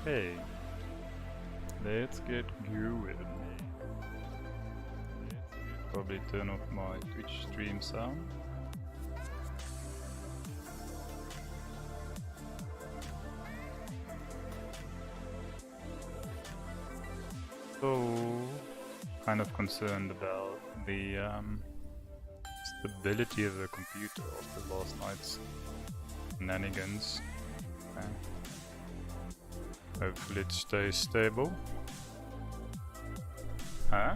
Okay, let's get going. Probably turn off my Twitch stream sound. So, kind of concerned about the stability of the computer after last night's shenanigans. Okay. Hopefully it stays stable. Huh?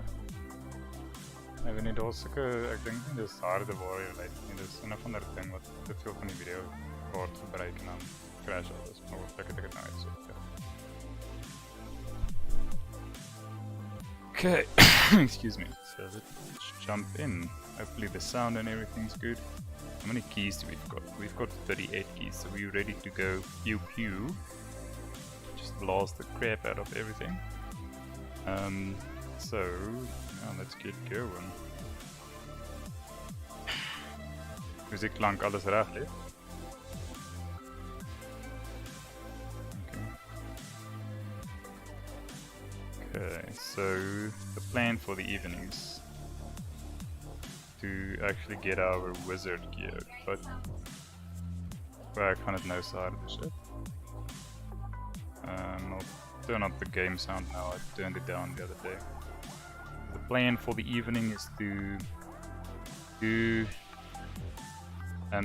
Even niet ook, ik denk niet dat het harde warrior lijkt. Het is een of andere ding wat te veel van die video kaart verbruiken en dan crash alles. Maar wat ik het nou uitzoeken. Okay, excuse me. So let's jump in. Hopefully the sound and everything's good. How many keys do we've got? We've got 38 keys, so we're ready to go pew pew. Just blast the crap out of everything. So let's get going. Muziekklank, alles reg ligt. Okay, so the plan for the evening is to actually get our wizard gear, but I can't know side of the ship. I'll turn up the game sound now. I turned it down the other day. The plan for the evening is to do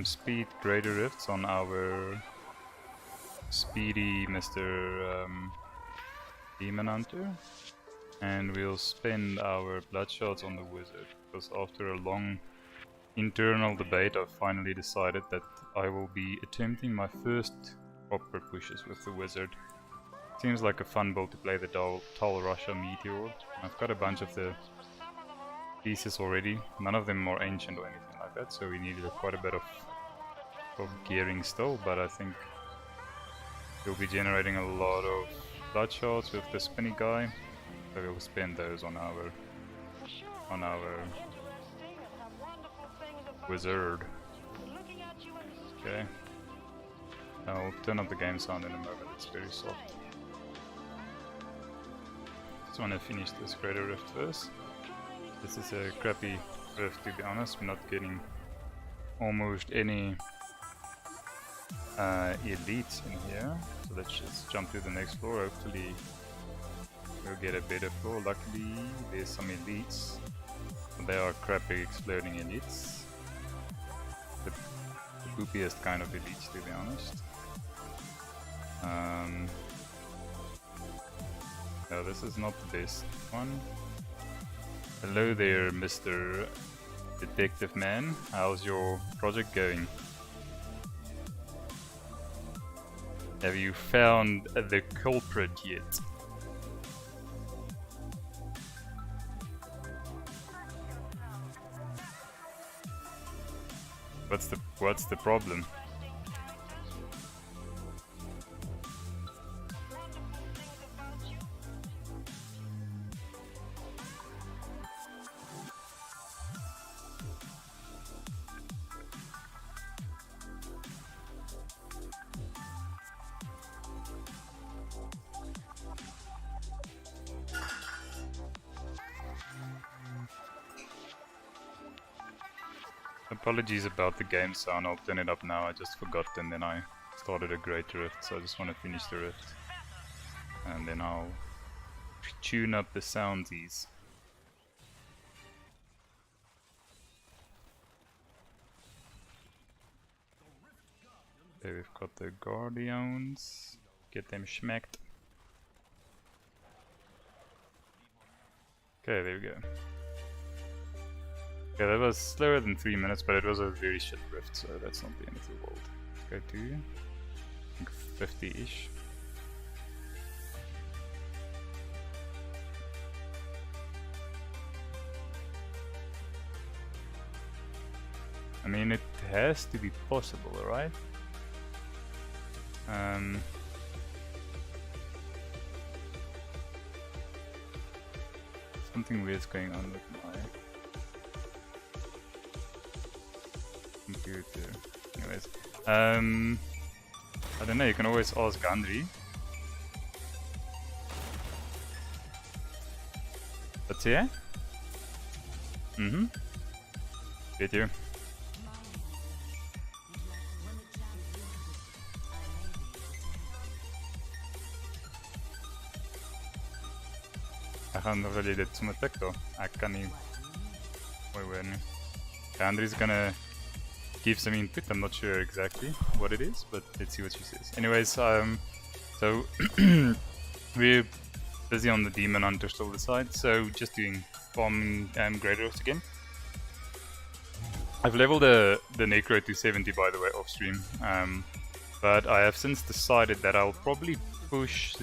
speed greater rifts on our speedy Mr. Demon Hunter, and we'll spend our bloodshots on the wizard, because after a long internal debate I've finally decided that I will be attempting my first proper pushes with the wizard. Seems like a fun build to play the Tall Russia Meteor. I've got a bunch of the pieces already, none of them are ancient or anything like that, so we needed quite a bit of gearing still, but I think we'll be generating a lot of bloodshots with the spinny guy, so we'll spend those on our wizard. Okay, I'll turn up the game sound in a moment, it's very soft. Just want to finish this greater rift first. This is a crappy rift, to be honest. We're not getting almost any elites in here. So let's just jump to the next floor. Hopefully we'll get a better floor. Luckily there's some elites. They are crappy exploding elites. The poopiest kind of elites, to be honest. No, this is not the best one. Hello there, Mr. Detective Man. How's your project going? Have you found the culprit yet? What's the problem? Apologies about the game sound, I'll turn it up now, I just forgot and then I started a great rift, so I just want to finish the rift. And then I'll tune up the soundsies. There we've got the Guardians, get them schmecked. Okay, there we go. Okay, that was slower than 3 minutes, but it was a very shit rift, so that's not the end of the world. Let's go to, I think, 50-ish. I mean, it has to be possible, right? Something weird's going on with my computer. Anyways, I don't know, you can always ask Andri. Wat zie jij? Weet je. Hij gaat nog wel dit som attack though. I kan niet. Wait nu. Andrew's gonna give some input. I'm not sure exactly what it is, but let's see what she says. Anyways, so we're busy on the Demon Hunter still the side, so just doing farming Greater again. I've leveled the Necro to 70 by the way off stream, but I have since decided that I'll probably push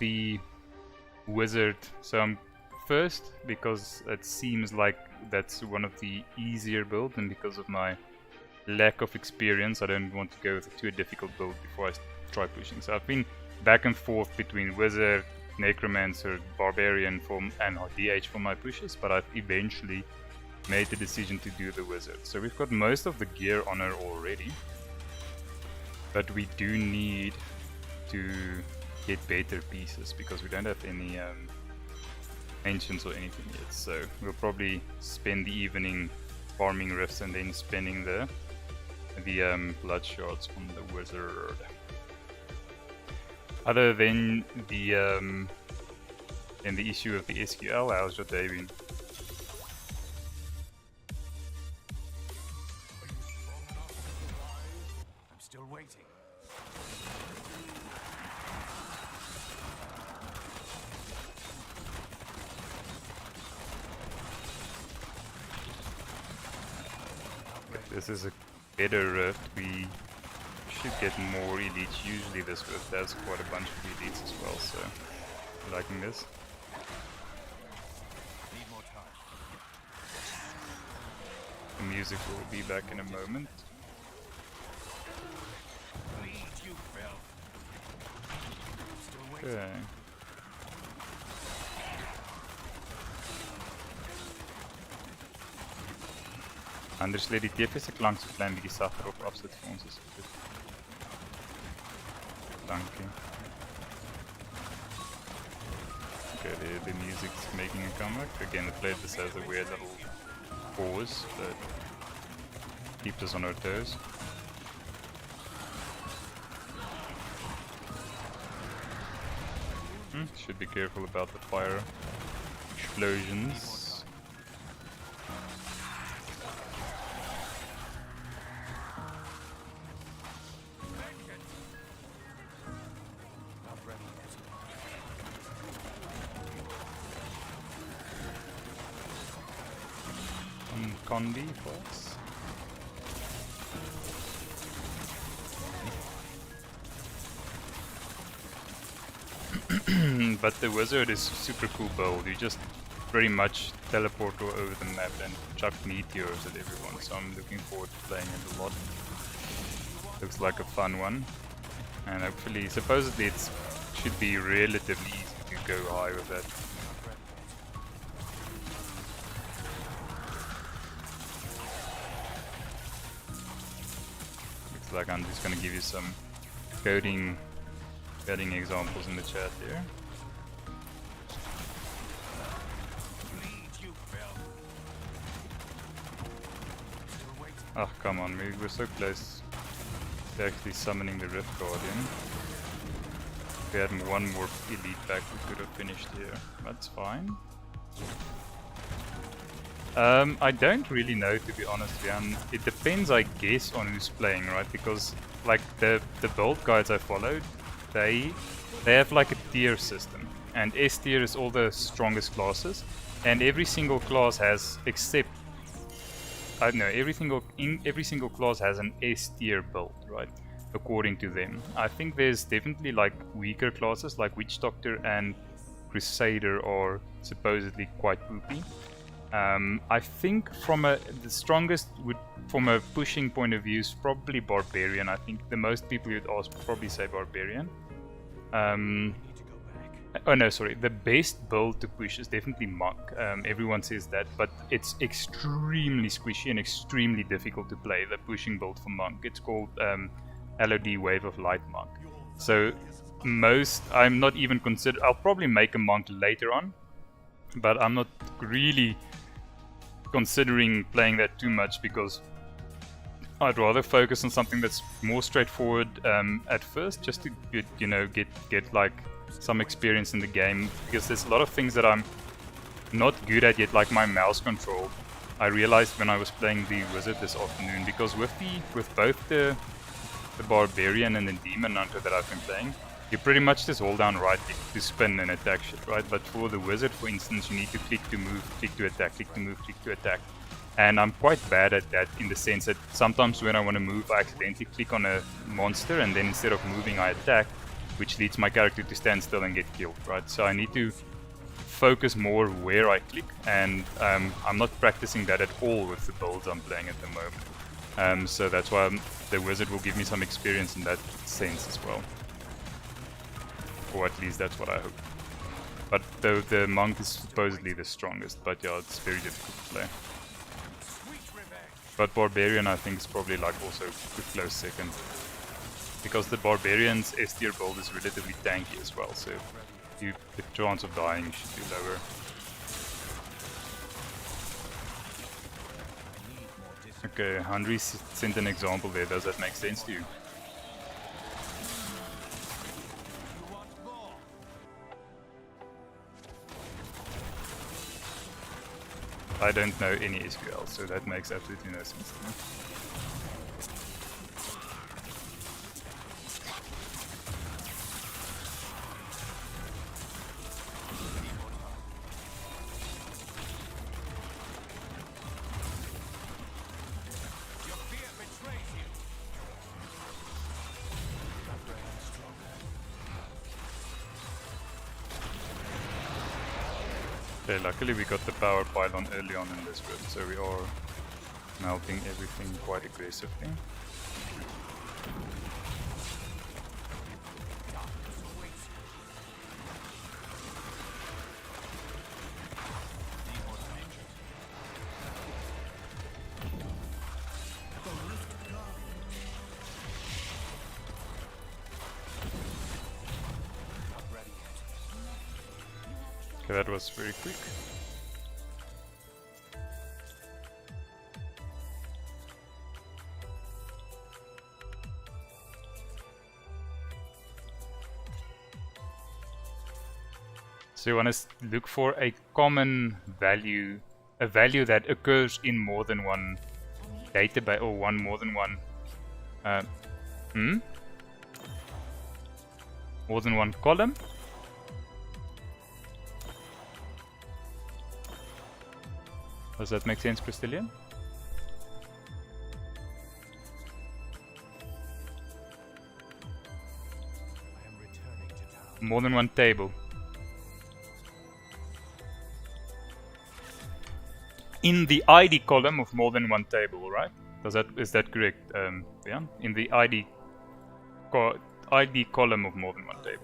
the Wizard. So I'm first because it seems like that's one of the easier builds, and because of my lack of experience, I don't want to go to a difficult build before I try pushing. So I've been back and forth between Wizard, Necromancer, Barbarian and DH for my pushes, but I've eventually made the decision to do the Wizard. So we've got most of the gear on her already, but we do need to get better pieces because we don't have any ancients or anything yet. So we'll probably spend the evening farming rifts and then spending the blood shards on the Wizard. Other than the issue of the SQL, how's your day been? I'm still waiting. This is a better rift. We should get more elites. Usually this rift has quite a bunch of elites as well, so liking this. Need more time. The music will be back in a moment. Bleed, you filth. Still waiting. Okay. Anders lê die TV se klank so klein bietjie sagter op afsit vir ons asseblief. Dankie. Okay, the music's making a comeback. Again, the play this has a weird little pause, but keeps us on our toes. Should be careful about the fire explosions. Condi for us. But the Wizard is super cool build. You just pretty much teleport over the map and chuck meteors at everyone, so I'm looking forward to playing it a lot. Looks like a fun one, and hopefully, supposedly it should be relatively easy to go high with that. Looks like I'm just gonna give you some coding examples in the chat here. Oh, come on, we were so close to actually summoning the Rift Guardian. If we had one more elite pack, we could have finished here. That's fine. I don't really know, to be honest, Jan. It depends, I guess, on who's playing, right? Because, like, the build guides I followed, they have like a tier system, and S tier is all the strongest classes, and every single class has, except I don't know, every single class has an S tier build, right? According to them. I think there's definitely like weaker classes like Witch Doctor and Crusader are supposedly quite poopy. I think the strongest from a pushing point of view is probably Barbarian. I think the most people you'd ask would probably say Barbarian. Oh no, sorry. The best build to push is definitely Monk. Everyone says that, but it's extremely squishy and extremely difficult to play. The pushing build for Monk. It's called LOD Wave of Light Monk. So I'm not even consider. I'll probably make a monk later on, but I'm not really considering playing that too much because I'd rather focus on something that's more straightforward at first, just to get like some experience in the game. Because there's a lot of things that I'm not good at yet, like my mouse control. I realized when I was playing the wizard this afternoon, because with both the barbarian and the demon hunter that I've been playing, you pretty much just hold down right click to spin and attack shit, right? But for the wizard, for instance, you need to click to move, click to attack, click to move, click to attack. And I'm quite bad at that in the sense that sometimes when I want to move, I accidentally click on a monster and then instead of moving, I attack, which leads my character to stand still and get killed, right? So I need to focus more where I click, and I'm not practicing that at all with the builds I'm playing at the moment. So that's why the wizard will give me some experience in that sense as well. Or at least that's what I hope. But the monk is supposedly the strongest, but yeah, it's very difficult to play. But barbarian I think is probably like also a close second. Because the barbarian's S tier build is relatively tanky as well, so the chance of dying should be lower. Okay, Henry sent an example there. Does that make sense to you? I don't know any SQL, so that makes absolutely no sense to me. Okay, luckily we got the power pylon early on in this run, so we are melting everything quite aggressively. Okay, that was very quick. So you want to look for a common value, a value that occurs in more than one database or more than one more than one column. Does that make sense, Crystallian? More than one table. In the ID column of more than one table, right? Is that correct? Yeah. In the ID column of more than one table.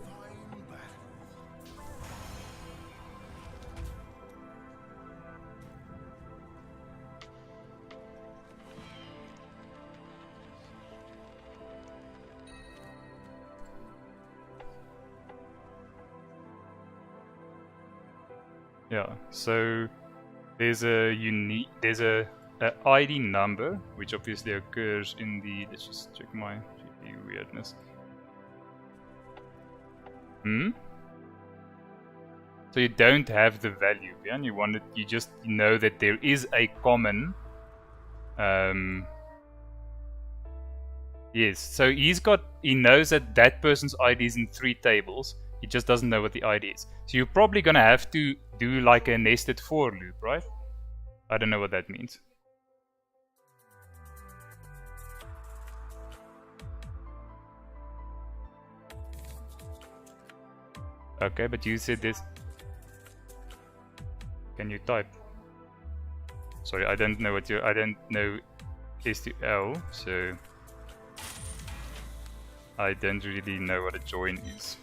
Yeah, so there's a ID number which obviously occurs in the, let's just check my GPU weirdness. So you don't have the value, yeah? And you just know that there is a common yes, so he knows that that person's ID is in 3 tables. He just doesn't know what the ID is. So you're probably gonna have to do like a nested for loop, right? I don't know what that means. Okay, but you said this. Can you type? Sorry, I don't know I don't know S to L, so I don't really know what a join is.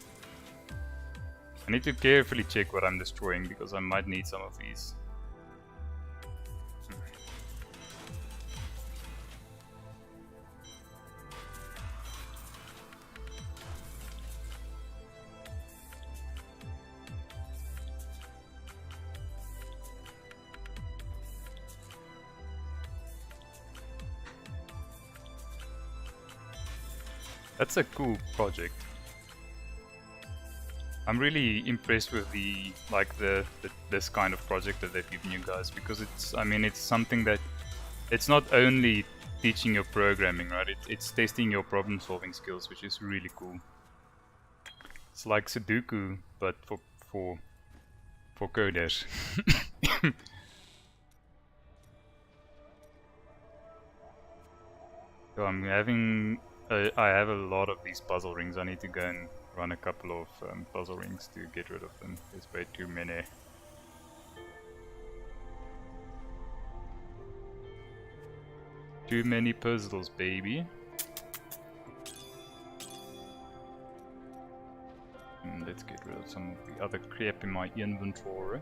I need to carefully check what I'm destroying because I might need some of these. That's a cool project. I'm really impressed with the this kind of project that they've given you guys, because it's something that it's not only teaching your programming, right? It's testing your problem solving skills, which is really cool. It's like Sudoku, but for coders. So I'm having I have a lot of these puzzle rings. I need to go and run a couple of puzzle rings to get rid of them. There's way too many. Too many puzzles, baby. And let's get rid of some of the other crap in my inventory.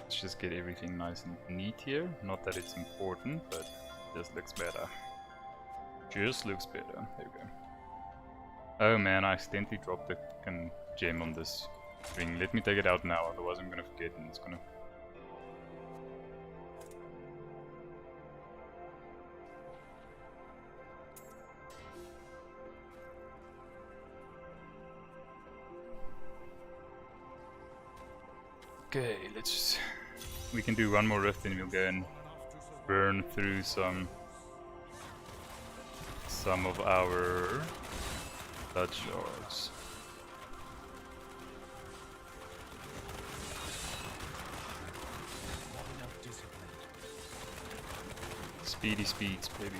Let's just get everything nice and neat here. Not that it's important, but it just looks better. Just looks better. There we go. Oh man, I accidentally dropped the gem on this ring. Let me take it out now, otherwise I'm gonna forget and it's gonna... Okay, we can do one more rift and we'll go and burn through some of our blood shards. Speedy speeds, baby.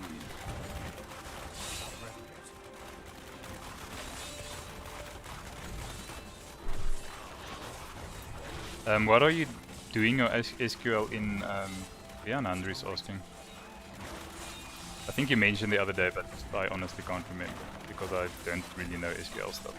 What are you doing your SQL in Leon? Andrew's asking. I think you mentioned the other day, but I honestly can't remember because I don't really know SQL stuff.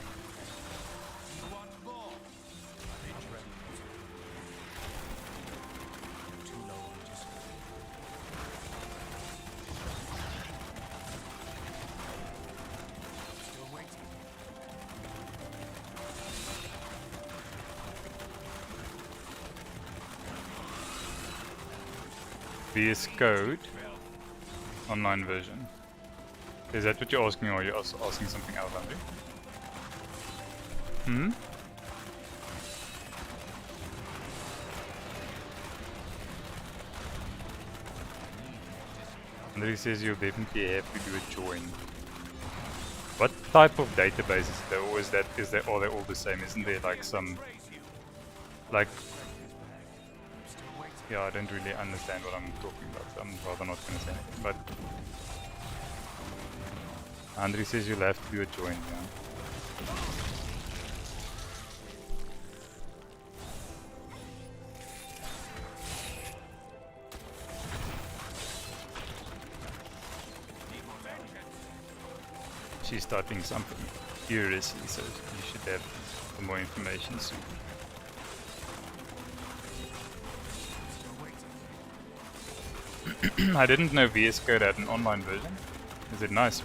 VS Code online version. Is that what you're asking, or are you also asking something else, Andrew? Hmm? Andrew says you'll definitely have to do a join. What type of database is there, or are they all the same? Isn't there like some, like, yeah, I don't really understand what I'm talking about, so I'm rather not gonna say anything, but Andrew says you'll have to do a join, yeah. She's typing something furiously, so you should have some more information soon. I didn't know VS Code had an online version. Is it nice?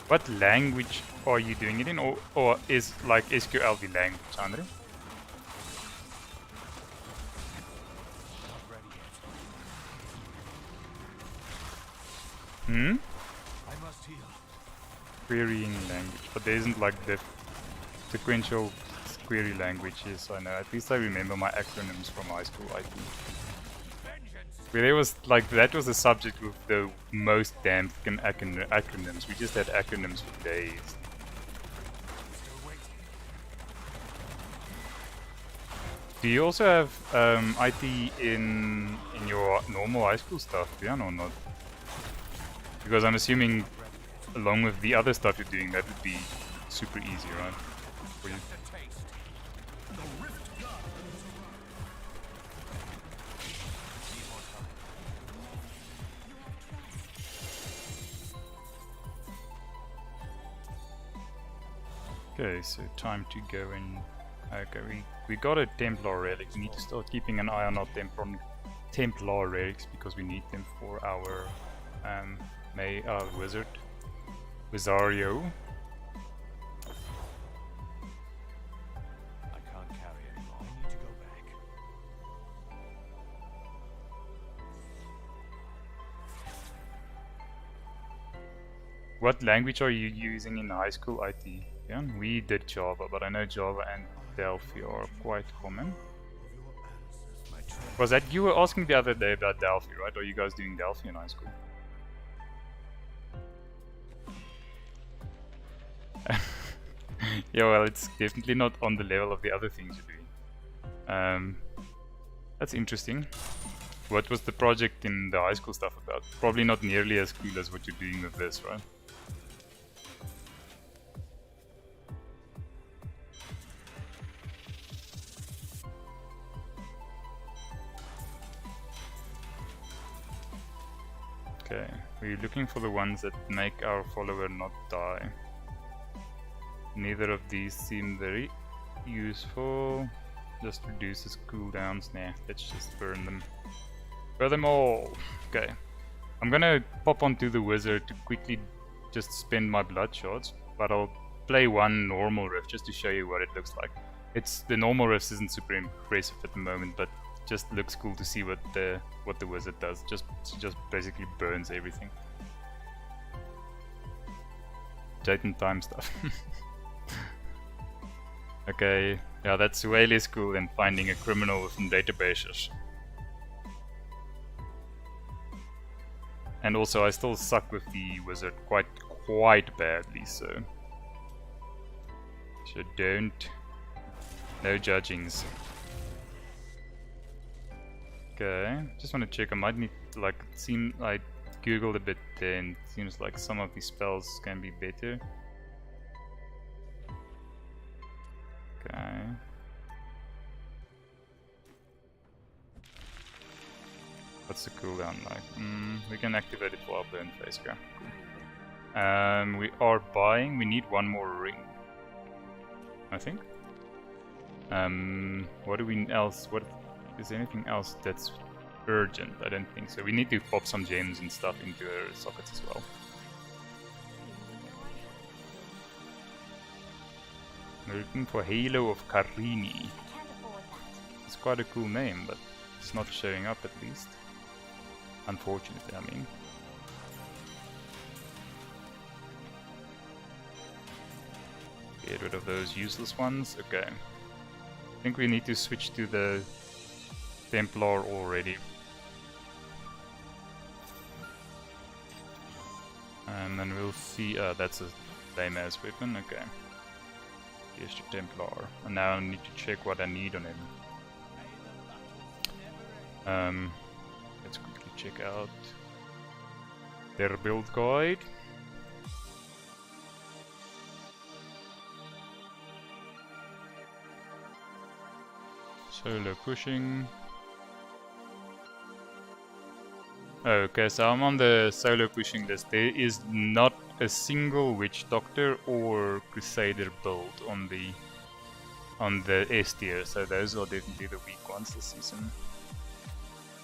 What language are you doing it in, or is like SQL the language, Andre? Hmm? Querying language, but there isn't like the sequential query language. Yes, I know. At least I remember my acronyms from high school IT. Where there was like, that was the subject with the most damn acronyms. We just had acronyms for days. Do you also have IT in your normal high school stuff, Jan, or not? Because I'm assuming, along with the other stuff you're doing, that would be super easy, right? For you. Okay, so time to go and Okay, we got a Templar relic. We need to start keeping an eye on our Templar relics because we need them for our wizard Wizzario. I can't carry anymore. I need to go back. What language are you using in high school IT? Yeah, we did Java, but I know Java and Delphi are quite common. My treasure. Was that you were asking the other day about Delphi, right? Are you guys doing Delphi in high school? Yeah, well, it's definitely not on the level of the other things you're doing. That's interesting. What was the project in the high school stuff about? Probably not nearly as cool as what you're doing with this, right? Okay, we're looking for the ones that make our follower not die. Neither of these seem very useful. Just reduces cooldowns. Nah, let's just burn them. Burn them all! Okay. I'm gonna pop onto the wizard to quickly just spend my blood shots, but I'll play one normal riff just to show you what it looks like. The normal riffs isn't super impressive at the moment, but just looks cool to see what the wizard does. Just basically burns everything. Jayton time stuff. Okay, yeah, that's way less cool than finding a criminal within databases. And also, I still suck with the wizard quite badly, so don't. No judgings. Okay, just want to check. I might need I googled a bit there, and it seems like some of these spells can be better. Okay. What's the cooldown like? We can activate it for our burn phase. Okay, cool. We are buying. We need one more ring, I think. What do we else? What is there anything else that's urgent? I don't think so. We need to pop some gems and stuff into our sockets as well. We're looking for Halo of Karini. It's quite a cool name, but it's not showing up at least. Unfortunately, I mean. Get rid of those useless ones. Okay. I think we need to switch to the Templar already. And then we'll see. That's a lame ass weapon. Okay. Here's the Templar. And now I need to check what I need on him. Let's quickly check out their build guide. Solo pushing. Okay, so I'm on the solo pushing list. There is not a single Witch Doctor or Crusader build on the S tier, so those are definitely the weak ones this season.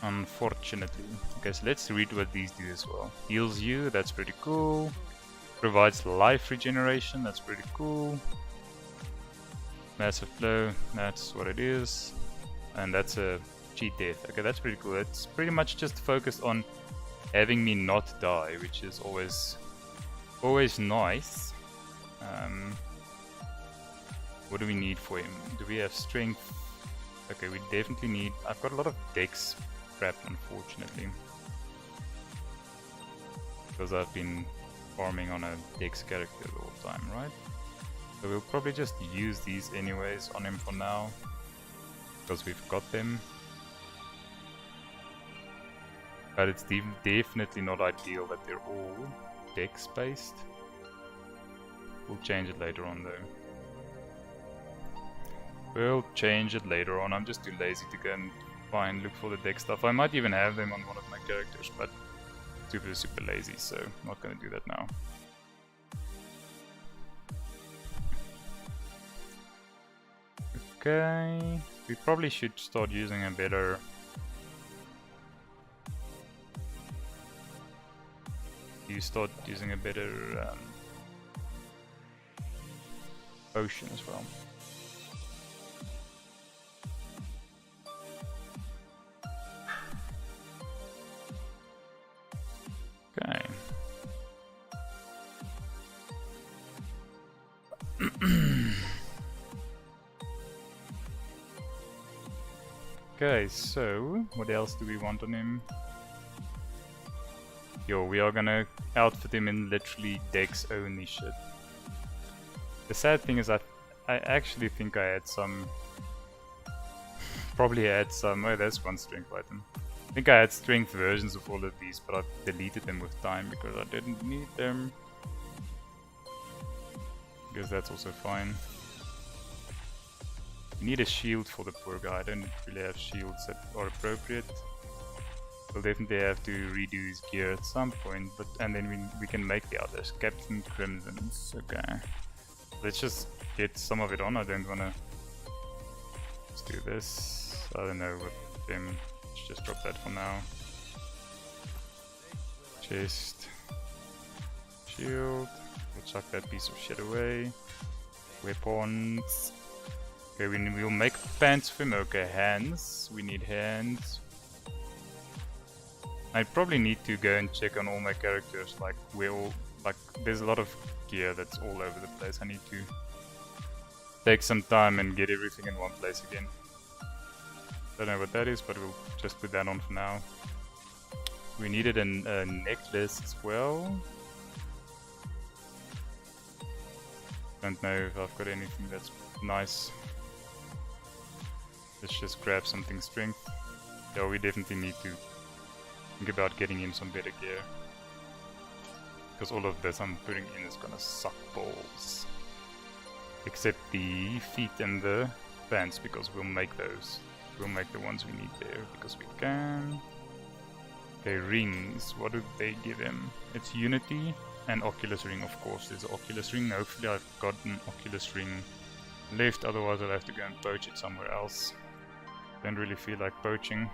Unfortunately. Okay, so let's read what these do as well. Heals you, that's pretty cool. Provides life regeneration, that's pretty cool. Massive blow, that's what it is. And that's a cheat death. Okay, that's pretty cool. It's pretty much just focused on having me not die, which is always nice. What do we need for him? Do we have strength? Okay, we definitely need... I've got a lot of dex crap, unfortunately. Because I've been farming on a dex character the whole time, right? So we'll probably just use these anyways on him for now. Because we've got them. But it's definitely not ideal that they're all dex based. We'll change it later on though. We'll change it later on. I'm just too lazy to go and look for the dex stuff. I might even have them on one of my characters, but super lazy, so I'm not gonna do that now. Okay, we probably should start using a better potion as well. Okay. Okay, so what else do we want on him? Yo, we are gonna outfit him in literally dex only shit. The sad thing is I actually think I had some... probably had some... oh, there's one strength item. I think I had strength versions of all of these, but I deleted them with time because I didn't need them. Guess that's also fine. You need a shield for the poor guy. I don't really have shields that are appropriate. We'll definitely have to redo his gear at some point, but and then we can make the others. Captain Crimson's, okay. Let's just get some of it on. I don't wanna... let's do this. I don't know what them... let's just drop that for now. Chest. Shield. We'll chuck that piece of shit away. Weapons. Okay, we'll make pants for him. Okay, hands. We need hands. I probably need to go and check on all my characters. Like, there's a lot of gear that's all over the place. I need to take some time and get everything in one place again. Don't know what that is, but we'll just put that on for now. We needed a necklace as well. Don't know if I've got anything that's nice. Let's just grab something strength. Yeah, we definitely need to think about getting him some better gear. Because all of this I'm putting in is gonna suck balls. Except the feet and the pants, because we'll make those. We'll make the ones we need there, because we can. Okay, rings. What do they give him? It's Unity and Oculus Ring, of course. There's an Oculus Ring. Hopefully I've got an Oculus Ring left, otherwise I'll have to go and poach it somewhere else. Don't really feel like poaching.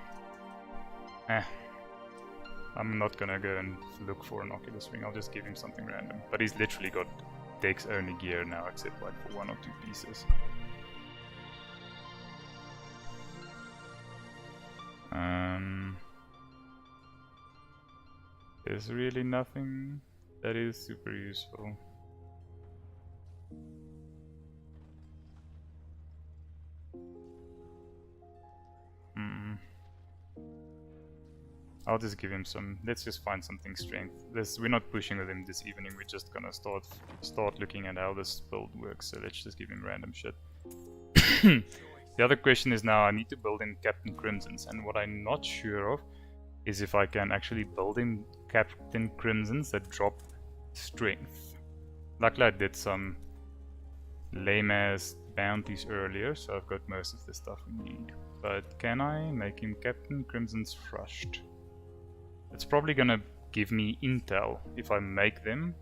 I'm not gonna go and look for an Oculus Ring, I'll just give him something random. But he's literally got dex only gear now, except like for 1 or 2 pieces. There's really nothing that is super useful. I'll just give him some. Let's just find something strength. We're not pushing with him this evening. We're just gonna start looking at how this build works. So let's just give him random shit. The other question is now I need to build in Captain Crimson's, and what I'm not sure of is if I can actually build in Captain Crimson's that drop strength. Luckily I did some lame ass bounties earlier, so I've got most of the stuff we need. But can I make him Captain Crimson's Frushed? It's probably gonna give me intel if I make them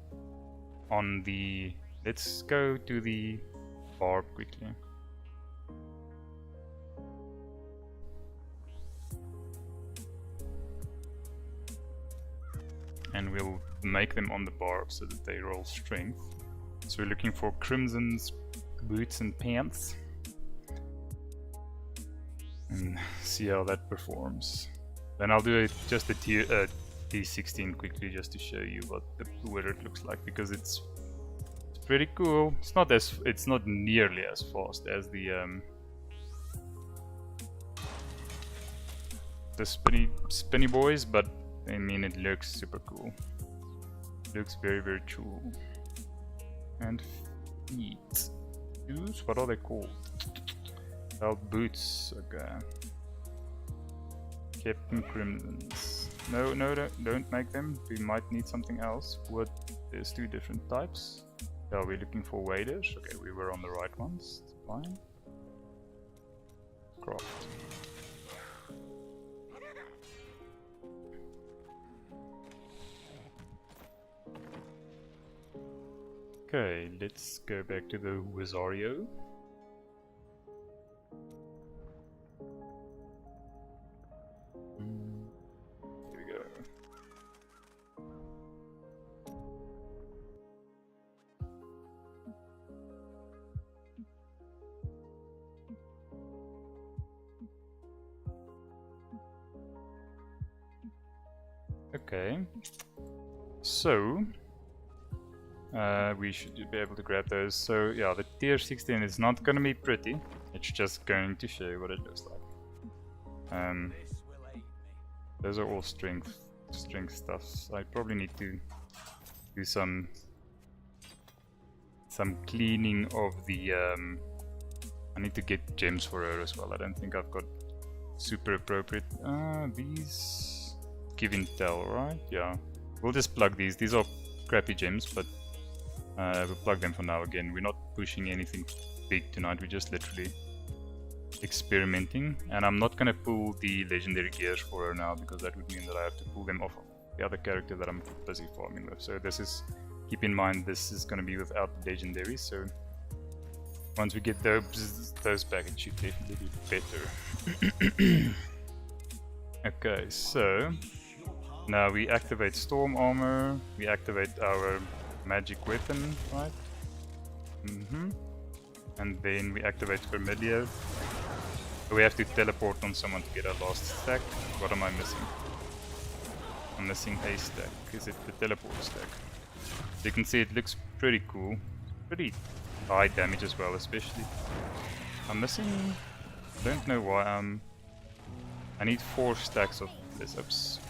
on the... let's go to the barb quickly. And we'll make them on the barb so that they roll strength. So we're looking for Crimson's boots and pants. And see how that performs. Then I'll do just a D16 quickly just to show you what the wizard looks like, because it's pretty cool. It's not nearly as fast as the spinny boys, but I mean it looks super cool. Looks very, very cool. And feet. Shoes? What are they called? Oh, boots. Okay. Captain Crimson's. No, don't make them. We might need something else. What? There's 2 different types. Are we looking for waders? Okay, we were on the right ones. It's fine. Craft. Okay, let's go back to the Wizzario. Okay. So we should be able to grab those. So yeah, the tier 16 is not gonna be pretty. It's just going to show you what it looks like. Those are all strength stuffs. I probably need to do some cleaning of the I need to get gems for her as well. I don't think I've got super appropriate. These give intel, right? Yeah. We'll just plug these. These are crappy gems, but we'll plug them for now again. We're not pushing anything big tonight. We're just literally experimenting. And I'm not going to pull the legendary gears for her now, because that would mean that I have to pull them off of the other character that I'm busy farming with. So this is, keep in mind, this is going to be without legendaries. So once we get those back, it should definitely be better. Okay, so now we activate Storm Armor, we activate our magic weapon, right? And then we activate Familiar. We have to teleport on someone to get our last stack. What am I missing? I'm missing a stack. Is it the teleport stack? So you can see it looks pretty cool. Pretty high damage as well, especially. I'm missing... don't know why. I need 4 stacks of this-ups.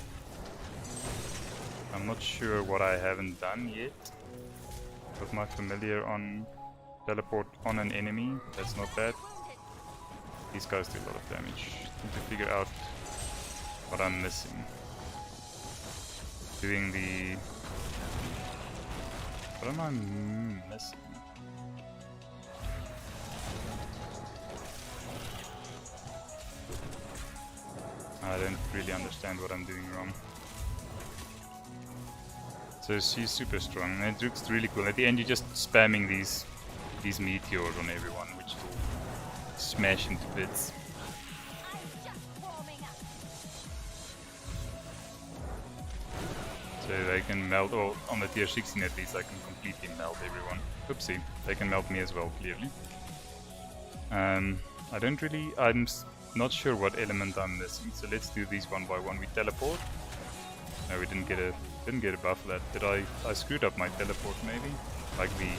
I'm not sure what I haven't done yet. Put my familiar on teleport on an enemy. That's not bad. These guys do a lot of damage. Need to figure out what I'm missing. Doing the... what am I missing? I don't really understand what I'm doing wrong. So she's super strong, and it looks really cool. At the end, you're just spamming these meteors on everyone, which will smash into bits. So they can melt, or on the tier 16 at least, I can completely melt everyone. Oopsie, they can melt me as well, clearly. I don't really, I'm not sure what element I'm missing, so let's do these one by one. We teleport. No, we didn't get a buff for that. Did I screwed up my teleport maybe? Like we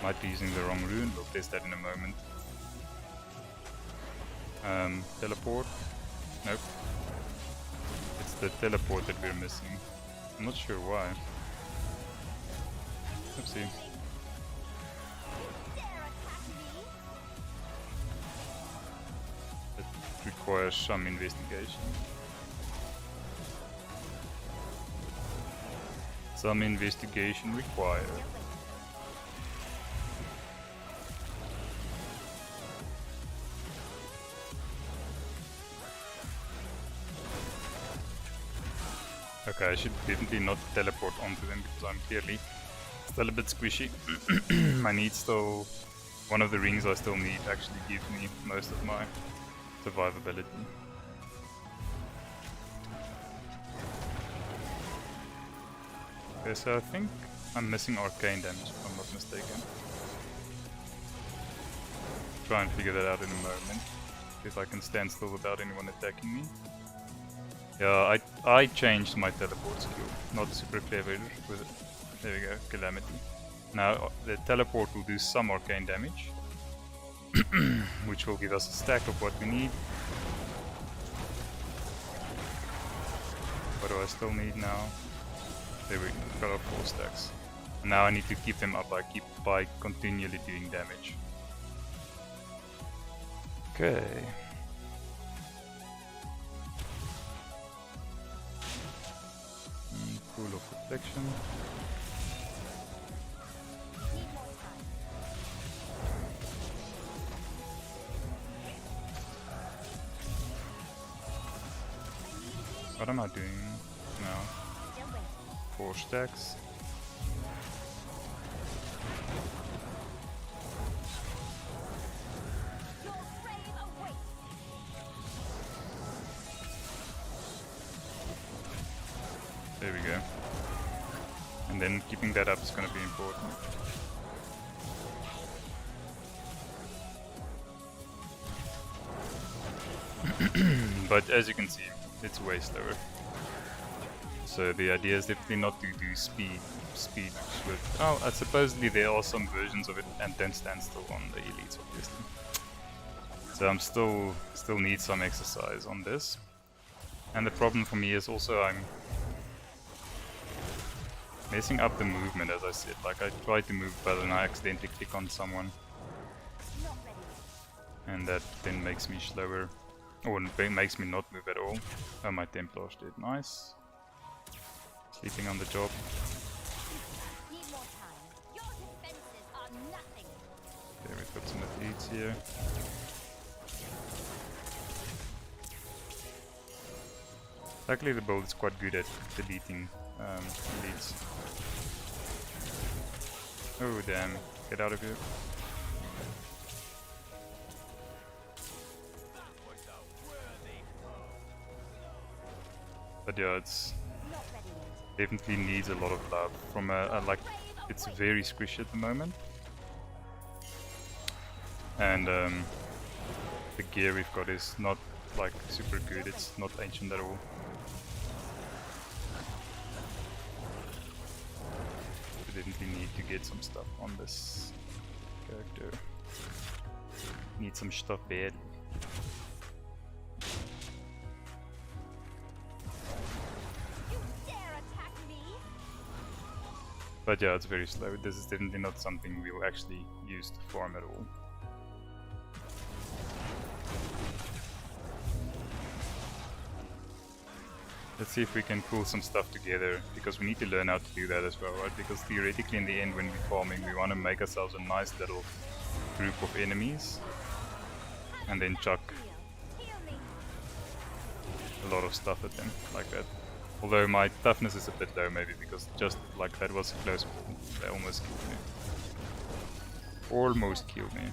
might be using the wrong rune. We'll test that in a moment. Teleport. Nope. It's the teleport that we're missing. I'm not sure why. Oopsie. It requires some investigation. Some investigation required. Okay, I should definitely not teleport onto them because I'm clearly still a bit squishy. I need still... one of the rings I still need actually gives me most of my survivability. Okay, so I think I'm missing arcane damage if I'm not mistaken. Try and figure that out in a moment. If I can stand still without anyone attacking me. Yeah, I changed my teleport skill. Not super clever with it. There we go, Calamity. Now the teleport will do some arcane damage. Which will give us a stack of what we need. What do I still need now? There we got our 4 stacks. Now I need to keep them up by continually doing damage. Okay. Pool of protection. What am I doing now? 4 stacks. There we go. And then keeping that up is going to be important. But as you can see, it's way slower. So the idea is definitely not to do speed with. Oh, supposedly there are some versions of it, and then stand still on the elites, obviously. So I'm still need some exercise on this. And the problem for me is also I'm messing up the movement, as I said. Like I try to move but then I accidentally click on someone, and that then makes me slower, or makes me not move at all. Oh, my Templar's dead. Nice. Sleeping on the job. There, we've got some elites here. Luckily the build is quite good at deleting elites. Oh damn, get out of here. But yeah, it's definitely needs a lot of love from like, it's very squishy at the moment. And the gear we've got is not like super good, it's not ancient at all. We definitely need to get some stuff on this character. Need some stuff badly. But yeah, it's very slow. This is definitely not something we'll actually use to farm at all. Let's see if we can pull some stuff together, because we need to learn how to do that as well, right? Because theoretically in the end when we're farming, we want to make ourselves a nice little group of enemies and then chuck a lot of stuff at them, like that. Although my toughness is a bit low maybe, because just like that was a close call. They almost killed me. Almost killed me.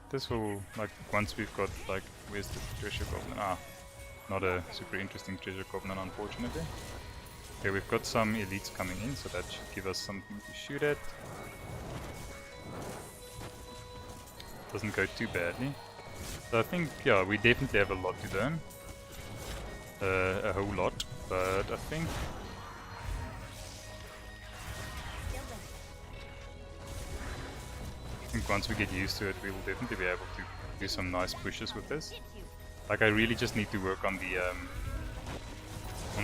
This will, like, once we've got, like, where's the treasure goblin? Ah, not a super interesting treasure goblin, unfortunately. Okay, we've got some elites coming in, so that should give us something to shoot at. Doesn't go too badly. So I think, yeah, we definitely have a lot to learn. A whole lot, but I think once we get used to it, we will definitely be able to do some nice pushes with this. Like, I really just need to work on the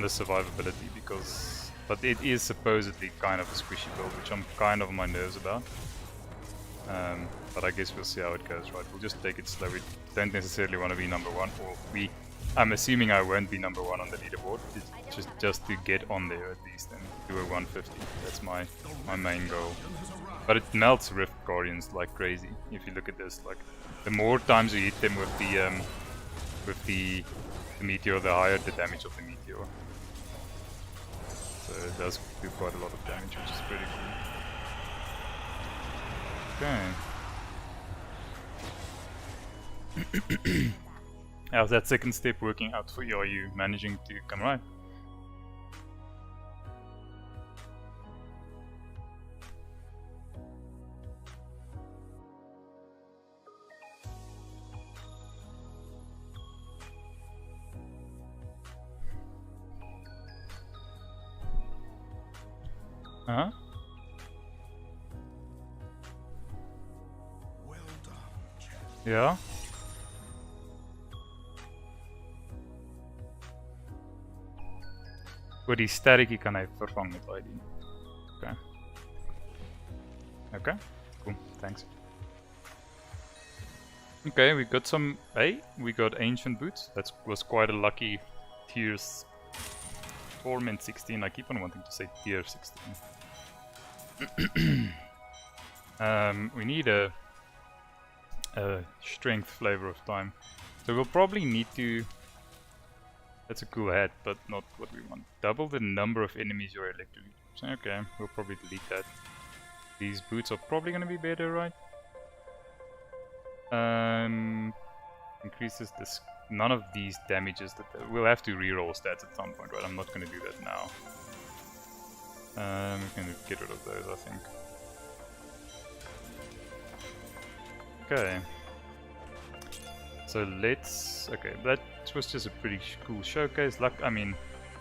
survivability, because, but it is supposedly kind of a squishy build, which I'm kind of on my nerves about. But I guess we'll see how it goes, right? We'll just take it slow. We don't necessarily want to be number one, or I'm assuming I won't be number one on the leaderboard. It's just to get on there at least and do a 150. That's my main goal. But it melts Rift Guardians like crazy. If you look at this, like, the more times you hit them with the meteor, the higher the damage of the meteor. So it does do quite a lot of damage, which is pretty cool. Okay. How's that second step working out for you? Are you managing to come right? Uh-huh. Well done. Ja. Voor die sterretjie kan hy vervang met ID. Okay. Okay, cool, thanks. Okay, we got some... Hey, we got Ancient Boots. That was quite a lucky Tears... Torment 16, I keep on wanting to say Tier 16. We need a strength flavor of time. So we'll probably need to... That's a cool hat, but not what we want. Double the number of enemies you're electrocuting. Okay, we'll probably delete that. These boots are probably gonna be better, right? Increases this. None of these damages that we'll have to reroll stats at some point, right? I'm not gonna do that now. We're gonna get rid of those, I think. Okay. So let's... Okay, that was just a pretty cool showcase. I mean,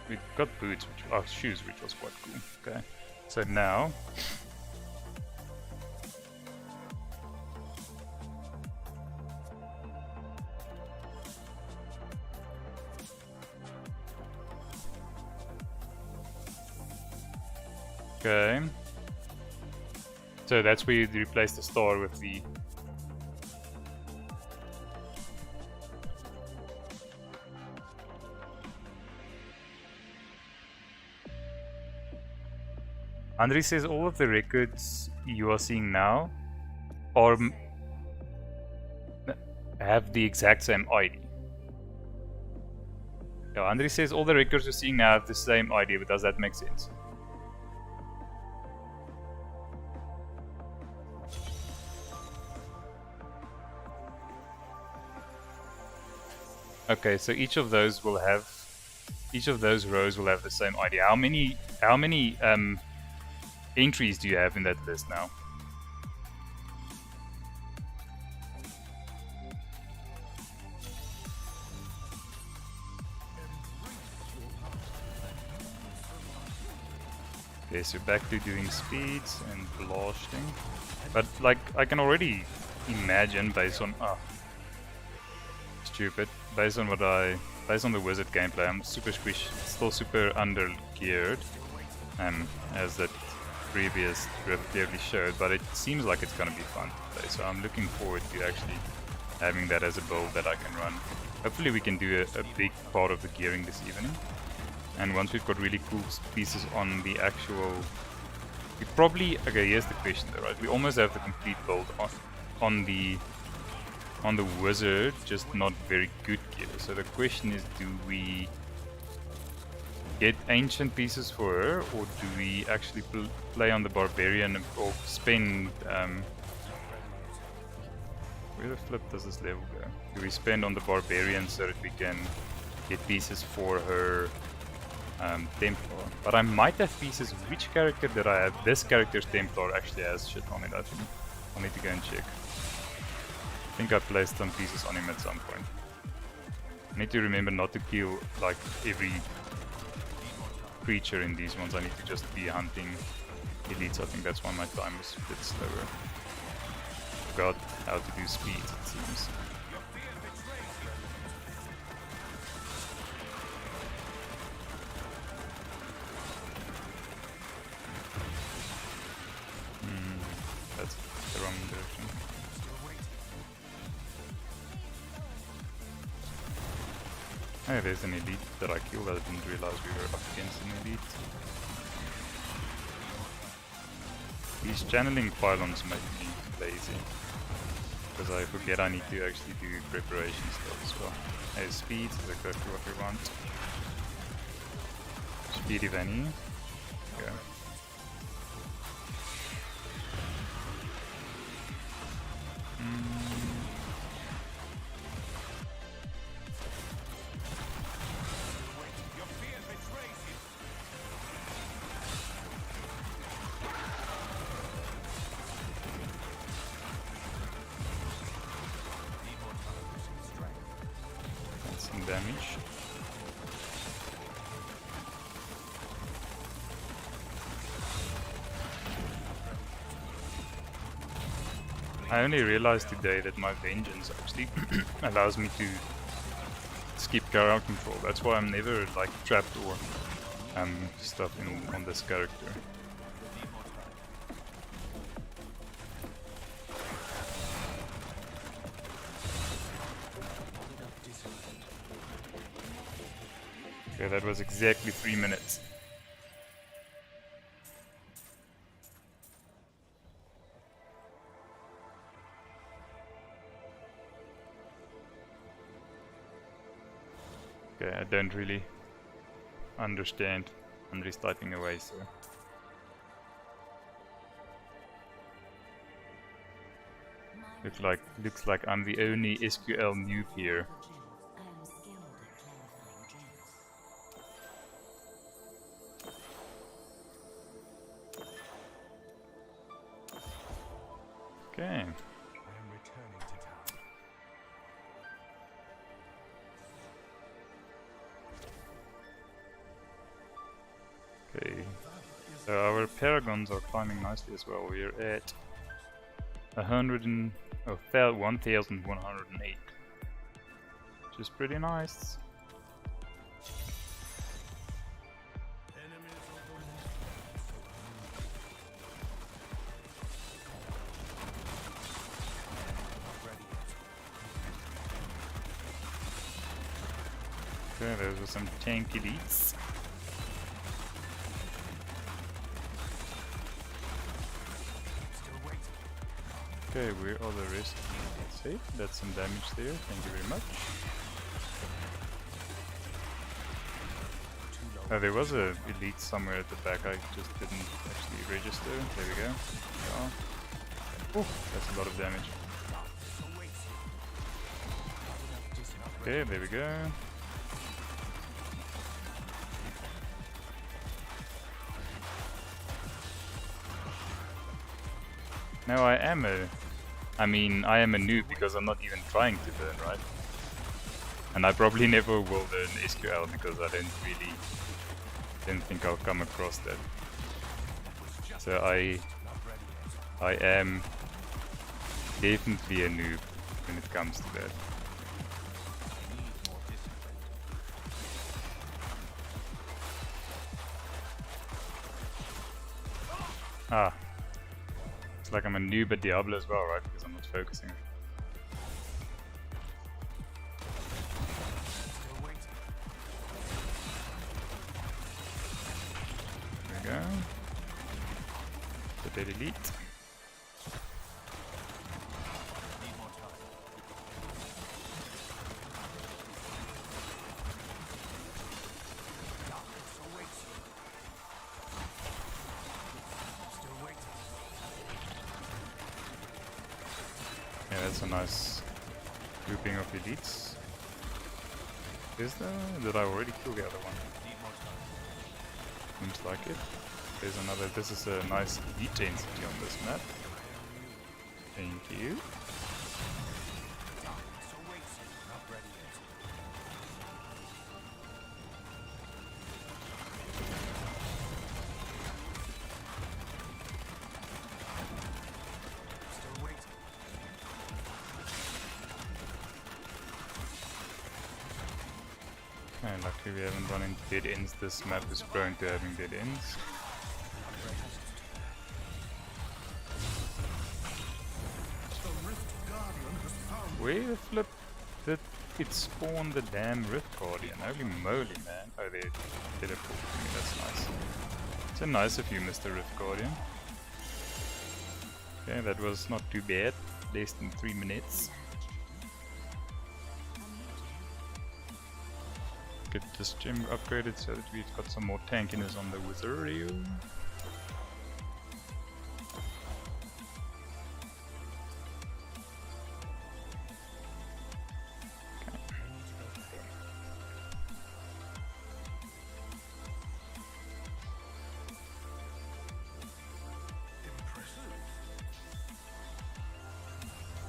we got boots, shoes, which was quite cool. Okay, so now... Okay. So that's where you replace the star with the... Andre says all of the records you are seeing now are have the exact same ID. Yeah, Andre says all the records you're seeing now have the same ID, but does that make sense? Okay, so each of those rows will have the same ID. How many entries do you have in that list now? Okay, so back to doing speeds and blasting. But like I can already imagine based on stupid. Based on the wizard gameplay, I'm still super under geared, as that previous drift clearly showed, but it seems like it's gonna be fun to play, so I'm looking forward to actually having that as a build that I can run. Hopefully we can do a big part of the gearing this evening, and once we've got really cool pieces on the actual... We probably... Okay, here's the question though, right? We almost have the complete build on the wizard, just not very good gear. So the question is, do we get ancient pieces for her, or do we actually play on the barbarian or spend... where the flip does this level go? Do we spend on the barbarian so that we can get pieces for her Templar? But I might have pieces... Which character did I have? This character's Templar actually has shit on it, I think. I'll need to go and check. I think I placed some pieces on him at some point. I need to remember not to kill like every creature in these ones. I need to just be hunting elites. I think that's why my time is a bit slower. Forgot how to do speed, it seems. That's the wrong direction. Oh, there's an elite that I killed. I didn't realize we were up against an elite. These channeling pylons make me lazy, because I forget I need to actually do preparation stuff as well. Hey, speed is exactly what we want. Speed if any. Okay. Damage. I only realized today that my vengeance actually allows me to skip crowd control. That's why I'm never like trapped or stuff on this character. Okay, that was exactly 3 minutes. Okay, I don't really understand. I'm just typing away, so... Looks like I'm the only SQL noob here. Okay. I am returning to town. So our paragons are climbing nicely as well. We're at 1108, which is pretty nice. Okay, those are some tank elites. Okay, where are the rest? Let's see, that's some damage there, thank you very much. Oh, there was a elite somewhere at the back, I just didn't actually register. There we go. Oh, that's a lot of damage. Okay, there we go. Now I am a noob because I'm not even trying to learn, right? And I probably never will learn SQL because I don't think I'll come across that. So I am definitely a noob when it comes to that. Ah. It's like I'm a noob at Diablo as well, right? Because I'm not focusing. There we go. The dead elite. Yeah, that's a nice grouping of elites. Is there? Did I already kill the other one? Seems like it. There's another. This is a nice elite density on this map. Thank you. And luckily we haven't run into dead ends. This map is prone to having dead ends. Where the flip did it spawn the damn Rift Guardian? Holy moly, man. Oh, they teleported to me, that's nice. So nice of you, Mr. Rift Guardian. Okay, that was not too bad. Less than 3 minutes. Get this gem upgraded so that we've got some more tankiness on the Wizard.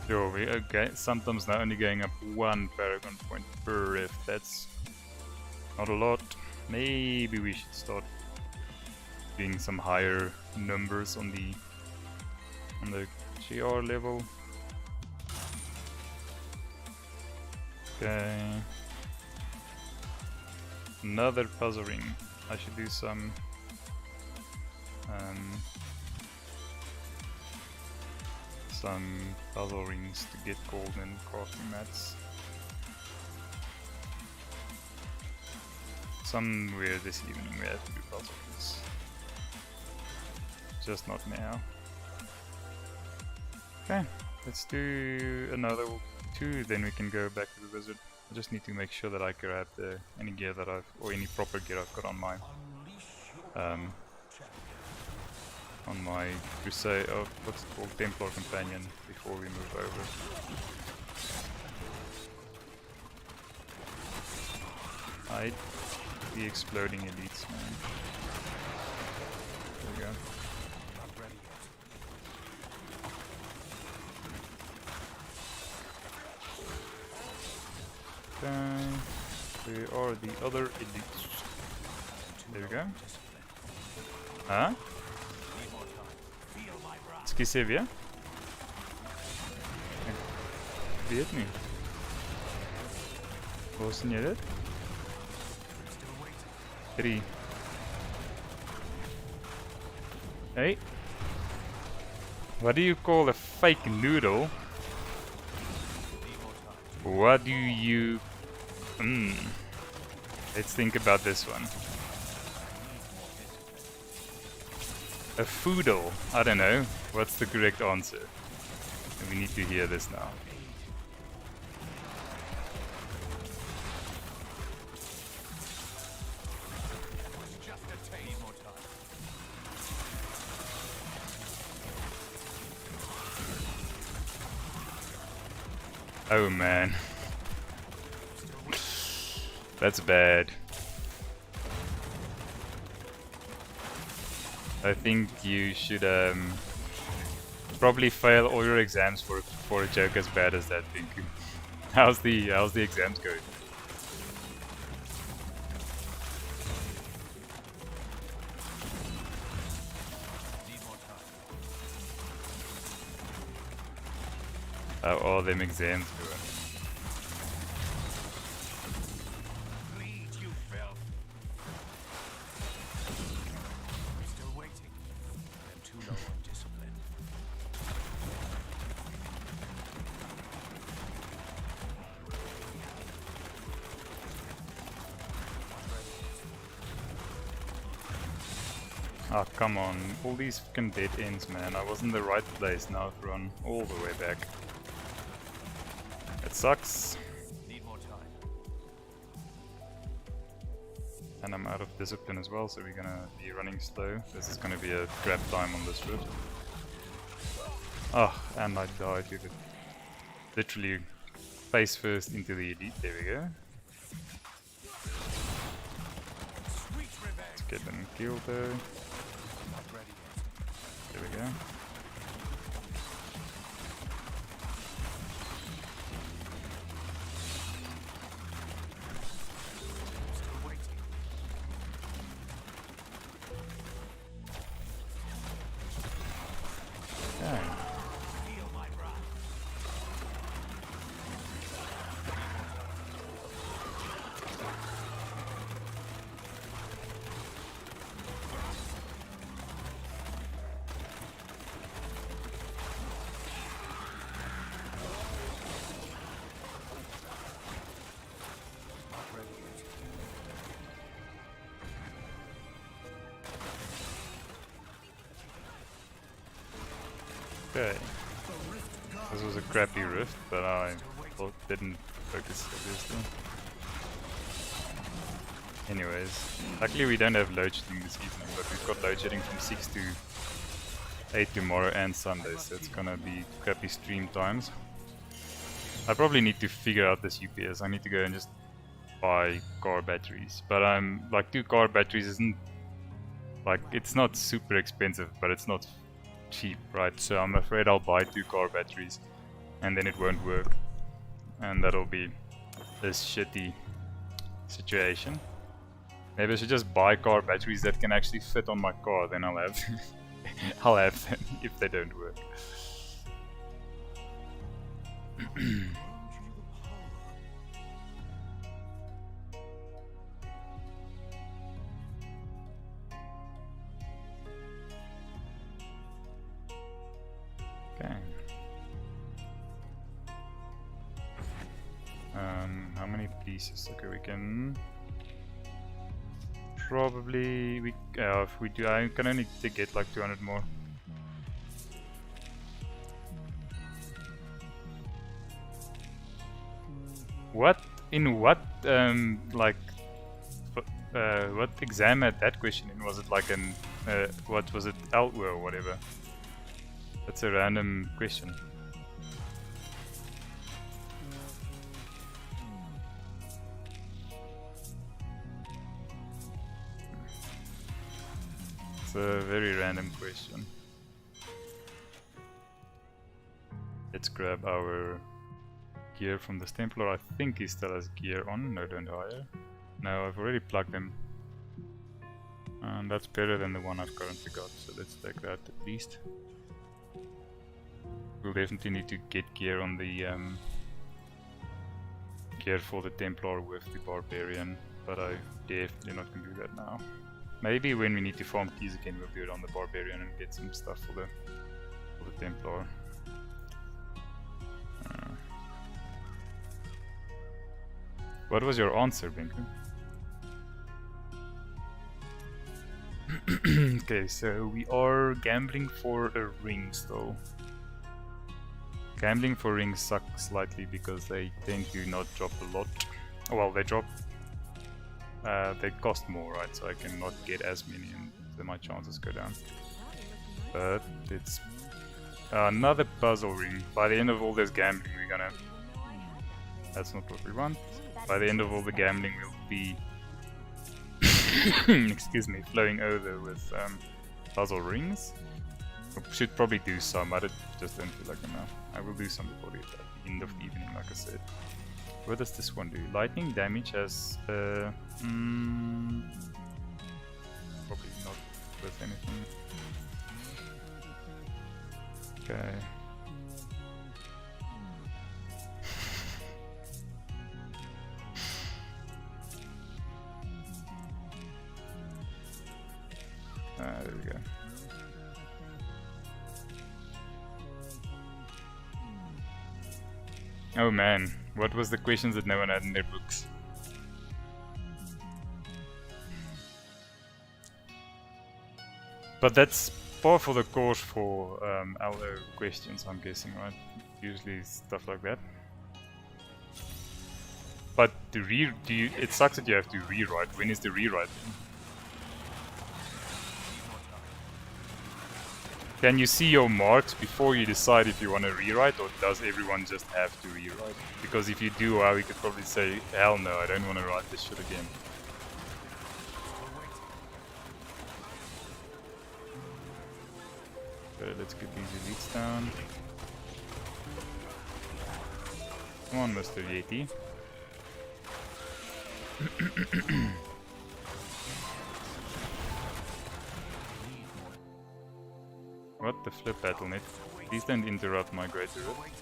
Sure, we okay. Sometimes now only going up 1 Paragon point per rift. That's not a lot. Maybe we should start doing some higher numbers on the GR level. Okay. Another puzzle ring. I should do some puzzle rings to get golden crafting mats. Somewhere this evening we have to do puzzle rings. Just not now. Okay, let's do another 2, then we can go back to the wizard. I just need to make sure that I grab any gear that or any proper gear I've got on my crusade, what's it called, Templar companion, before we move over. Hide the exploding elites, man. There we go. Okay, where are the other elites? There we go. Huh? Ska se weer? Ik weet niet. Hoe zie je dit? 3. Hey. What do you call a fake noodle? What do you... Let's think about this one. A foodle. I don't know. What's the correct answer? We need to hear this now. Oh man. That's bad. I think you should probably fail all your exams for a joke as bad as that, Pinku. How's the exams going? How are them exams going? Oh, come on. All these fucking dead ends, man. I was in the right place, now I've run all the way back. It sucks. Need more time. And I'm out of discipline as well, so we're gonna be running slow. This is gonna be a grab time on this rift. Oh, and I died with it. Literally face first into the elite. There we go. Let's get them killed though. There we go. Okay. Okay. This was a crappy rift, but I didn't focus obviously. Anyways, luckily we don't have load shedding this evening, but we've got load shedding from 6 to 8 tomorrow and Sunday, so it's gonna be crappy stream times. I probably need to figure out this UPS. I need to go and just buy car batteries, but I'm like 2 car batteries isn't like, it's not super expensive, but it's not cheap, right? So I'm afraid I'll buy 2 car batteries and then it won't work, and that'll be this shitty situation. Maybe I should just buy car batteries that can actually fit on my car, then I'll have I'll have them if they don't work. Okay. How many pieces? Okay, we can probably if we do, I can only get like 200 more. What in what like what exam had that question in? Was it like an what was it, LO or whatever? That's a random question. It's a very random question. Let's grab our gear from the Templar. I think he still has gear on. No, don't hire. No, I've already plugged him. And that's better than the one I've currently got, so let's take that at least. We'll definitely need to get gear on the gear for the Templar with the Barbarian, but I definitely not gonna do that now. Maybe when we need to farm keys again, we'll do it on the Barbarian and get some stuff for the Templar. What was your answer, Benku? Okay, so we are gambling for a rings though. Gambling for rings sucks slightly because they tend to not drop a lot. Well, they drop. They cost more, right? So I cannot get as many, and so my chances go down. But it's another puzzle ring. By the end of all this gambling, we're gonna. That's not what we want. By the end of all the gambling, we'll be. Excuse me, flowing over with puzzle rings. I should probably do some. I just don't feel like it now. I will do some before the end of the evening, like I said. What does this one do? Lightning damage has probably not worth anything. Okay. There we go. Oh man, what was the questions that no one had in their books? But that's par for the course for LO questions, I'm guessing, right? Usually stuff like that. But it sucks that you have to rewrite. When is the rewrite? Can you see your marks before you decide if you want to rewrite, or does everyone just have to rewrite? Because if you do, we could probably say, hell no, I don't want to write this shit again. Okay, let's get these elites down. Come on, Mr. Yeti. What the flip, Battle.net? Please don't interrupt my greater rift.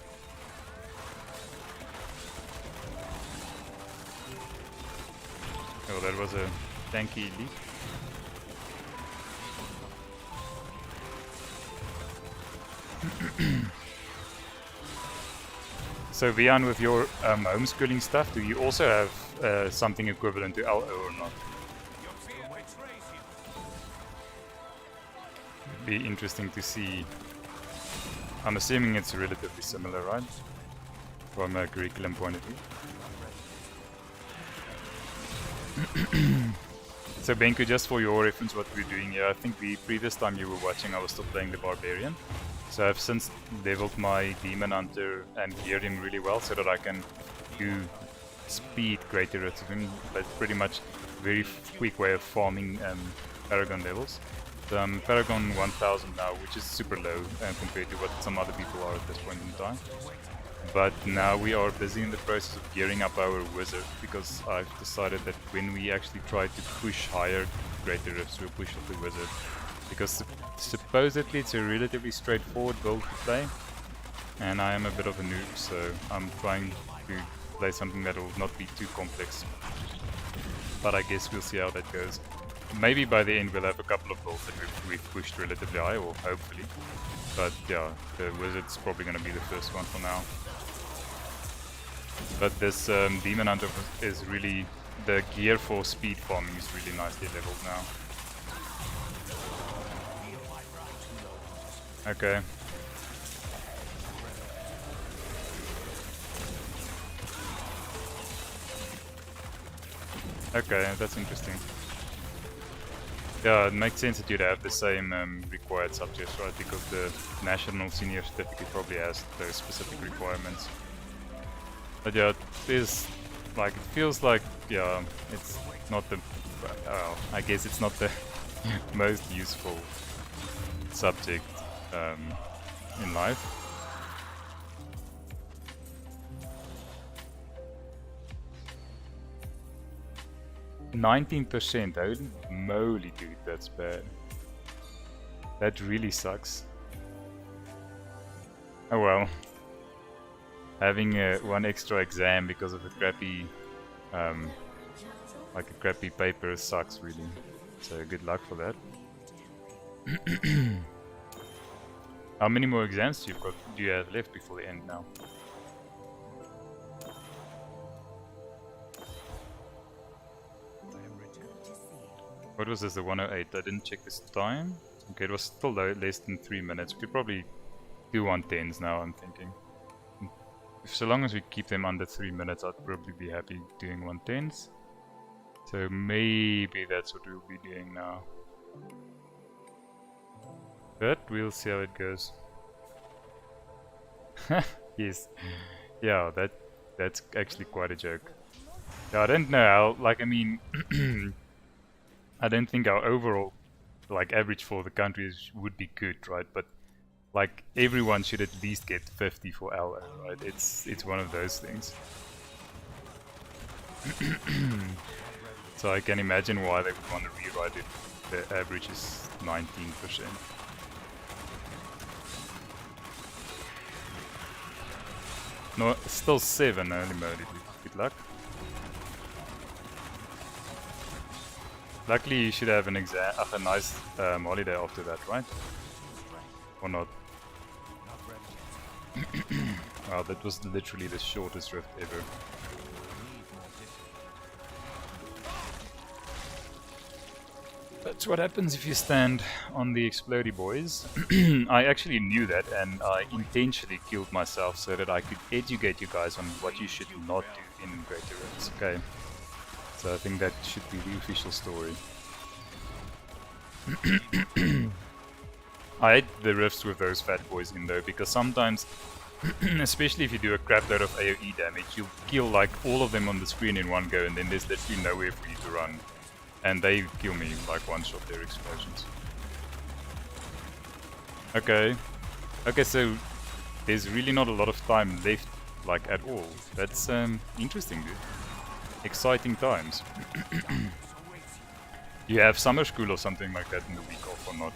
Oh, that was a tanky leak. So Vian, with your homeschooling stuff, do you also have something equivalent to LO or not? Be interesting to see. I'm assuming it's relatively similar, right? From a curriculum point of view. So Benku, just for your reference what we're doing here, I think the previous time you were watching I was still playing the Barbarian. So I've since leveled my Demon Hunter and geared him really well so that I can do speed greater rifts of him, but pretty much very quick way of farming Paragon levels. Paragon 1000 now, which is super low compared to what some other people are at this point in time. But now we are busy in the process of gearing up our wizard, because I've decided that when we actually try to push higher greater rifts, we'll push with the wizard. Because supposedly it's a relatively straightforward build to play, and I am a bit of a noob, so I'm trying to play something that will not be too complex. But I guess we'll see how that goes. Maybe by the end we'll have a couple of builds that we've pushed relatively high, or hopefully. But yeah, the wizard's probably going to be the first one for now. But this Demon Hunter is really, the gear for speed farming is really nicely leveled now. Okay. Okay, that's interesting. Yeah, it makes sense that you'd have the same required subjects, right? Because the National Senior Certificate probably has those specific requirements. But yeah, it is like, it feels like, yeah, it's not the, well, I guess it's not the most useful subject in life. 19%, holy moly dude, that's bad. That really sucks. Oh well. Having one extra exam because of a crappy, like a crappy paper sucks really. So good luck for that. How many more exams do you have left before the end now? What was this, the 108? I didn't check this time. Okay, it was still less than 3 minutes. We could probably do 110s now, I'm thinking. So long as we keep them under 3 minutes, I'd probably be happy doing 110s. So maybe that's what we'll be doing now. But we'll see how it goes. Yes. Yeah, that's actually quite a joke. Yeah, I don't know how, like, I mean, I don't think our overall, like, average for the countries would be good, right? But, like, everyone should at least get 50 for LO, right? It's one of those things. So I can imagine why they would want to rewrite it. The average is 19%. No, still 7 only mode. Good luck. Luckily, you should have an exam, a nice holiday after that, right? Or not? Wow, that was literally the shortest rift ever. That's what happens if you stand on the explodey boys. I actually knew that, and I intentionally killed myself so that I could educate you guys on what you should not do in greater rifts. Okay, so I think that should be the official story. I hate the rifts with those fat boys in though, because sometimes, especially if you do a crap load of AoE damage, you'll kill like all of them on the screen in one go, and then there's literally nowhere for you to run. And they kill me like one shot their explosions. Okay. Okay, so there's really not a lot of time left, like at all. That's interesting, dude. Exciting times. You have summer school or something like that in the week off or not?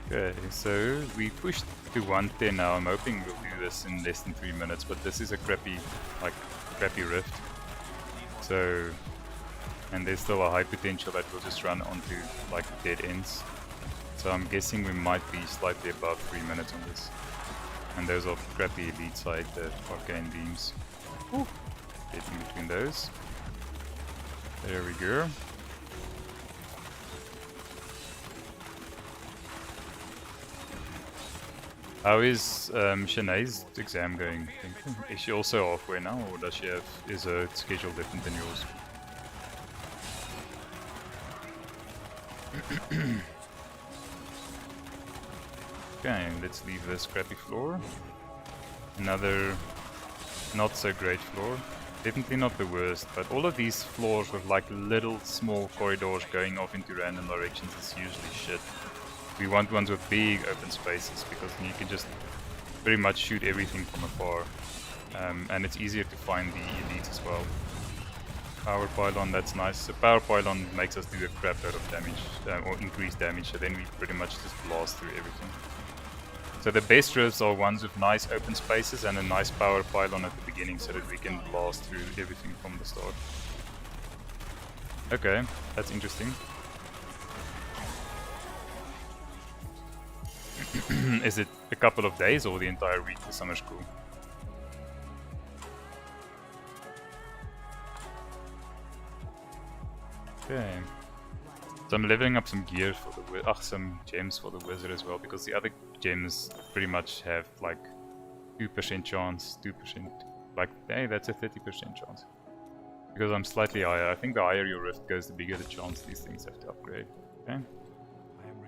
Okay, so we pushed to 110 now. I'm hoping we'll do this in less than 3 minutes, but this is a crappy rift. So, and there's still a high potential that we'll just run onto like dead ends. So I'm guessing we might be slightly above 3 minutes on this. And those are crappy elite side, the arcane beams. Ooh. Get in between those. There we go. How is Shanae's exam going? Is she also halfway now, or does she have, is her schedule different than yours? Okay, let's leave this crappy floor. Another not so great floor. Definitely not the worst, but all of these floors with like little small corridors going off into random directions is usually shit. We want ones with big open spaces, because then you can just pretty much shoot everything from afar. And it's easier to find the elites as well. Power pylon, that's nice. So power pylon makes us do a crap load of damage, or increased damage, so then we pretty much just blast through everything. So the best rifts are ones with nice open spaces and a nice power pylon at the beginning, so that we can blast through everything from the start. Okay, that's interesting. Is it a couple of days or the entire week for summer school? Okay. So I'm leveling up some gear for the some gems for the wizard as well, because the other gems pretty much have like 2% chance, 2%, like, hey, that's a 30% chance. Because I'm slightly higher. I think the higher your rift goes, the bigger the chance these things have to upgrade. Okay.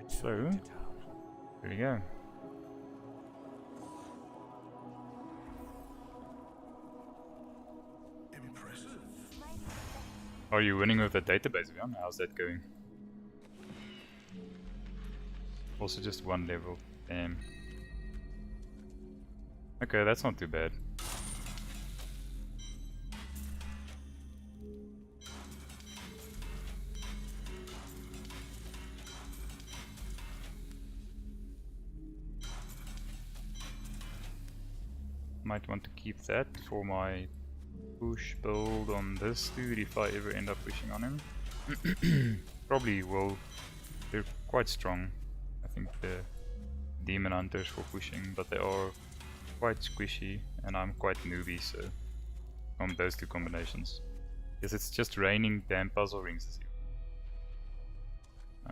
So, there we go. Are you winning with the database, Vian? How's that going? Also just one level. Damn. Okay, that's not too bad. Might want to keep that for my push build on this dude if I ever end up pushing on him. Probably will. They're quite strong. I think the demon hunters for pushing, but they are quite squishy and I'm quite newbie, so from those two combinations. Yes, it's just raining damn puzzle rings this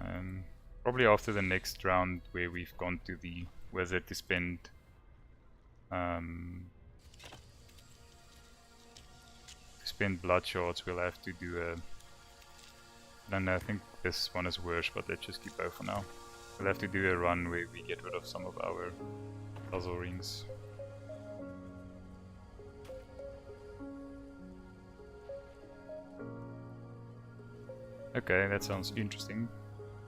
year. Probably after the next round where we've gone to the wizard to spend blood shards, we'll have to do a... I don't know, I think this one is worse, but let's just keep both for now. We'll have to do a run where we get rid of some of our puzzle rings. Okay, that sounds interesting.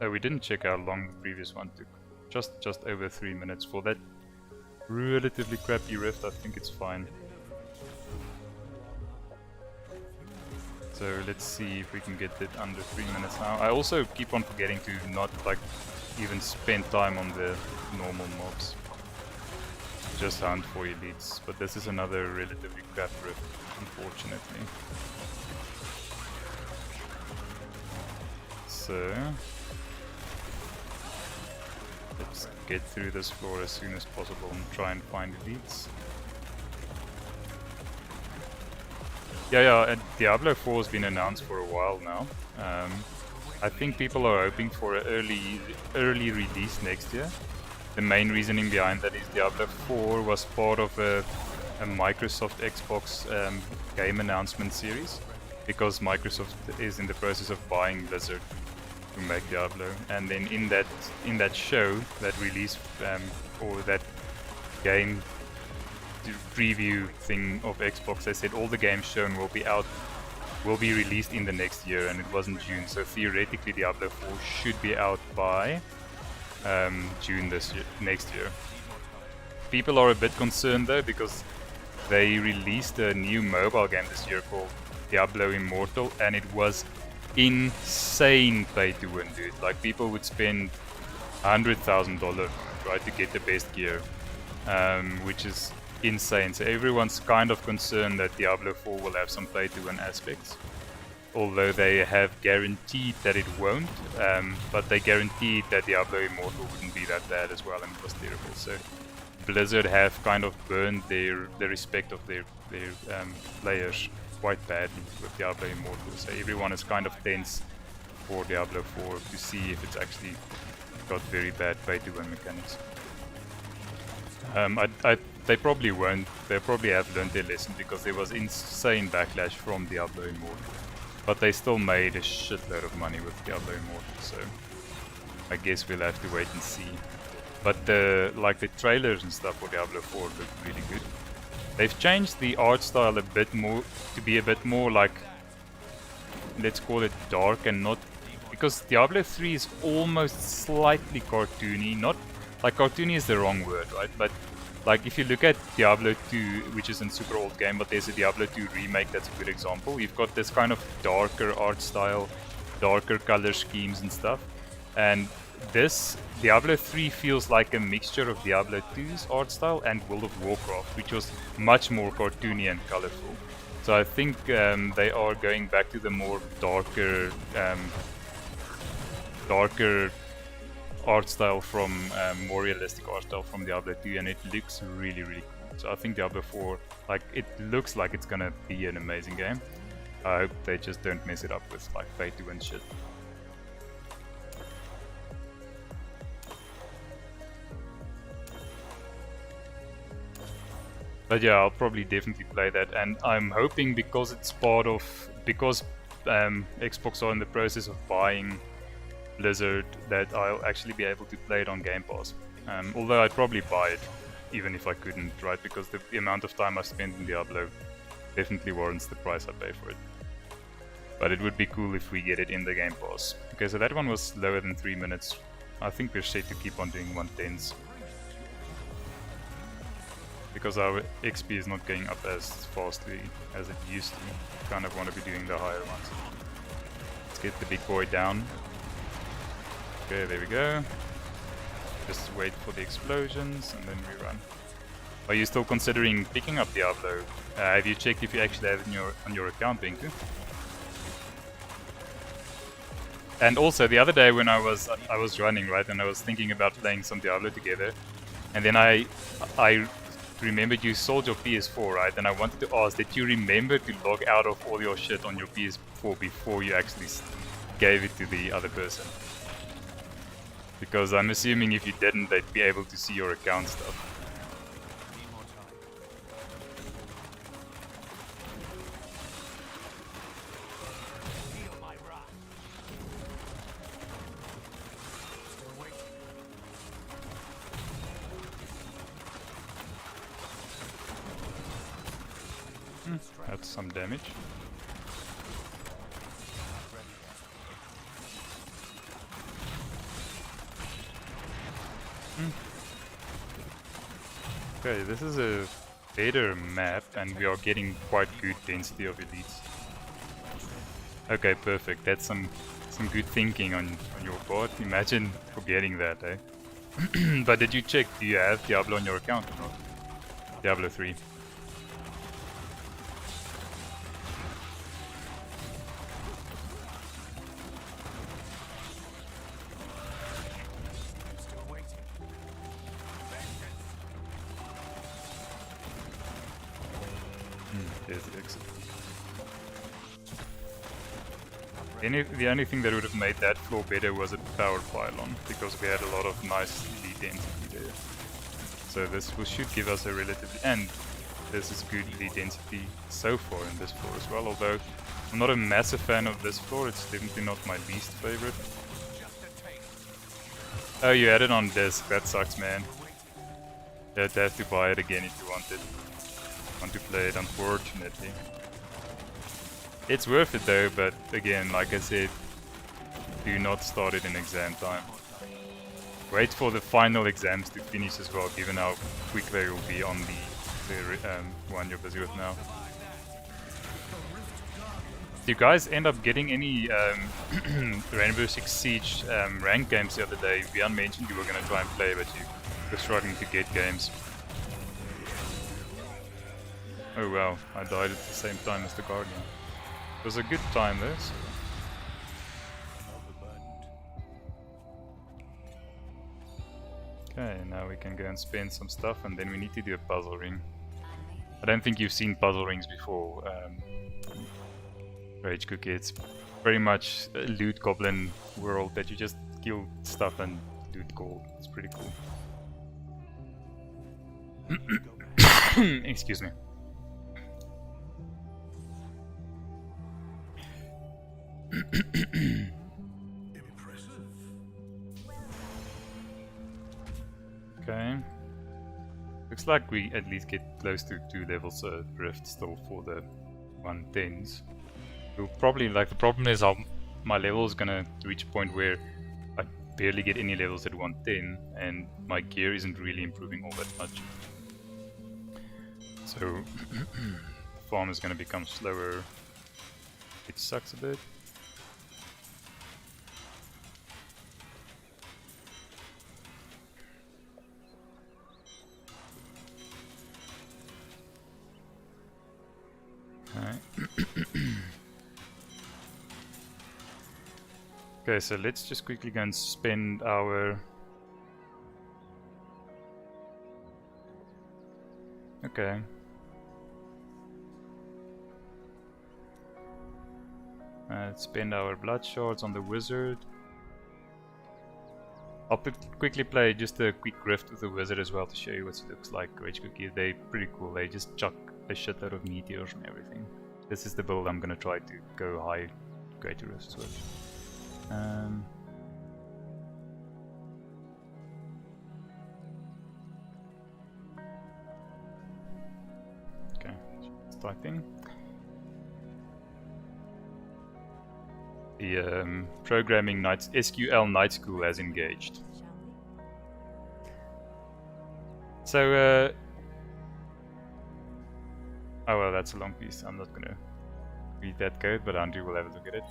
Oh, we didn't check how long the previous one took. Just over 3 minutes. For that relatively crappy rift, I think it's fine. So let's see if we can get it under 3 minutes now. I also keep on forgetting to not like even spend time on the normal mobs. Just hunt for elites. But this is another relatively crap rift, unfortunately. So let's get through this floor as soon as possible and try and find elites. Yeah, and Diablo 4 has been announced for a while now. I think people are hoping for an early release next year. The main reasoning behind that is Diablo 4 was part of a Microsoft Xbox game announcement series, because Microsoft is in the process of buying Blizzard to make Diablo, and then in that show, that release or that game preview thing of Xbox, they said all the games shown will be released in the next year, and it wasn't June, so theoretically Diablo 4 should be out by June next year. People are a bit concerned though, because they released a new mobile game this year called Diablo Immortal, and it was insane pay to win, dude. Like, people would spend $100,000 right to get the best gear, which is insane. So everyone's kind of concerned that Diablo 4 will have some pay to win aspects, although they have guaranteed that it won't, but they guaranteed that Diablo Immortal wouldn't be that bad as well, and it was terrible. So Blizzard have kind of burned the respect of their players quite badly with Diablo Immortal. So everyone is kind of tense for Diablo 4 to see if it's actually got very bad pay to win mechanics. They probably won't. They probably have learned their lesson, because there was insane backlash from Diablo Immortal. But they still made a shitload of money with Diablo Immortal, so I guess we'll have to wait and see. But the trailers and stuff for Diablo 4 look really good. They've changed the art style a bit more to be a bit more like, let's call it dark, and not, because Diablo 3 is almost slightly cartoony. Not like cartoony is the wrong word, right? But like, if you look at Diablo 2, which is a super old game, but there's a Diablo 2 remake that's a good example. You've got this kind of darker art style, darker color schemes and stuff. And this Diablo 3 feels like a mixture of Diablo 2's art style and World of Warcraft, which was much more cartoony and colorful. So I think they are going back to the more darker art style from more realistic art style from Diablo 2, and it looks really, really cool. So I think Diablo 4, like, it looks like it's gonna be an amazing game. I hope they just don't mess it up with like pay to win shit. But yeah, I'll probably definitely play that, and I'm hoping, because Xbox are in the process of buying Blizzard, that I'll actually be able to play it on Game Pass. Although I'd probably buy it even if I couldn't, right? Because the amount of time I spent in Diablo definitely warrants the price I pay for it. But it would be cool if we get it in the Game Pass. Okay, so that one was lower than 3 minutes. I think we're safe to keep on doing 110s. Because our XP is not going up as fastly as it used to. Kind of want to be doing the higher ones. Let's get the big boy down. Okay, there we go. Just wait for the explosions and then we run. Are you still considering picking up Diablo? Have you checked if you actually have it on your account, Binku? And also the other day when I was running, right, and I was thinking about playing some Diablo together, and then I remembered you sold your PS4, right? And I wanted to ask, did you remember to log out of all your shit on your PS4 before you actually gave it to the other person? Because I'm assuming if you didn't, they'd be able to see your account stuff. That's some damage. Okay, this is a better map and we are getting quite good density of elites. Okay, perfect. That's some good thinking on your part. Imagine forgetting that, eh? But did you check, do you have Diablo on your account or not? Diablo 3. There's the exit. The only thing that would have made that floor better was a power pylon, because we had a lot of nice elite density there. So this should give us a relatively, and this is good elite density so far in this floor as well, although I'm not a massive fan of this floor, it's definitely not my least favorite. Oh, you had it on disc, that sucks, man. You'd have to buy it again if you want to play it, unfortunately. It's worth it though, but again, like I said, do not start it in exam time. Wait for the final exams to finish as well, given how quick they will be on the one you're busy with now. Did you guys end up getting any Rainbow Six Siege ranked games the other day? Bjorn mentioned you were going to try and play, but you were struggling to get games. Oh wow, I died at the same time as the Guardian. It was a good time though. So. Okay, now we can go and spend some stuff and then we need to do a puzzle ring. I don't think you've seen puzzle rings before, Rage Cookie. It's very much a loot goblin world that you just kill stuff and loot gold. It's pretty cool. Excuse me. Okay. Looks like we at least get close to 2 levels of Rift still for the 110s. We'll probably, like, the problem is my level is gonna reach a point where I barely get any levels at 110 and my gear isn't really improving all that much. So farm is gonna become slower. It sucks a bit. Okay, so let's just quickly go and spend our... Okay. Let's spend our blood shards on the wizard. I'll quickly play just a quick rift with the wizard as well to show you what it looks like. Rage Cookie, they're pretty cool. They just chuck a shitload of meteors and everything. This is the build I'm gonna try to go high greater rifts with. Okay, starting. The programming night SQL night school has engaged. So, oh well, that's a long piece. I'm not gonna read that code, but Andrew will have a look at it.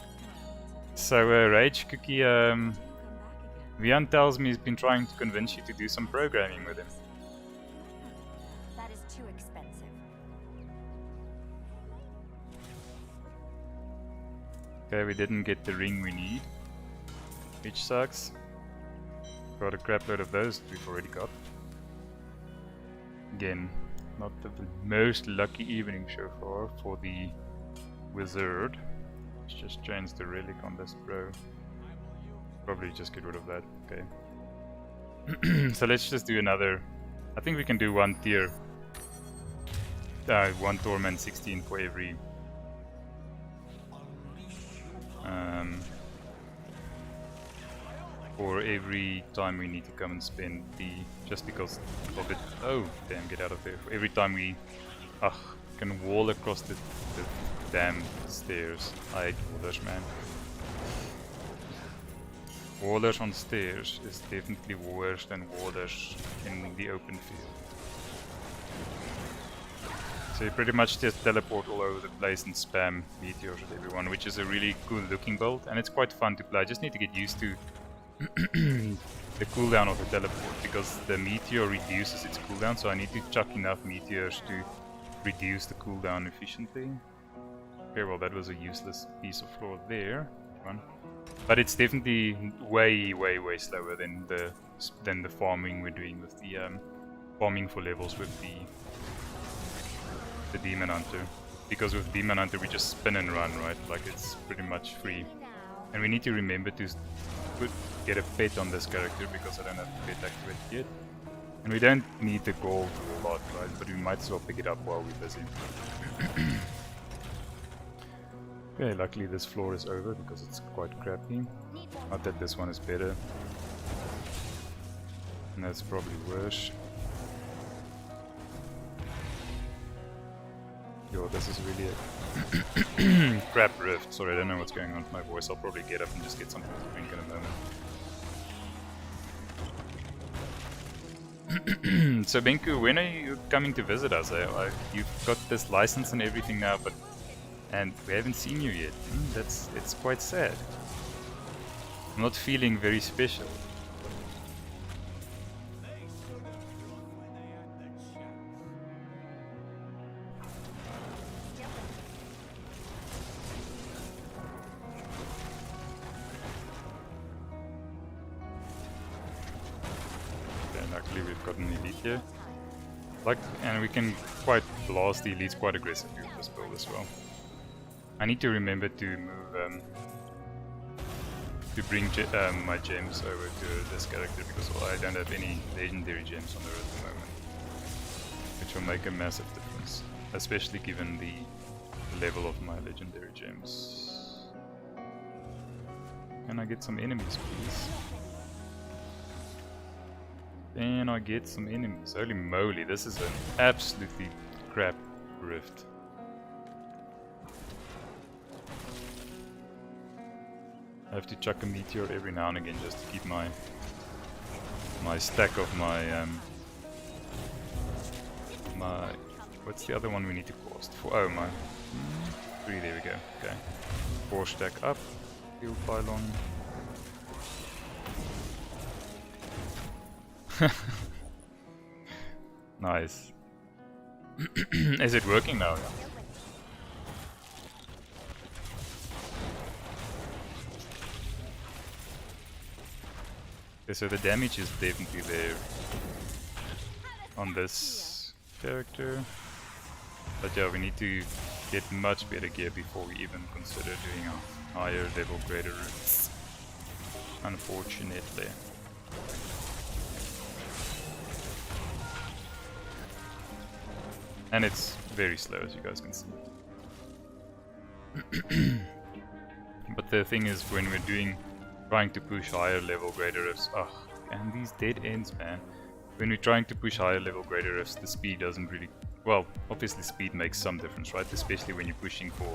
So, Rage Cookie, Vian tells me he's been trying to convince you to do some programming with him. That is too expensive. Okay, we didn't get the ring we need, which sucks. Got a crap load of those we've already got. Again, not the most lucky evening so far for the wizard. Let's just change the relic on this bro. Probably just get rid of that. Okay. So let's just do another. I think we can do one tier. One torment 16 for every. For every time we need to come and spend the. Just because of it. Oh, damn, get out of there. Every time we. Can wall across the damn stairs. I hate wallers, man. Wallers on stairs is definitely worse than wallers in the open field. So you pretty much just teleport all over the place and spam meteors at everyone, which is a really cool looking build, and it's quite fun to play. I just need to get used to the cooldown of the teleport, because the meteor reduces its cooldown, so I need to chuck enough meteors to reduce the cooldown efficiently. Okay, well that was a useless piece of floor there. But it's definitely way slower than the farming we're doing with the farming for levels with the Demon Hunter. Because with Demon Hunter we just spin and run, right? Like it's pretty much free. And we need to remember to get a pet on this character because I don't have the pet activated yet. And we don't need the gold a lot, right? But we might as well pick it up while we're busy. Okay, luckily this floor is over because it's quite crappy. Not that this one is better. And that's probably worse. Yo, this is really a crap rift. Sorry, I don't know what's going on with my voice. I'll probably get up and just get something to drink in a moment. So Benku, when are you coming to visit us? You've got this license and everything now, and we haven't seen you yet. It's quite sad. I'm not feeling very special. Okay, luckily we've got an elite here. And we can quite blast the elites quite aggressively with this build as well. I need to remember to move, to bring my gems over to this character because I don't have any legendary gems on her at the moment, which will make a massive difference, especially given the level of my legendary gems. Can I get some enemies, please? Can I get some enemies? Holy moly, this is an absolutely crap rift. I have to chuck a meteor every now and again just to keep my stack of my what's the other one we need to cost for? Oh, my 3, there we go. Okay, 4 stack up. Field pylon. Nice. Is it working now? Okay, so the damage is definitely there on this character. But yeah, we need to get much better gear before we even consider doing a higher level greater roots. Unfortunately. And it's very slow, as you guys can see. But the thing is, when we're trying to push higher level greater rifts, and these dead ends, man. When we're trying to push higher level greater rifts, the speed doesn't really, well, obviously speed makes some difference, right? Especially when you're pushing for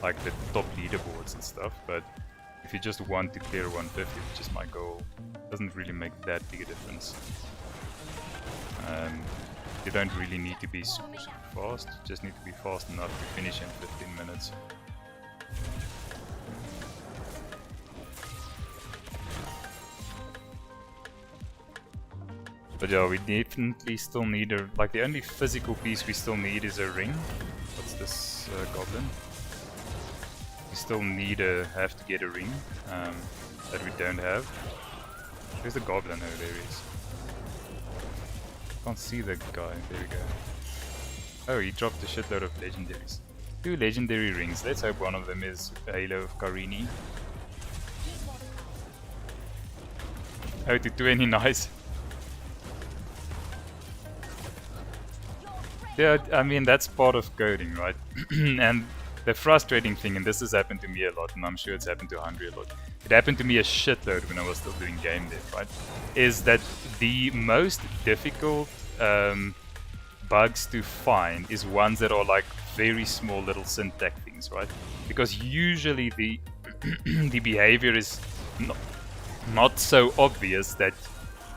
like the top leaderboards and stuff, but If you just want to clear 150, which is my goal, it doesn't really make that big a difference. You don't really need to be super fast, you just need to be fast enough to finish in 15 minutes. But yeah, we definitely still need a, like the only physical piece we still need is a ring. What's this goblin? We still have to get a ring that we don't have. Where's the goblin? Oh, there he is. Can't see the guy. There we go. Oh, he dropped a shitload of legendaries. 2 legendary rings. Let's hope one of them is Halo of Karini. Oh, to 20, nice. Yeah, I mean, that's part of coding, right? And the frustrating thing, and this has happened to me a lot, and I'm sure it's happened to Andre a lot. It happened to me a shitload when I was still doing game dev, right? Is that the most difficult bugs to find is ones that are like very small little syntax things, right? Because usually the the behavior is not so obvious that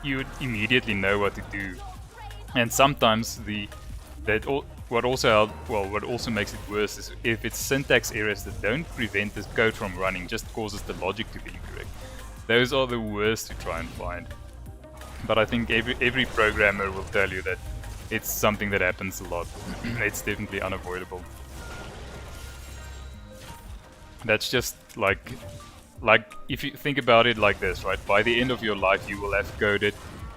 you would immediately know what to do, and sometimes what also makes it worse is if it's syntax errors that don't prevent this code from running, just causes the logic to be incorrect. Those are the worst to try and find. But I think every programmer will tell you that it's something that happens a lot. It's definitely unavoidable. That's just like if you think about it like this, right? By the end of your life, you will have coded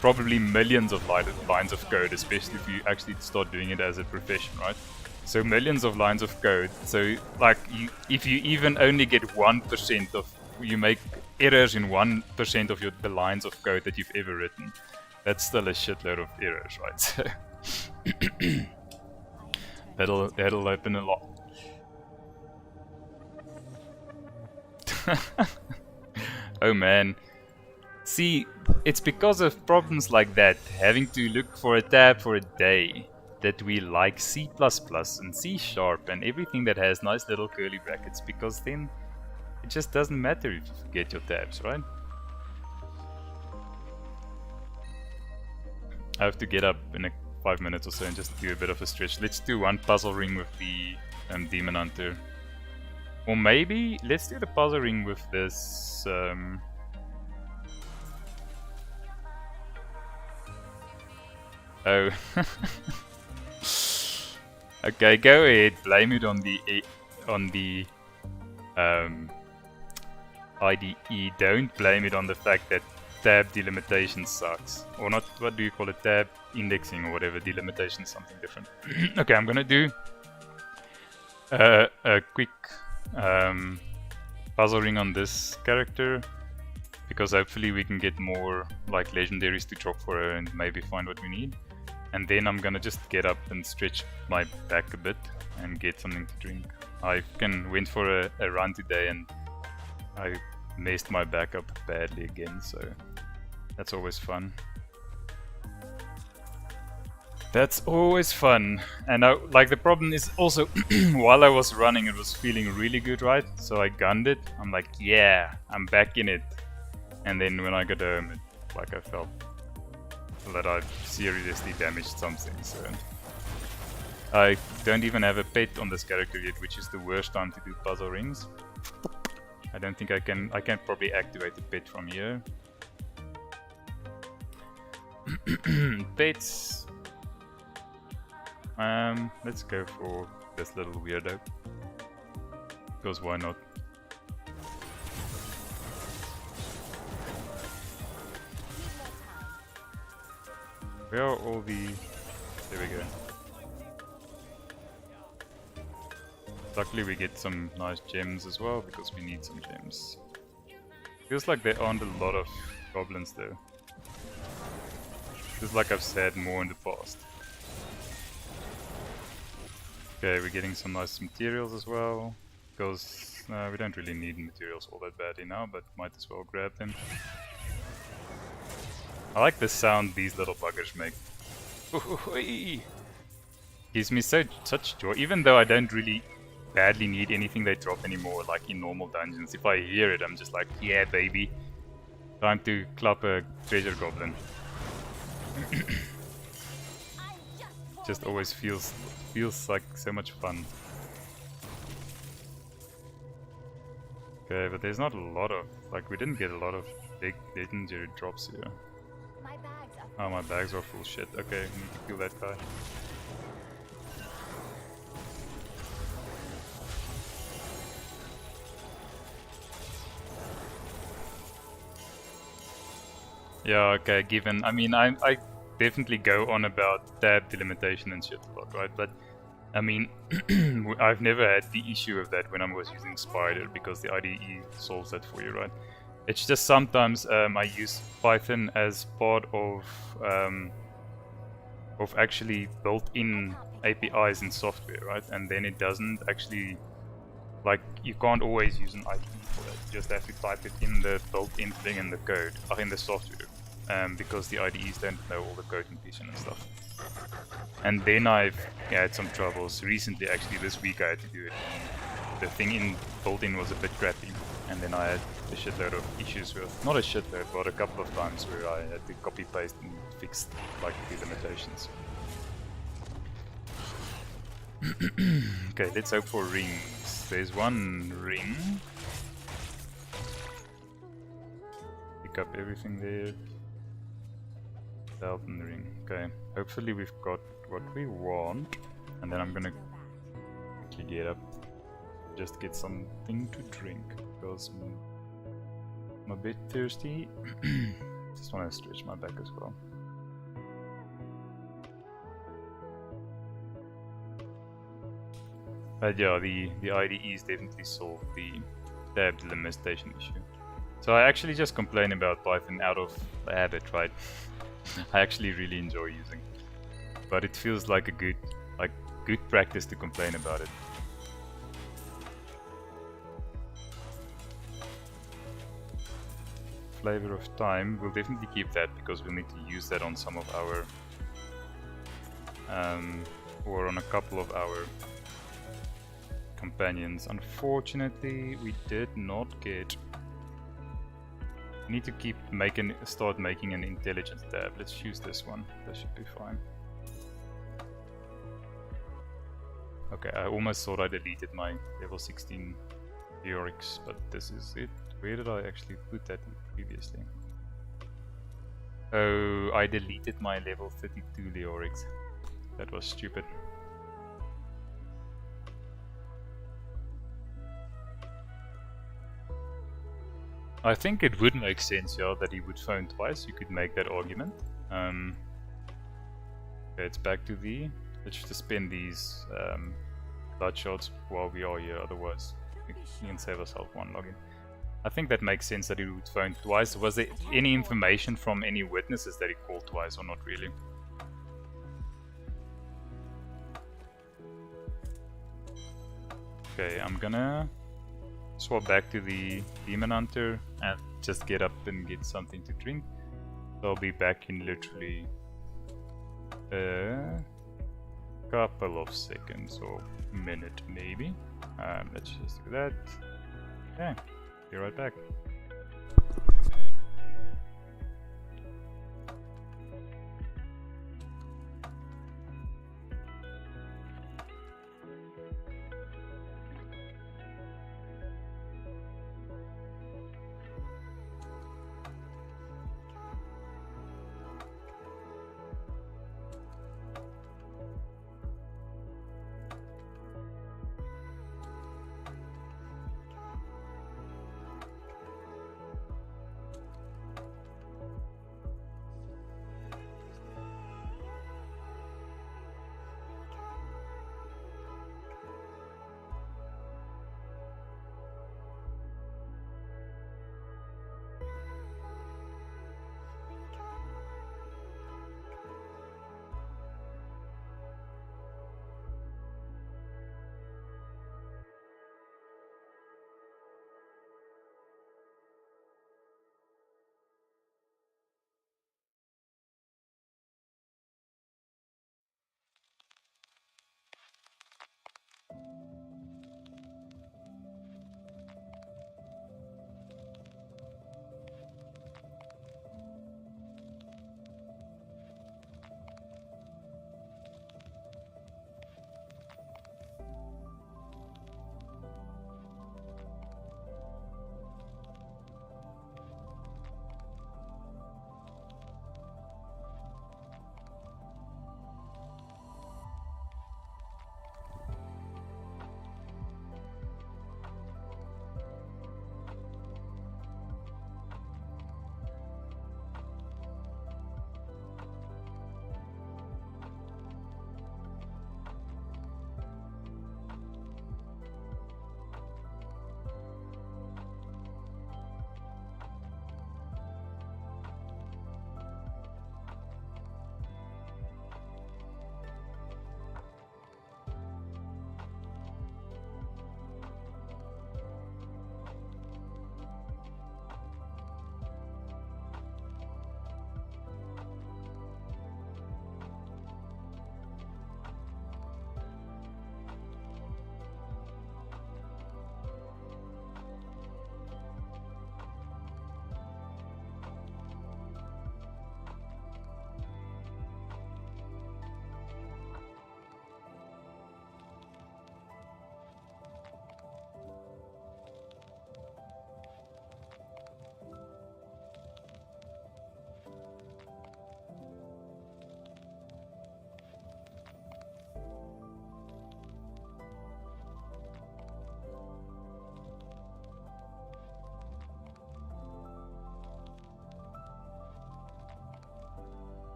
probably millions of lines of code, especially if you actually start doing it as a profession, right? So millions of lines of code. So like if you even only get 1% of, you make errors in 1% of the lines of code that you've ever written, that's still a shitload of errors, right? So that'll happen a lot. Oh man. See, it's because of problems like that, having to look for a tab for a day, that we like C++ and C# and everything that has nice little curly brackets, because then it just doesn't matter if you forget your tabs, right? I have to get up in 5 minutes or so and just do a bit of a stretch. Let's do one puzzle ring with the Demon Hunter. Or maybe, let's do the puzzle ring with this... Oh. Okay, go ahead. Blame it on the IDE. Don't blame it on the fact that tab delimitation sucks. Or not, what do you call it? Tab indexing or whatever. Delimitation is something different. Okay, I'm gonna do a quick puzzle ring on this character, because hopefully we can get more like legendaries to drop for her and maybe find what we need. And then I'm gonna just get up and stretch my back a bit and get something to drink. I went for a run today and I messed my back up badly again, so that's always fun. That's always fun. And like the problem is also, while I was running it was feeling really good, right? So I gunned it. I'm like, yeah, I'm back in it. And then when I got home, I felt that I've seriously damaged something, so... I don't even have a pet on this character yet, which is the worst time to do puzzle rings. I don't think I can probably activate the pet from here. Pets... let's go for this little weirdo. Because why not? Where are all the... There we go. Luckily we get some nice gems as well, because we need some gems. Feels like there aren't a lot of goblins though. Feels like I've said more in the past. Okay, we're getting some nice materials as well, because we don't really need materials all that badly now, but might as well grab them. I like the sound these little buggers make. Gives me such joy, even though I don't really badly need anything they drop anymore, like in normal dungeons. If I hear it, I'm just like, yeah, baby. Time to club a treasure goblin. Just always feels like so much fun. Okay, but there's not a lot of, like, we didn't get a lot of big legendary drops here. My bags are Oh, my bags are full shit. Okay, need to kill that guy. Yeah, okay, given, I mean, I definitely go on about tab delimitation and shit a lot, right? But, I mean, I've never had the issue of that when I was using Spider, because the IDE solves that for you, right? It's just sometimes I use Python as part of actually built-in APIs in software, right? And then it doesn't actually, like, you can't always use an IDE for that. You just have to type it in the built-in thing in the code, or in the software, because the IDEs don't know all the code completion and stuff. And then I've had some troubles. Recently, actually, this week I had to do it. The thing in built-in was a bit crappy, and then I had a shitload of issues with, not a shitload, but a couple of times where I had to copy-paste and fix, like, the limitations. Okay, let's hope for rings. There's one ring. Pick up everything there. Elden ring. Okay, hopefully we've got what we want. And then I'm gonna quickly get up. Just get something to drink. Because I'm a bit thirsty. Just want to stretch my back as well. But yeah, the IDEs definitely solved the tab delimitation issue. So I actually just complain about Python out of habit, right? I actually really enjoy using it. But it feels like a good practice to complain about it. Flavor of Time, we'll definitely keep that because we'll need to use that on some of our or on a couple of our companions. Unfortunately, we did not get. We need to start making an intelligence tab. Let's choose this one. That should be fine. Okay, I almost thought I deleted my level 16 Leorix, but this is it. Where did I actually put that previously? Oh, I deleted my level 32 Leorix. That was stupid. I think it would make sense, yeah, that he would phone twice. You could make that argument. Okay, it's back to the. Let's just spend these bloodshots while we are here, otherwise we can save ourselves one login. I think that makes sense that he would phone twice. Was there any information from any witnesses that he called twice, or not really? Okay, I'm gonna swap back to the Demon Hunter and just get up and get something to drink. So I'll be back in literally a couple of seconds or minute maybe. Let's just do that. Okay, be right back.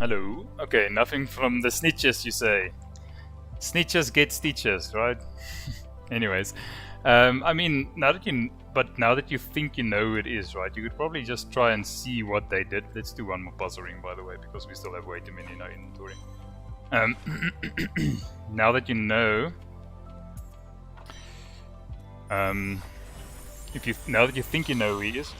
Hello. Okay, nothing from the snitches, you say. Snitches get stitches, right? Anyways, I mean, now that you think you know who it is, right? You could probably just try and see what they did. Let's do one more puzzle ring, by the way, because we still have way too many in our inventory. Now that you know, now that you think you know who he is.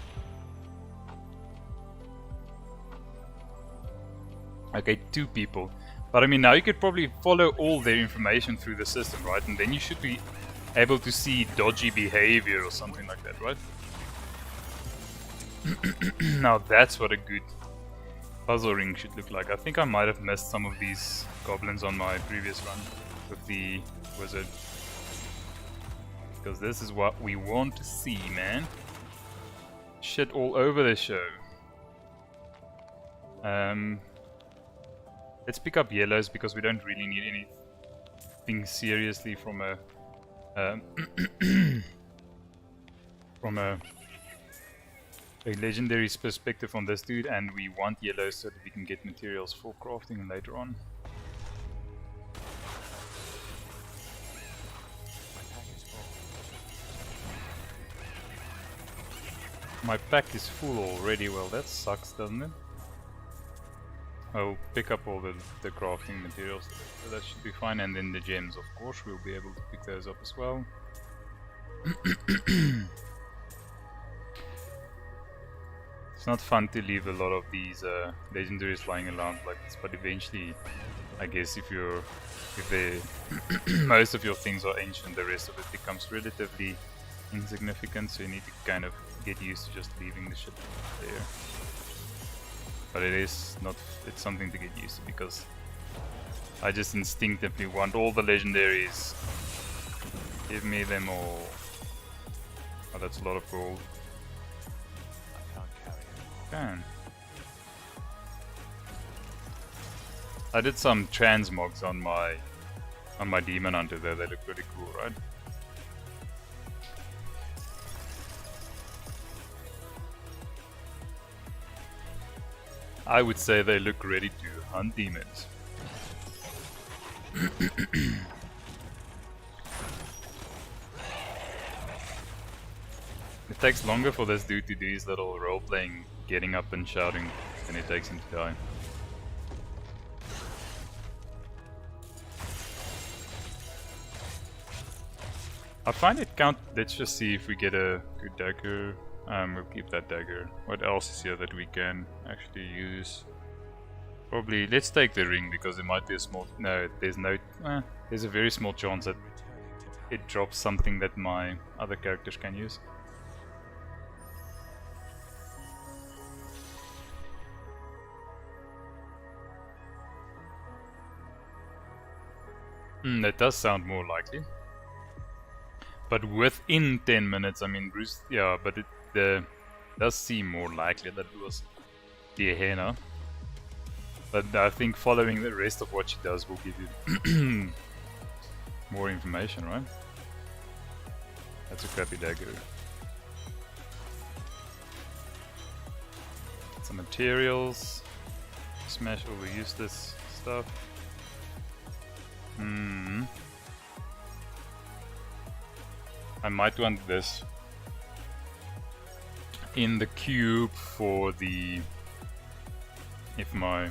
Okay, 2 people. But I mean, now you could probably follow all their information through the system, right? And then you should be able to see dodgy behavior or something like that, right? Now that's what a good puzzle ring should look like. I think I might have missed some of these goblins on my previous run with the wizard. Because this is what we want to see, man. Shit all over the show. Let's pick up yellows because we don't really need anything seriously from a from a legendary's perspective on this dude, and we want yellows so that we can get materials for crafting later on. My pack is full already. Well, that sucks, doesn't it? I'll pick up all the crafting materials, so that should be fine, and then the gems, of course, we'll be able to pick those up as well. It's not fun to leave a lot of these legendaries lying around like this, but eventually, I guess if most of your things are ancient, the rest of it becomes relatively insignificant, so you need to kind of get used to just leaving the shit there. But it's something to get used to, because I just instinctively want all the legendaries. Give me them all. Oh, that's a lot of gold. Okay. I did some transmogs on my demon hunter there. They look pretty cool, right? I would say they look ready to hunt demons. It takes longer for this dude to do his little role-playing, getting up and shouting, than it takes him to die. I find it count. Let's just see if we get a good dagger. We'll keep that dagger. What else is here that we can actually use? Probably, let's take the ring, because there might be a small... No, there's no... there's a very small chance that it drops something that my other characters can use. That does sound more likely. But within 10 minutes, I mean, Bruce... Yeah, but it does seem more likely that it was the Hena. But I think following the rest of what she does will give you more information, right? That's a crappy dagger. Some materials. Smash all the useless stuff. I might want this in the cube for the... If my...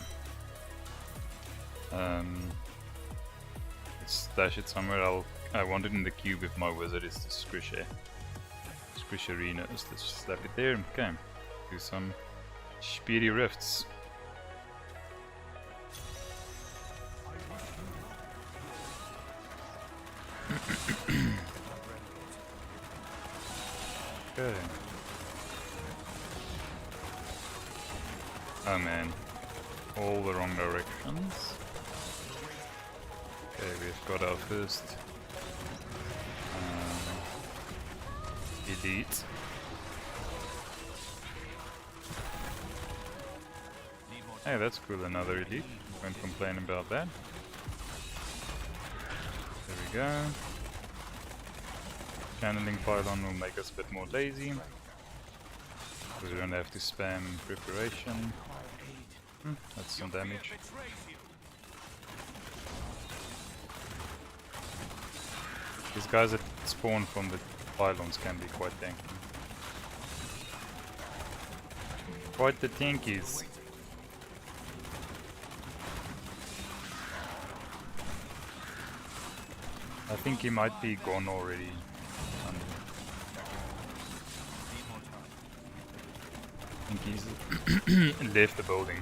let's stash it somewhere. I want it in the cube if my wizard is the Squisharina. Let's just slap it there. Okay. Do some speedy rifts. Okay. Oh man. All the wrong directions. Okay, we've got our first elite. Hey, that's cool, another elite. Won't complain about that. There we go. Channeling pylon will make us a bit more lazy, because we don't have to spam preparation. That's some damage. These guys that spawn from the pylons can be quite tanky. Quite the tankies. I think he might be gone already. I think he's left the building.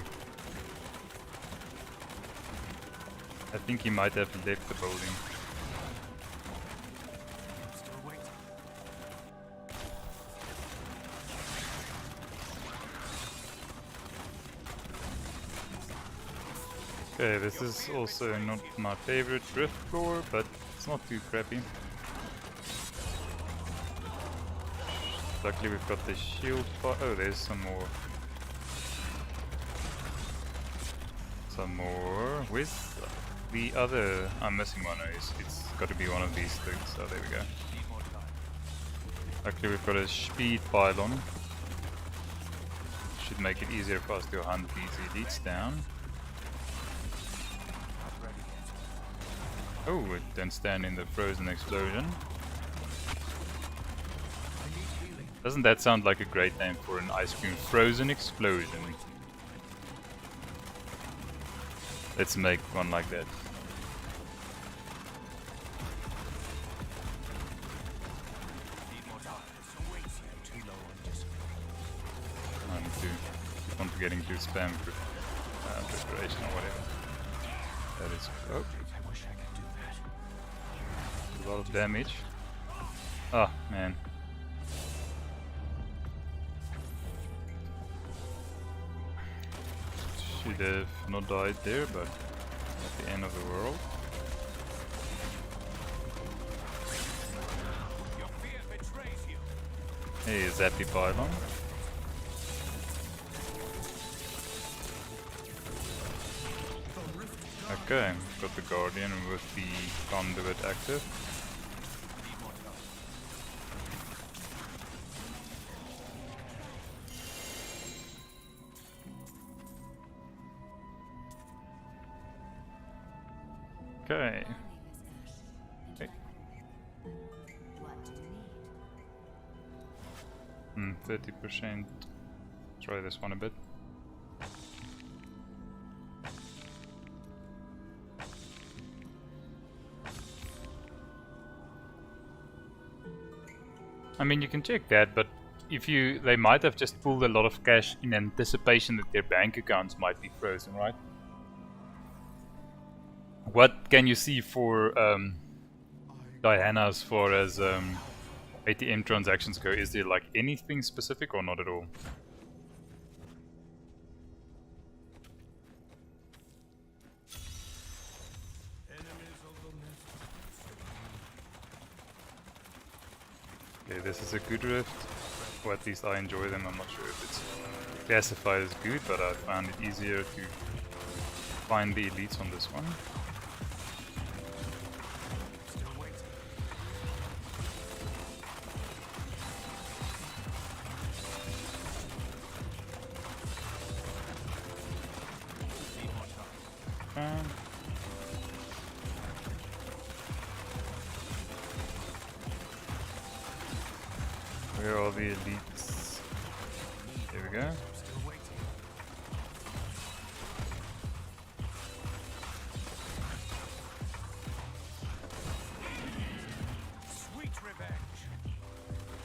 I think he might have left the building. Okay, this is also not my favorite drift floor, but it's not too crappy. Luckily we've got the shield fire. Oh, there's some more. Some more. Where's the other? I'm missing one. It's got to be one of these things. So there we go. Luckily we've got a speed pylon. Should make it easier for us to hunt these elites down. Oh, it then stand in the frozen explosion. Doesn't that sound like a great name for an ice cream? Frozen explosion. Let's make one like that. I need to keep on forgetting to spam preparation or whatever. That is. Oh. A lot of damage. Oh man. Should have not died there, but at the end of the world. Hey, Zappy Pylon. Okay, got the Guardian with the conduit active. Okay. Okay. 30%. Try this one a bit. I mean, you can check that, but if they might have just pulled a lot of cash in anticipation that their bank accounts might be frozen, right? What can you see for Diana as far as ATM transactions go? Is there like anything specific or not at all? Okay, this is a good rift, or at least I enjoy them. I'm not sure if it's classified as good, but I found it easier to find the elites on this one. Where are the elites? There we go. Sweet revenge.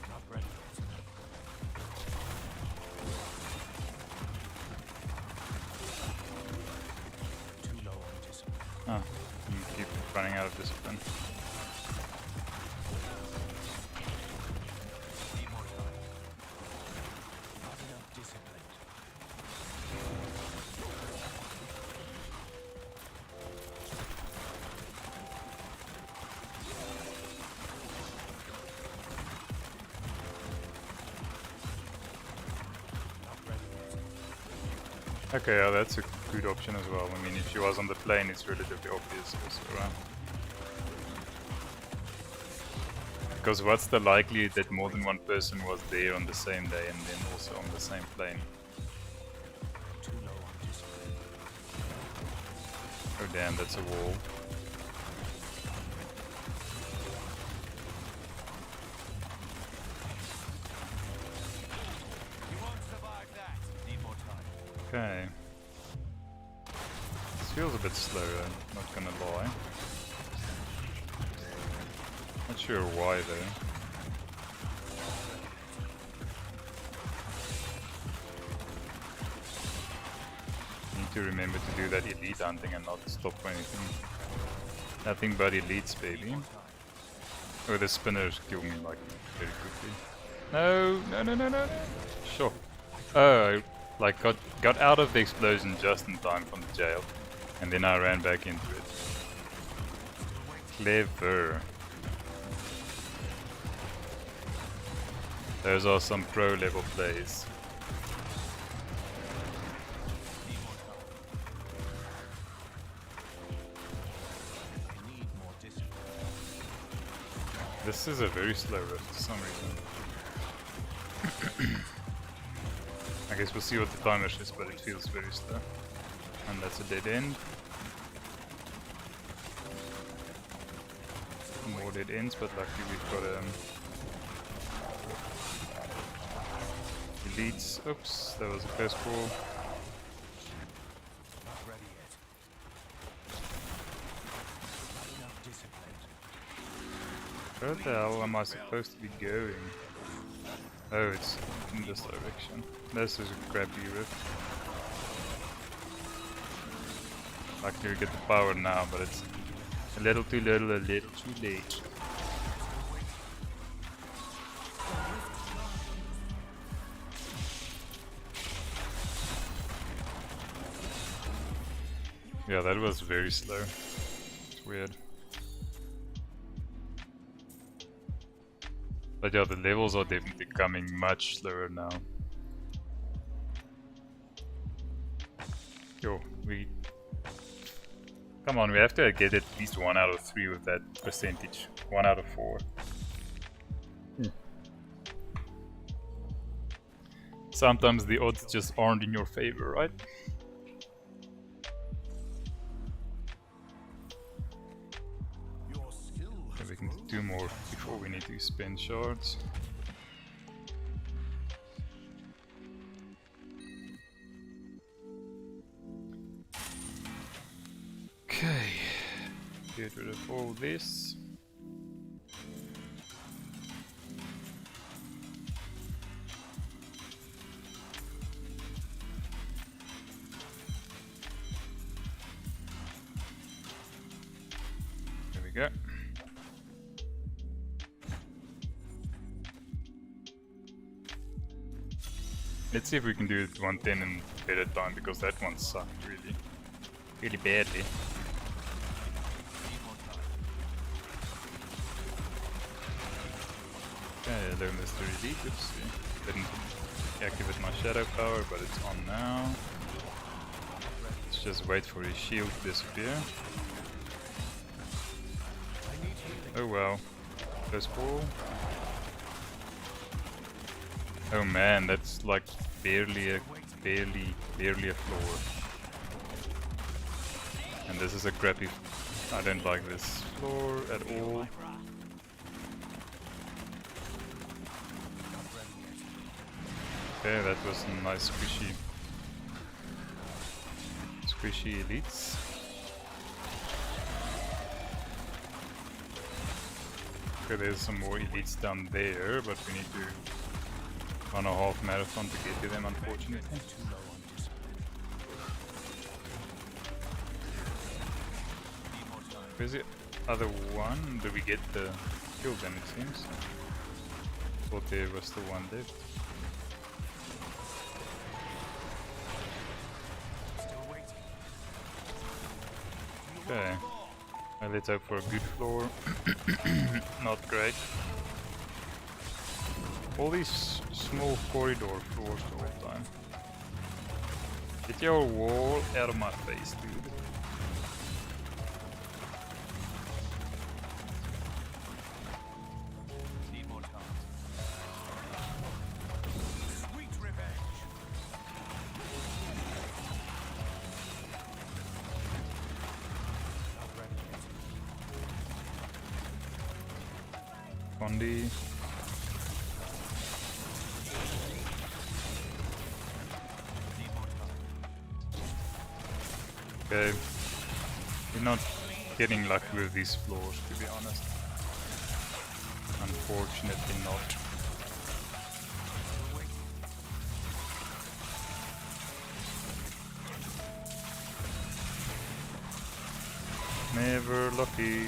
Not ready yet. Too low on discipline. Ah, you keep running out of discipline. Okay, yeah, that's a good option as well. I mean, if she was on the plane, it's relatively obvious also, right? Because what's the likelihood that more than one person was there on the same day and then also on the same plane? Too low on discipline. Oh damn, that's a wall. You won't survive that. Need more time. Okay. This feels a bit slower, not gonna lie. Not sure why though. Need to remember to do that elite hunting and not stop for anything. Nothing but elites, baby. Oh, the spinners kill me like very quickly. No, no, no, no, no, no. Sure. Oh, I like got out of the explosion just in time from the jail, and then I ran back into it. Clever. Those are some pro level plays. I need more discipline. This is a very slow rift for some reason. I guess we'll see what the timer is, but it feels very slow. And that's a dead end. More dead ends, but luckily we've got elites. Oops, that was a close call. Not ready yet. Not enough discipline. Where the hell am I supposed to be going? Oh, it's in this direction. This is a crappy rift. Luckily we get the power now, but it's a little too little, a little too late. Yeah, that was very slow. It's weird. But yeah, the levels are definitely coming much slower now. Yo, come on, we have to get at least 1 out of 3 with that percentage. 1 out of 4. Sometimes the odds just aren't in your favor, right? Your skill Okay, has we can do more before we need to spend shards. Okay, get rid of all this. There we go. Let's see if we can do it 110 in better time, because that one sucked really badly. Okay, hello Mr. Elite. Oopsie. Didn't activate my shadow power, but it's on now. Let's just wait for his shield to disappear. Oh well. First ball. Oh man, that's like barely a floor. And this is a crappy. I don't like this floor at all. Okay, that was some nice squishy elites. Okay, there's some more elites down there, but we need to run a half marathon to get to them, unfortunately. Where's the other one? Did we get the kill them, it seems? Thought there was the one left. Okay. Well, let's hope for a good floor. Not great. All these small corridor floors the whole time. Get your wall out of my face, dude. need more time. Sweet revenge. Condi. Okay. We're not getting lucky with these floors, to be honest. Unfortunately not. Never lucky.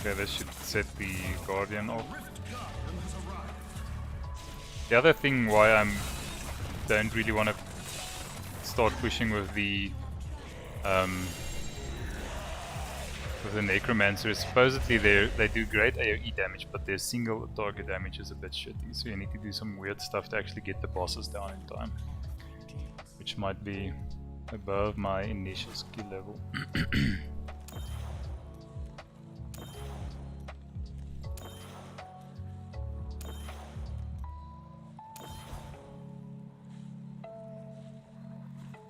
Okay, this should set the Guardian off. The other thing why I don't really want to start pushing with the Necromancer is supposedly they do great AoE damage, but their single target damage is a bit shitty, so you need to do some weird stuff to actually get the bosses down in time, which might be above my initial skill level.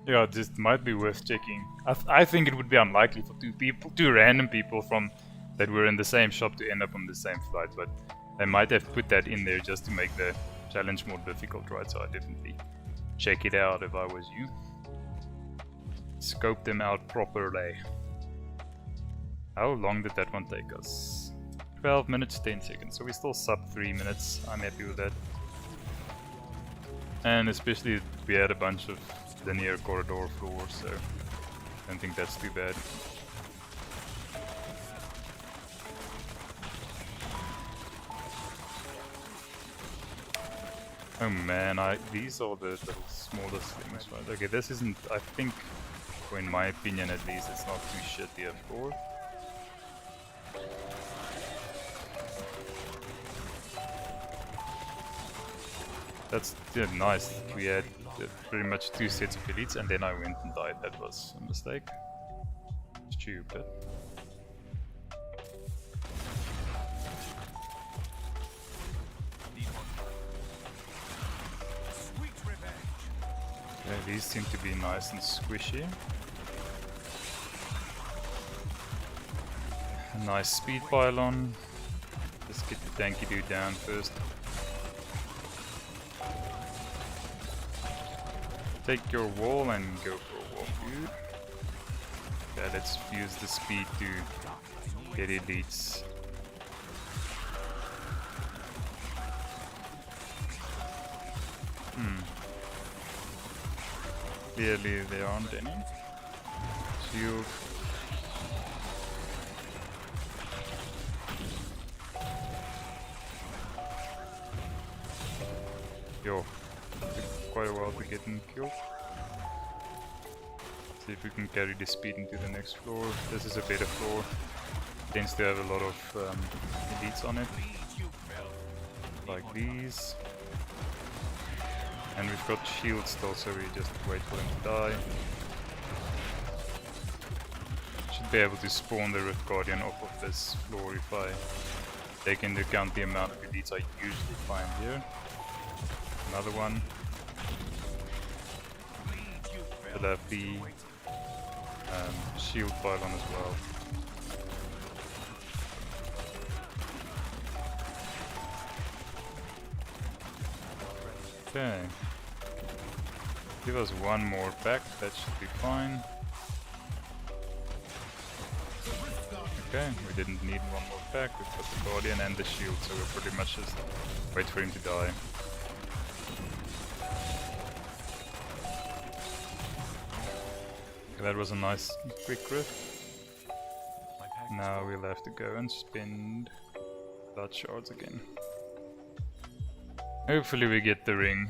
Yeah, just might be worth checking. I think it would be unlikely for two random people from that were in the same shop to end up on the same flight, but they might have put that in there just to make the challenge more difficult, right? So I definitely check it out if I was you. Scope them out properly. How long did that one take us? 12 minutes, 10 seconds. So we still sub 3 minutes. I'm happy with that. And especially we had a bunch of linear corridor floors, so I don't think that's too bad. Oh man, these are the little smallest things, right? Okay, this isn't, I think, or in my opinion at least, it's not too shitty a floor. That's nice. We had pretty much 2 sets of elites and then I went and died. That was a mistake. Stupid. Okay, these seem to be nice and squishy. A nice speed pylon. Let's get the tanky dude down first. Take your wall and go for a walk, dude. Okay, let's use the speed to get elites. Clearly there aren't any. Shield. Yo. Quite a while to get him killed. See if we can carry the speed into the next floor. This is a better floor. Tends to have a lot of elites on it. Like these. And we've got shields still, so we just wait for them to die. Should be able to spawn the Rift Guardian off of this floor if I take into account the amount of elites I usually find here. Another one. We'll have the shield pylon as well. Okay. Give us one more pack, that should be fine. Okay, we didn't need one more pack, we've got the Guardian and the shield, so we'll pretty much just wait for him to die. That was a nice quick rift. Now we'll have to go and spend blood shards again. Hopefully we get the ring.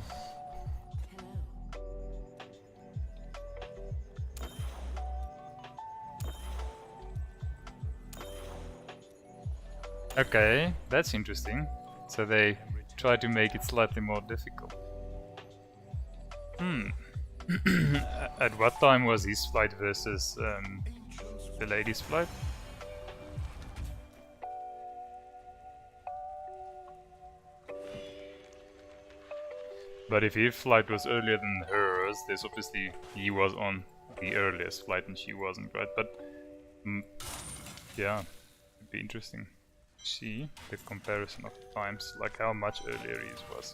Okay, that's interesting. So they try to make it slightly more difficult. At what time was his flight versus the lady's flight? But if his flight was earlier than hers, there's obviously he was on the earliest flight and she wasn't, right? But yeah, it'd be interesting to see the comparison of times, like how much earlier his was.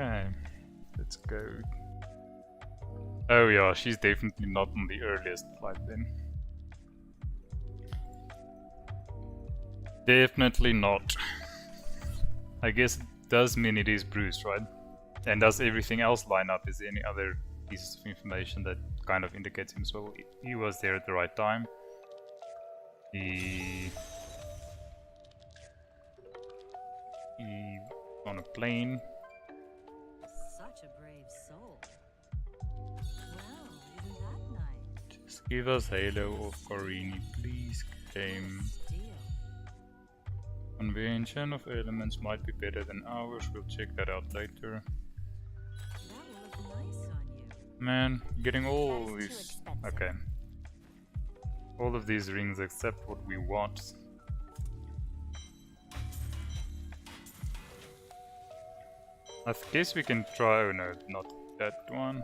Okay, let's go. Oh yeah, she's definitely not on the earliest flight then. Definitely not. I guess it does mean it is Bruce, right? And does everything else line up? Is there any other pieces of information that kind of indicates him? So he was there at the right time. He on a plane. Such a brave soul. Well, isn't that nice? Just give us Halo of Corini, please. Game. Deal. Convention of elements might be better than ours. We'll check that out later. That will look nice on you. Man, getting all That is too these. expensive. Okay. All of these rings except what we want. I guess we can try. Oh no, not that one.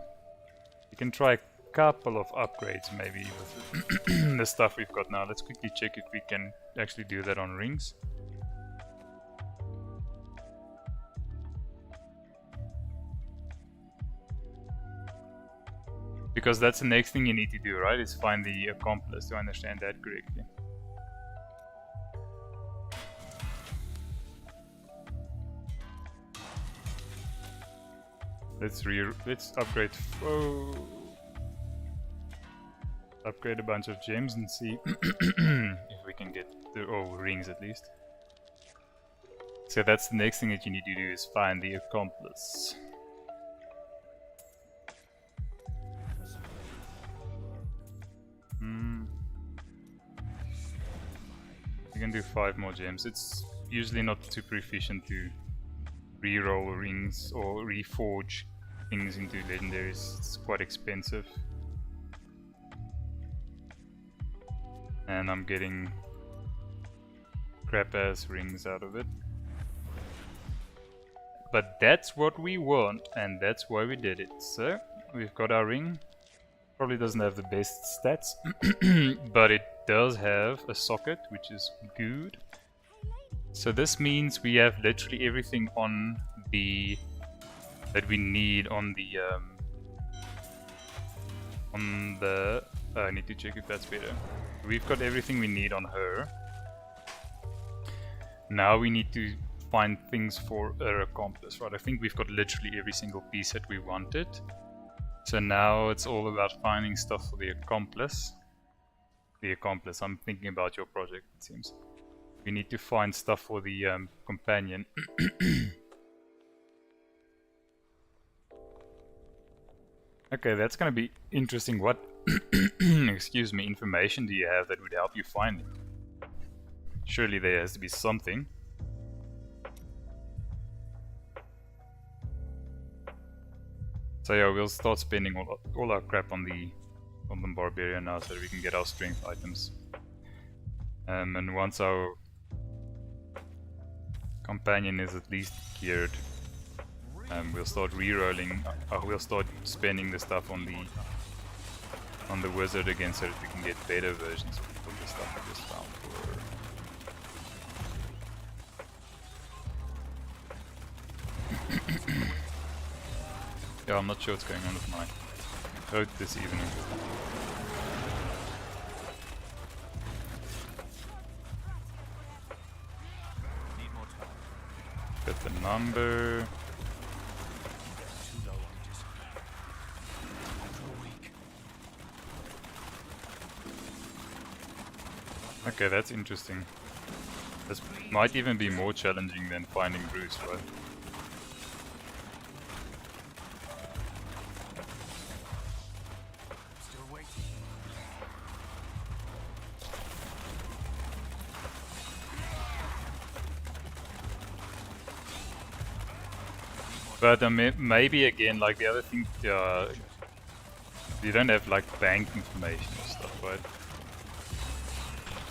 We can try a couple of upgrades maybe with the stuff we've got now. Let's quickly check if we can actually do that on rings. Because that's the next thing you need to do, right? Is find the accomplice, to understand that correctly. Let's upgrade. Upgrade a bunch of gems and see if we can get the rings at least. So that's the next thing that you need to do, is find the accomplice. You can do 5 more gems. It's usually not super efficient to reroll rings or reforge things into legendaries. It's quite expensive. And I'm getting crap ass rings out of it. But that's what we want, and that's why we did it. So, we've got our ring. Probably doesn't have the best stats, but it does have a socket, which is good. So this means we have literally everything on the that we need on the I need to check if that's better. We've got everything we need on her. Now we need to find things for her accomplice, right? I think we've got literally every single piece that we wanted. So now it's all about finding stuff for the accomplice. The accomplice, I'm thinking about your project, it seems. We need to find stuff for the companion. Okay, that's gonna be interesting. What, excuse me, information do you have that would help you find it? Surely there has to be something. So yeah, we'll start spending all our crap on the barbarian now, so that we can get our strength items. And once our companion is at least geared, we'll start re-rolling. We'll start spending the stuff on the wizard again, so that we can get better versions of the stuff I just found for her. Yeah, I'm not sure what's going on with my throat this evening. Need more time. Got the number. Too low on discipline. Too weak. Okay, that's interesting. This might even be more challenging than finding Bruce, right? Still waiting. But maybe again, like the other thing, you don't have like bank information and stuff, right?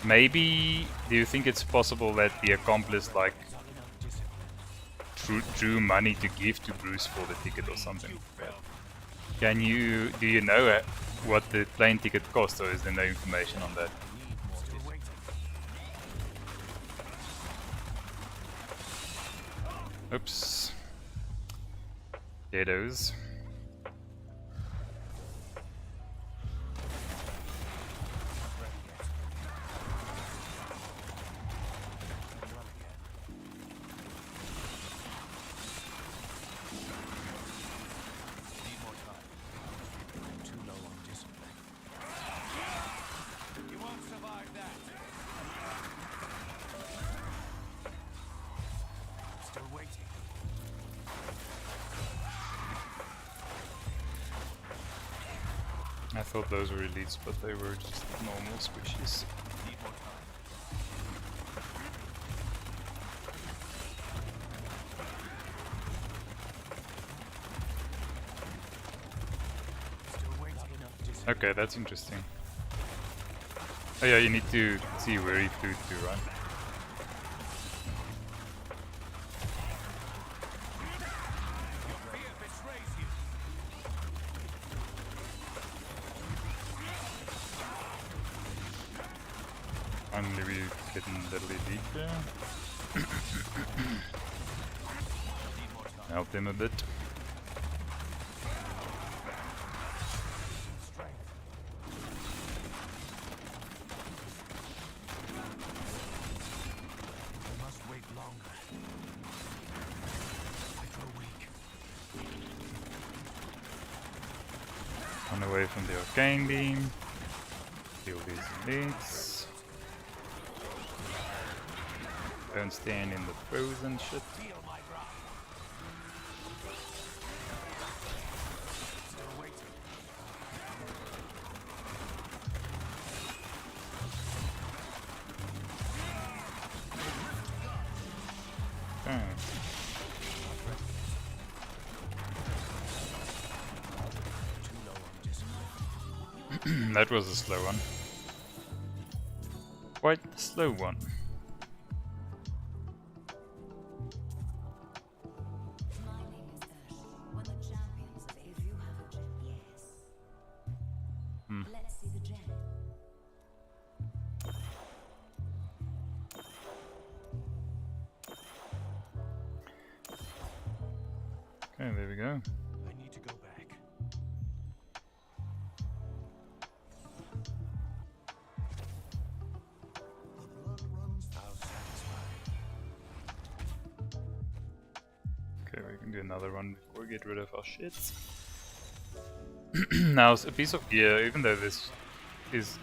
Maybe, do you think it's possible that the accomplice like drew money to give to Bruce for the ticket or something? Do you know what the plane ticket cost, or is there no information on that? Oops. Potatoes. I thought those were elites, but they were just normal squishies. Okay, that's interesting. Oh yeah, you need to see where he flew to, right? Finally we're getting a little elite there. Help him a bit. Run away from the arcane beam. Kill these elites. Don't stand in the frozen shit. That was a slow one. Quite a slow one. Okay, there we go. I need to go back. Okay, we can do another one before we get rid of our shit. Now, a piece of gear, even though this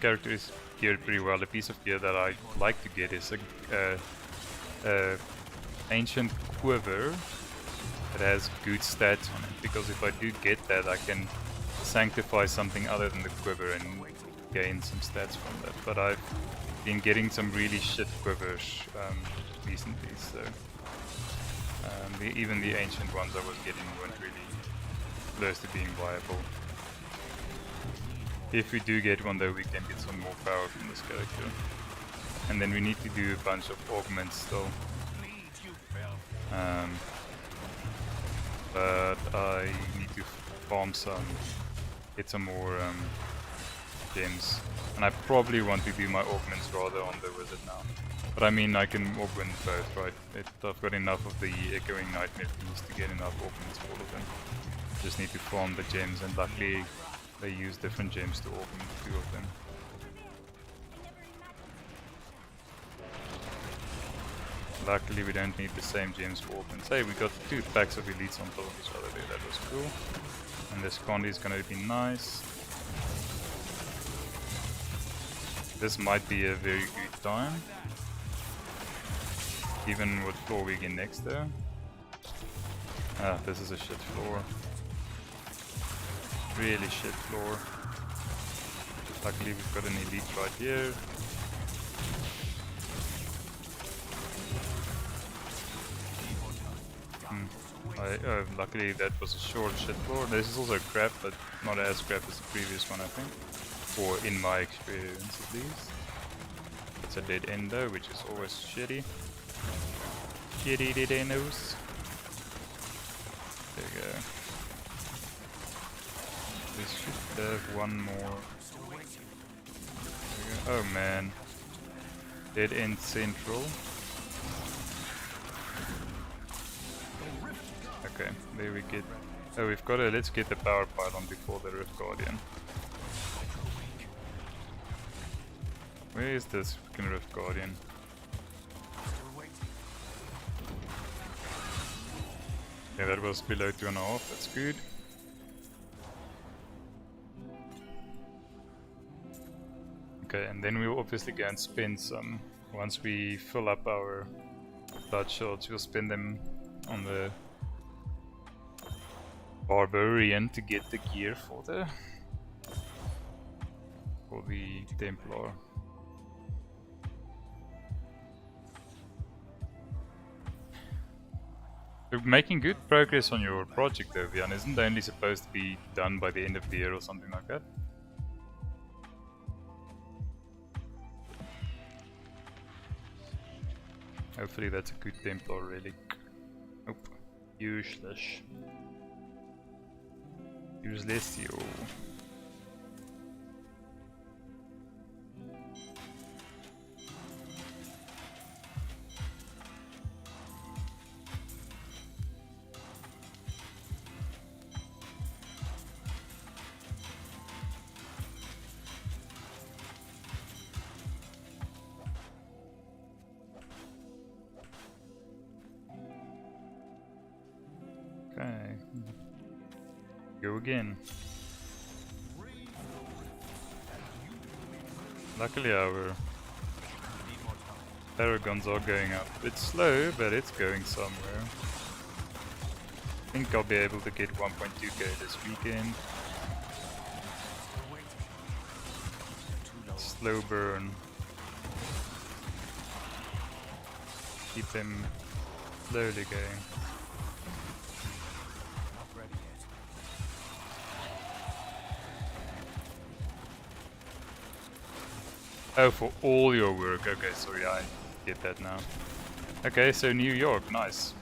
character is geared pretty well, a piece of gear that I like to get is a ancient quiver that has good stats on it, because if I do get that, I can sanctify something other than the quiver and gain some stats from that. But I've been getting some really shit quivers recently, so even the ancient ones I was getting weren't really close to being viable. If we do get one though, we can get some more power from this character. And then we need to do a bunch of augments still. But I need to farm some, get some more gems. And I probably want to do my augments rather on the wizard now. But I mean, I can augment both, right? I've got enough of the echoing nightmare piece to get enough augments for all of them. Just need to farm the gems, and luckily they use different gems to augment two of them. Luckily we don't need the same gems for augments. Hey, we got 2 packs of elites on top of each other there, that was cool. And this Condi is gonna be nice. This might be a very good time. Even with floor we get next there. Ah, this is a shit floor. Really shit floor. Luckily we've got an elite right here. Luckily that was a short shit floor. This is also crap, but not as crap as the previous one, I think. Or in my experience, at least. It's a dead end though, which is always shitty. Shitty dead endos. There you go. This should have one more. There you go. Oh man. Dead end central. Okay, there we get. Oh, we've got to. Let's get the power pylon before the Rift Guardian. Where is this freaking Rift Guardian? Yeah, that was below 2.5. That's good. Okay, and then we'll obviously go and spend some. Once we fill up our bloodshots, we'll spend them on the Barbarian to get the gear for the Templar. You're making good progress on your project though, Vian. Isn't it only supposed to be done by the end of the year or something like that? Hopefully that's a good Templar relic. Nope. Useless. Useless, yo. Okay. Go again. Luckily our paragons are going up. It's slow, but it's going somewhere. I think I'll be able to get 1.2k this weekend. Slow burn. Keep them slowly going. Oh, for all your work. Okay, sorry, I get that now. Okay, so New York, nice.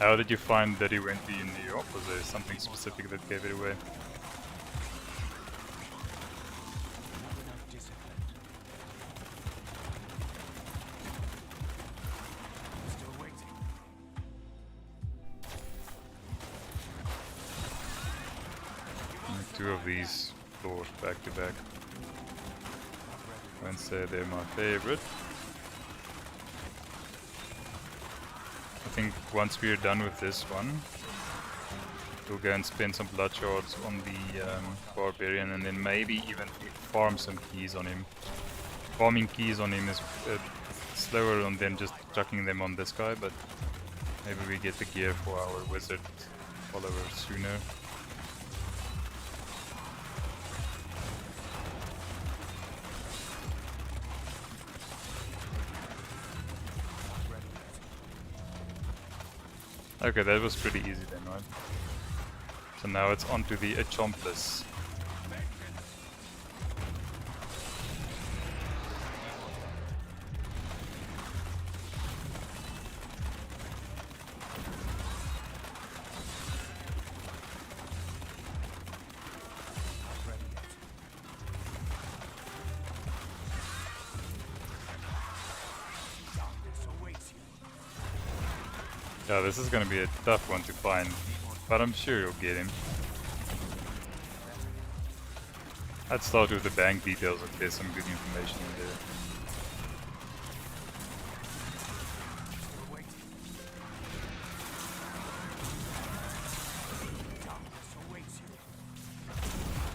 How did you find that he went to New York? Was there something specific that gave it away? Two of these floors back to back. I won't say they're my favorite. I think once we're done with this one, we'll go and spend some blood shards on the Barbarian and then maybe even farm some keys on him. Farming keys on him is slower on them just chucking them on this guy, but maybe we get the gear for our wizard follower sooner. Okay, that was pretty easy then, right? So now it's on to the Accomplice. Yeah, this is gonna be a tough one to find, but I'm sure you'll get him. Let's start with the bank details if there's some good information in there.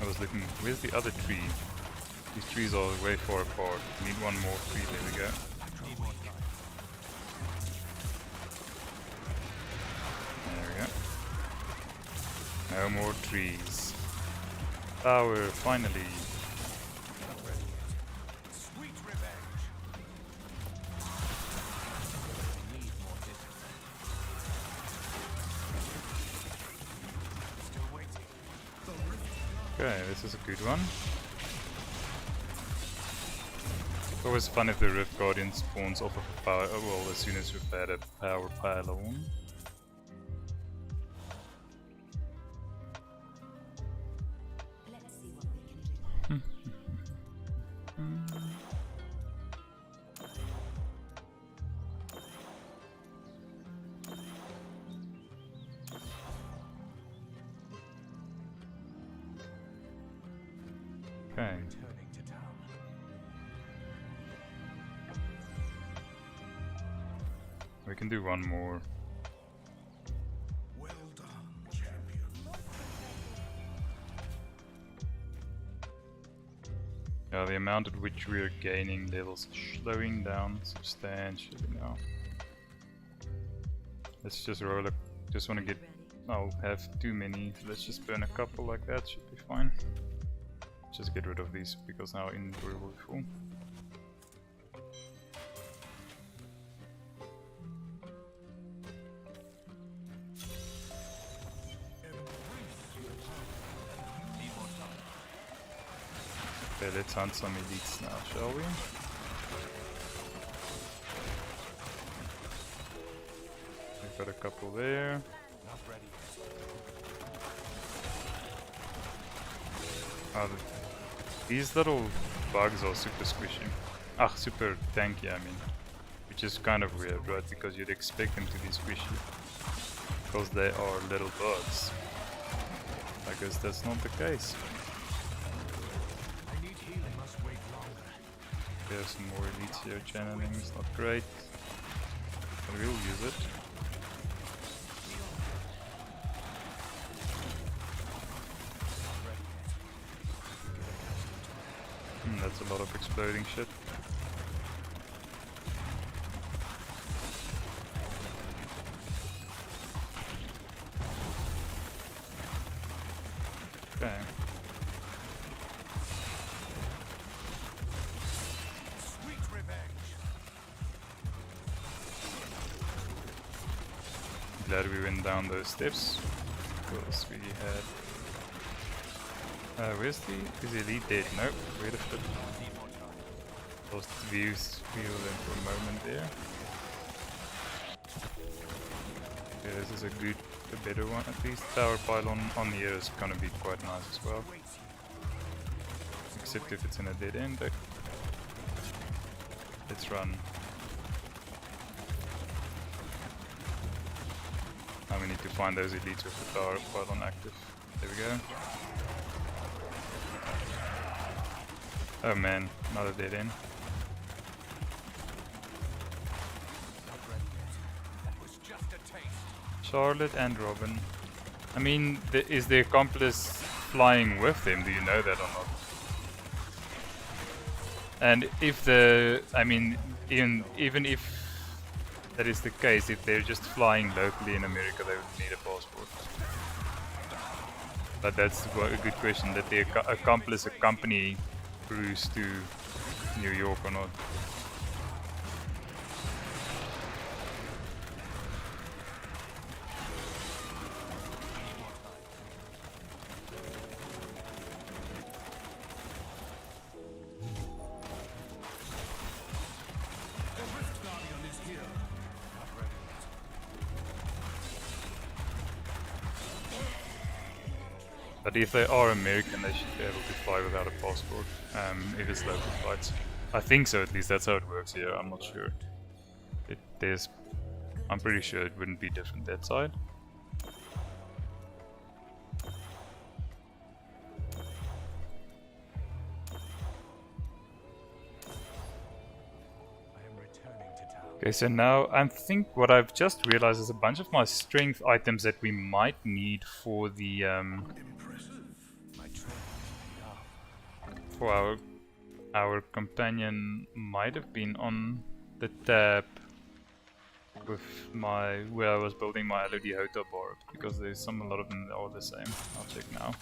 I was looking, where's the other tree? These trees are way far apart. Need one more tree, there we go. No more trees. Power, finally. Sweet revenge. Need more discipline. Okay, this is a good one. It's always fun if the Rift Guardian spawns off of a power. Oh, well, as soon as you've had a power pylon. Let's see what we can do. Okay. Returning to town. We can do one more. Well done, champion. Yeah, the amount at which we are gaining levels is slowing down substantially now. Let's just roll a... Just want to get... I'll have too many, so let's just burn a couple like that, should be fine. Just get rid of these because now inventory will be full. Okay, let's hunt some elites now, shall we? We've got a couple there. Not ready yet. These little bugs are super squishy. Ah, super tanky, I mean. Which is kind of weird, right? Because you'd expect them to be squishy. Because they are little bugs. I guess that's not the case. I need healing. Must wait longer. There's some more elites here channeling, it's not great. But we'll use it. That's a lot of exploding shit. Okay. Sweet revenge. Glad we went down those steps. Because we had... where's the... Is the elite dead? Nope. Wait a bit. Lost views feel them for a moment there. Okay, this is a better one. At least tower pylon on here is gonna be quite nice as well. Except if it's in a dead end. But let's run. Now we need to find those elites with the tower pylon active. There we go. Oh man, another dead end. Not ready yet. That was just a taste. Charlotte and Robin. I mean, is the accomplice flying with them? Do you know that or not? And if the, I mean, even if that is the case, if they're just flying locally in America, they would need a passport. But that's a good question. That the accomplice accompany Bruce to New York or not? The Rift Guardian is here. Not ready yet. But if they are American, they should be able to fly without a passport, if it's local flights. I think so, at least that's how it works here, I'm not sure. I'm pretty sure it wouldn't be different that side. I am returning to town. Okay, so now I think what I've just realized is a bunch of my strength items that we might need for the Impressive. My training. for our companion might have been on the tab with my where I was building my LOD Hota bar, because there's a lot of them are the same. I'll check now.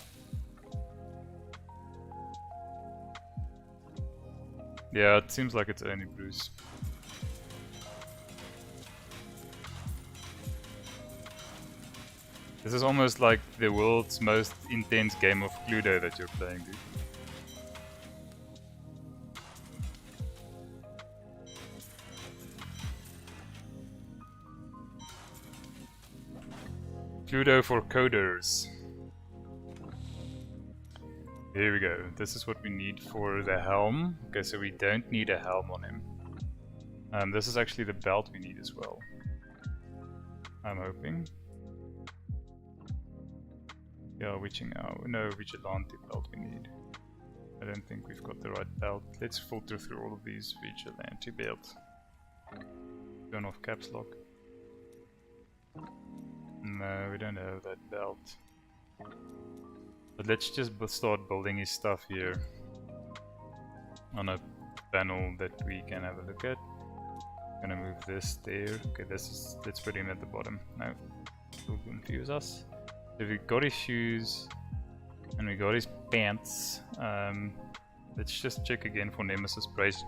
Yeah, it seems like it's only Bruce. This is almost like the world's most intense game of Cluedo that you're playing, dude. Cluedo for coders. Here we go. This is what we need for the helm. Okay, so we don't need a helm on him. This is actually the belt we need as well. I'm hoping. Yeah, witching hour. No, vigilante belt we need. I don't think we've got the right belt. Let's filter through all of these vigilante belts. Turn off caps lock. No, we don't have that belt. But let's just start building his stuff here on a panel that we can have a look at. Gonna move this there. Okay, let's put him at the bottom. No, it'll confuse us. So we got his shoes and we got his pants. Let's just check again for Nemesis Brace.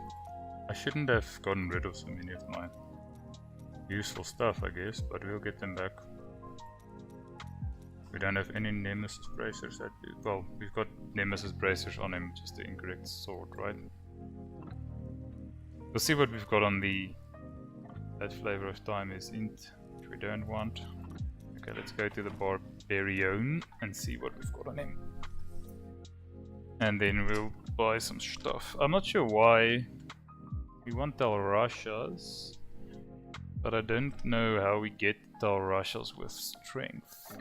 I shouldn't have gotten rid of so many of my useful stuff, I guess, but we'll get them back. We don't have any Nemesis bracers. Well, we've got Nemesis bracers on him, just the incorrect sort, right? We'll see what we've got on the... That flavor of time is int, which we don't want. Okay, let's go to the Barbarian and see what we've got on him. And then we'll buy some stuff. I'm not sure why we want Tal Russias, but I don't know how we get Tal Russias with strength.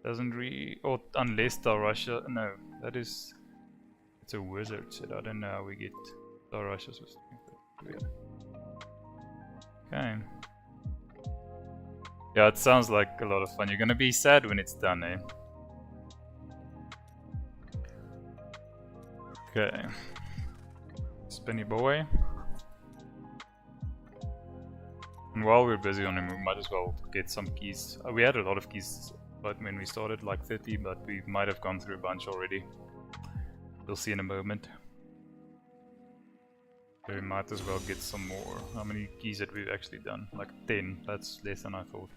Doesn't really... or unless Tal Russia... no, that is... it's a wizard set. I don't know how we get Tal Russias with strength. Yeah. Okay. Yeah, it sounds like a lot of fun. You're gonna be sad when it's done, eh? Okay. Spinny boy. And while we're busy on him, we might as well get some keys. We had a lot of keys but when we started, like 30, but we might have gone through a bunch already. We'll see in a moment. So we might as well get some more. How many keys had we actually done? Like 10. That's less than I thought.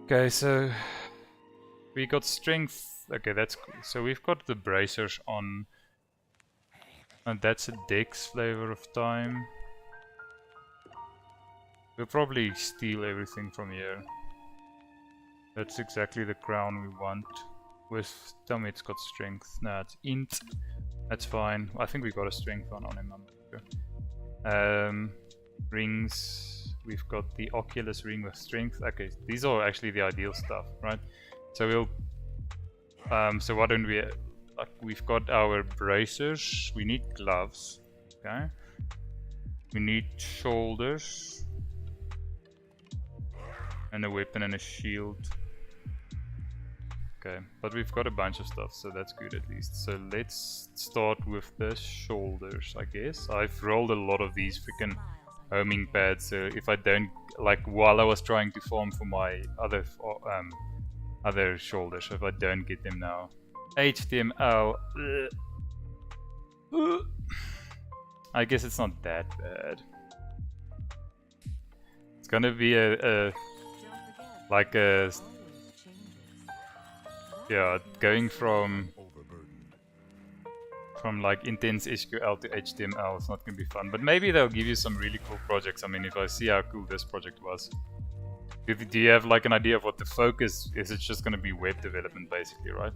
Okay, so we got strength. Okay, that's cool. So we've got the bracers on, and that's a Dex flavor of time. We'll probably steal everything from here. That's exactly the crown we want. With, tell me it's got strength. No, it's int. That's fine. I think we got a strength one on him. I'm not sure. Rings. We've got the Oculus ring with strength. Okay, these are actually the ideal stuff, right? So we'll. So why don't we? We've got our bracers. We need gloves. Okay. We need shoulders. And a weapon and a shield. Okay, but we've got a bunch of stuff, so that's good at least. So let's start with the shoulders, I guess. I've rolled a lot of these freaking homing pads, so if I don't, like while I was trying to farm for my other shoulders, so if I don't get them now. HTML. I guess it's not that bad. It's gonna be yeah, going from like intense SQL to HTML is not going to be fun. But maybe they'll give you some really cool projects. I mean, if I see how cool this project was. Do you have like an idea of what the focus is? It's just going to be web development basically, right?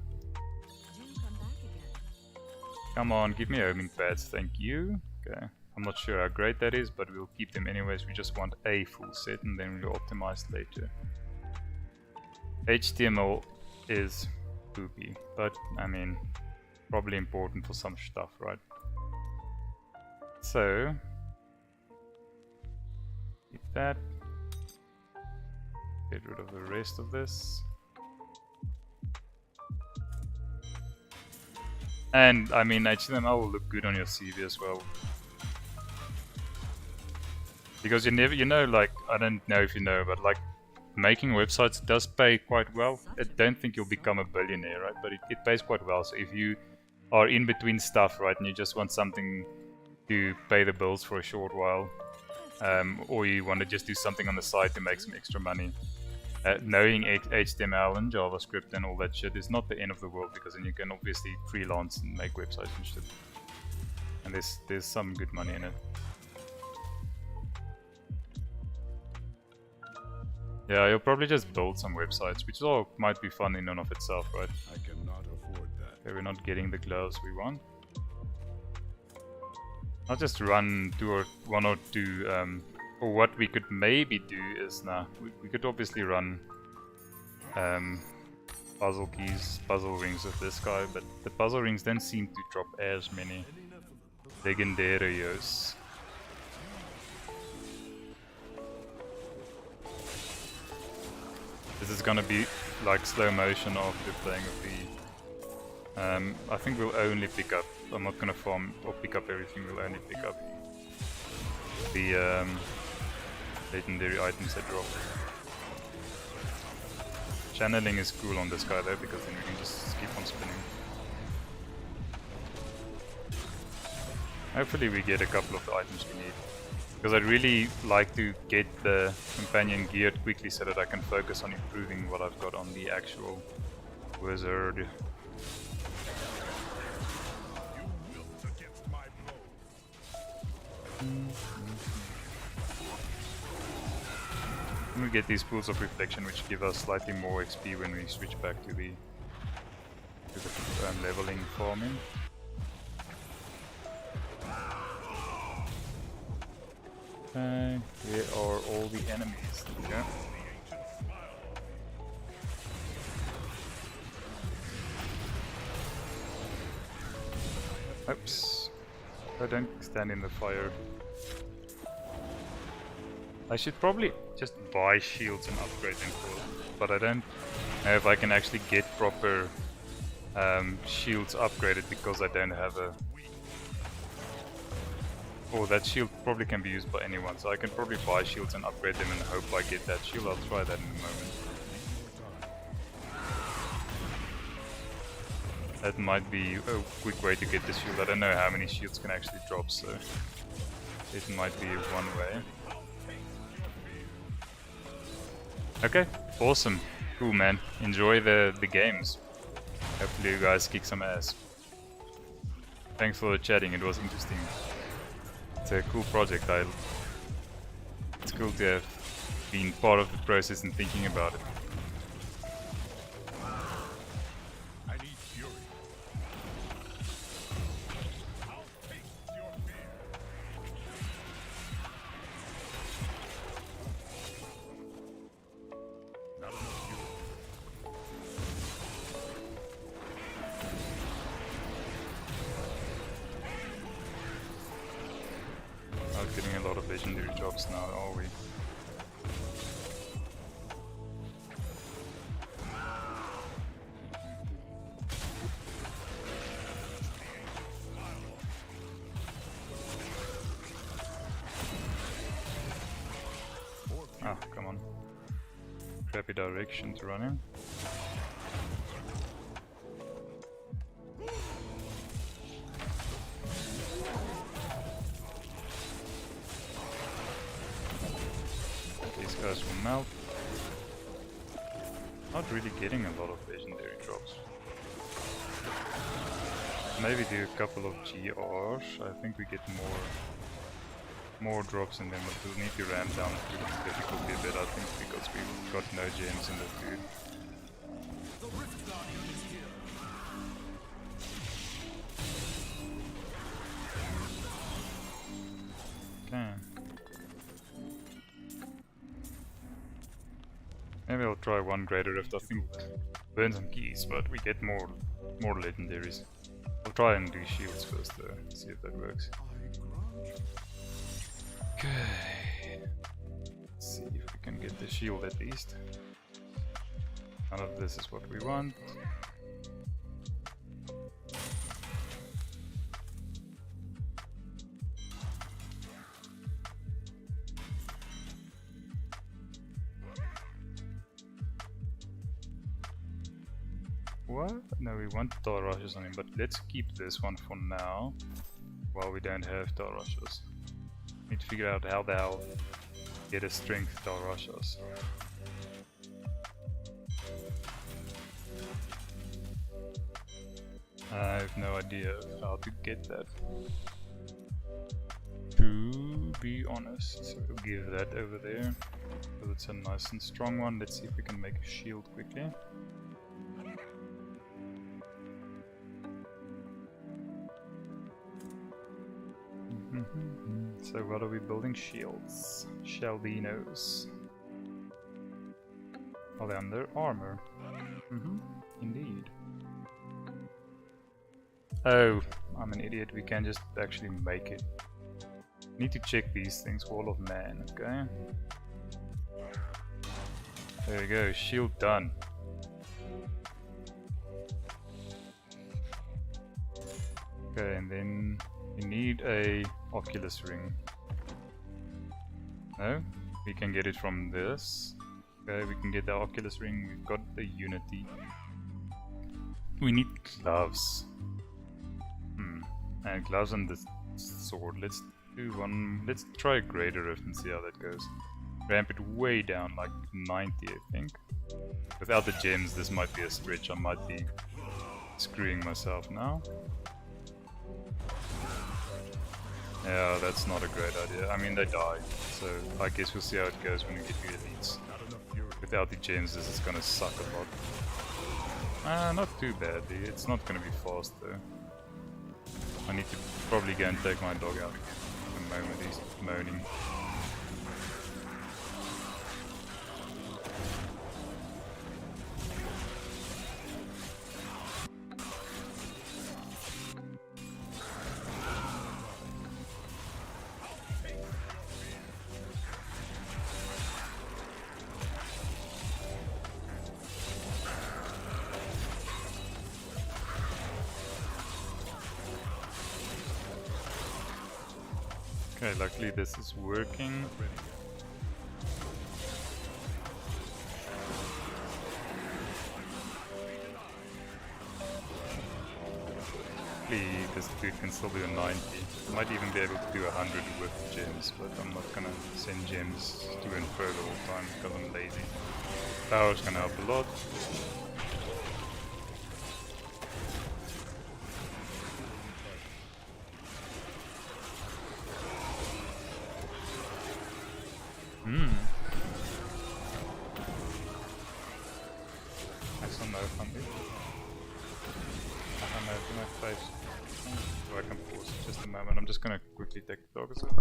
Come on, give me homing pads, thank you. Okay, I'm not sure how great that is, but we'll keep them anyways. We just want a full set and then we'll optimize later. HTML is poopy, but I mean, probably important for some stuff, right? So, keep that. Get rid of the rest of this. And I mean, HTML will look good on your CV as well. Because you know, like, I don't know if you know, but like, making websites does pay quite well. I don't think you'll become a billionaire, right? But it pays quite well. So if you are in between stuff, right, and you just want something to pay the bills for a short while, or you want to just do something on the side to make some extra money, knowing HTML and JavaScript and all that shit is not the end of the world, because then you can obviously freelance and make websites and shit. And there's some good money in it. Yeah, you'll probably just build some websites, which all might be fun in and of itself, right? I cannot afford that. Okay, we're not getting the gloves we want. I'll just run one or two. Or what we could maybe do is, we could obviously run puzzle keys, puzzle rings with this guy, but the puzzle rings don't seem to drop as many legendarios. This is gonna be like slow motion after playing with the... I think we'll only pick up, I'm not gonna farm or pick up everything, we'll only pick up the legendary items that drop. Channeling is cool on this guy though, because then we can just keep on spinning. Hopefully we get a couple of the items we need. Because I'd really like to get the companion geared quickly so that I can focus on improving what I've got on the actual wizard. We get these pools of reflection, which give us slightly more XP when we switch back to the leveling farming. Okay, here are all the enemies. There we go. Oops. I don't stand in the fire. I should probably just buy shields and upgrade them first, but I don't know if I can actually get proper shields upgraded because I don't have a... Oh, that shield probably can be used by anyone, so I can probably buy shields and upgrade them and hope I get that shield. I'll try that in a moment. That might be a quick way to get the shield. I don't know how many shields can actually drop, so it might be one way. Okay, awesome. Cool, man. Enjoy the games. Hopefully you guys kick some ass. Thanks for chatting, it was interesting. It's a cool project. It's cool to have been part of the process and thinking about it. I need fury. I'll taste your fear. Not enough fury. Not getting a lot of legendary drops now, are we? Ah, come on. Crappy direction to run in. These guys will melt. Not really getting a lot of legendary drops. Maybe do a couple of GRs. I think we get more drops in them, but we'll need to ramp down the difficulty a bit, I think, because we've got no gems in the food. The Rift Guardian is here. Okay. Maybe I'll try one greater rift. I think burn some keys, but we get more legendaries. I'll try and do shields first though, see if that works. Okay. Let's see if we can get the shield at least. None of this is what we want. What? No, we want Tar Rushes on him, but let's keep this one for now, while we don't have Tar Rushes. Need to figure out how the hell get a strength Tar Rushes. I have no idea how to get that. To be honest, so we'll give that over there. Because it's a nice and strong one. Let's see if we can make a shield quickly. So what are we building? Shields. Shalbinos. Are they under armor? Indeed. Oh, I'm an idiot. We can just actually make it. Need to check these things. Wall of Man, okay. There we go, shield done. Okay, and then we need a Oculus ring. No? We can get it from this. Okay, we can get the Oculus ring. We've got the Unity. We need gloves. And gloves and the sword. Let's do one. Let's try a Greater Rift and see how that goes. Ramp it way down, like 90, I think. Without the gems, this might be a stretch. I might be screwing myself now. Yeah, that's not a great idea. I mean, they die, so I guess we'll see how it goes when we get to elites. Without the gems, this is gonna suck a lot. Not too badly. It's not gonna be fast though. I need to probably go and take my dog out again. At the moment he's moaning. Okay, luckily this is working. Hopefully this dude can still do a 90. Might even be able to do 100 with gems, but I'm not gonna send gems to and fro the whole time because I'm lazy. Power's gonna help a lot. Nice on that, Fundy. I don't know, to my face. So I can pause it just a moment. I'm just gonna quickly take the dog as well.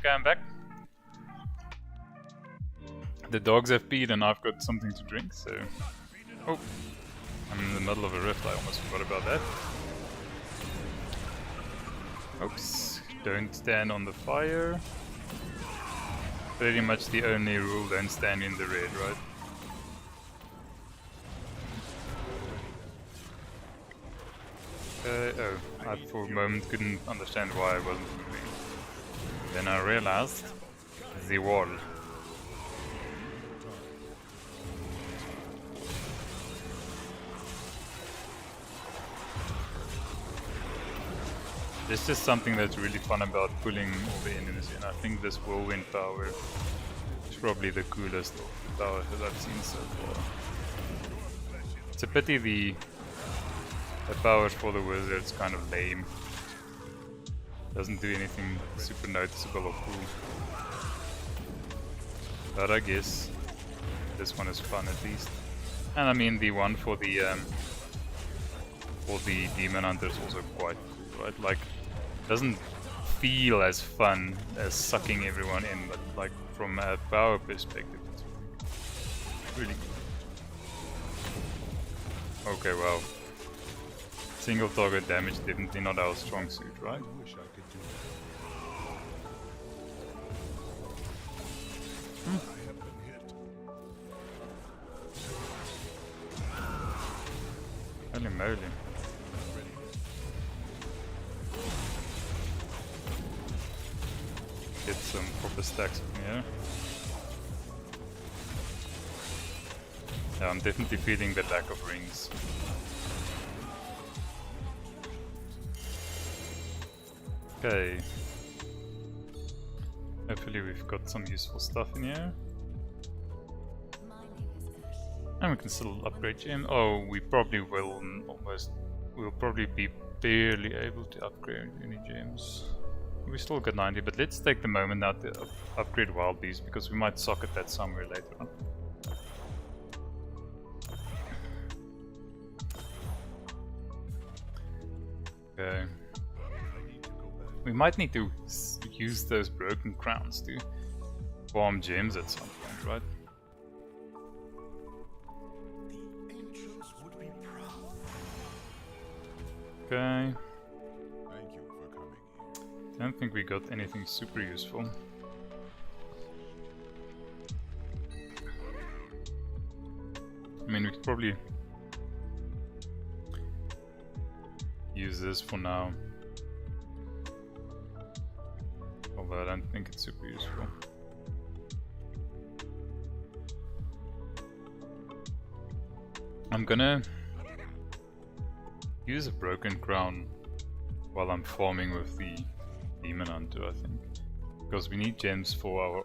Okay, I'm back. The dogs have peed and I've got something to drink, so... Oh! I'm in the middle of a rift, I almost forgot about that. Oops. Don't stand on the fire. Pretty much the only rule, don't stand in the red, right? Oh, I for a moment couldn't understand why I wasn't moving. Then I realized the wall. There's just something that's really fun about pulling all the enemies in. I think this whirlwind power is probably the coolest of the powers that I've seen so far. It's a pity the powers for the wizard's kind of lame. Doesn't do anything super noticeable or cool. But I guess this one is fun at least. And I mean the one for the demon hunter is also quite cool, right? Like, doesn't feel as fun as sucking everyone in, but like from a power perspective, it's really cool. Okay, wow. Single target damage, definitely not our strong suit, right? Holy moly. Get some proper stacks from here. Yeah, I'm definitely feeling the lack of rings. Okay. Hopefully we've got some useful stuff in here. And we can still upgrade gem. Oh, we probably will we'll probably be barely able to upgrade any gems. We still got 90, but let's take the moment now to upgrade wild beast because we might socket that somewhere later on. Okay. We might need to use those broken crowns to farm gems at some point, right? Okay. Thank you for coming here. Don't think we got anything super useful. I mean, we could probably use this for now. Although I don't think it's super useful. I'm gonna use a broken crown while I'm farming with the demon hunter, I think. Because we need gems for our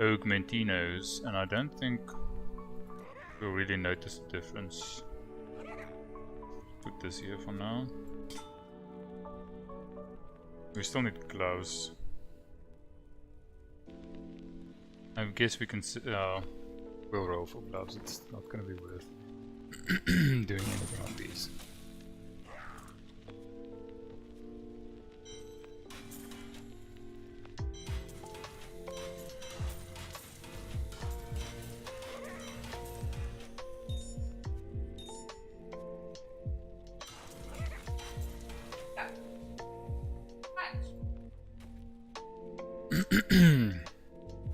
augmentinos, and I don't think we'll really notice the difference. Put this here for now. We still need gloves. I guess we can we'll roll for gloves, it's not gonna be worth doing anything on these.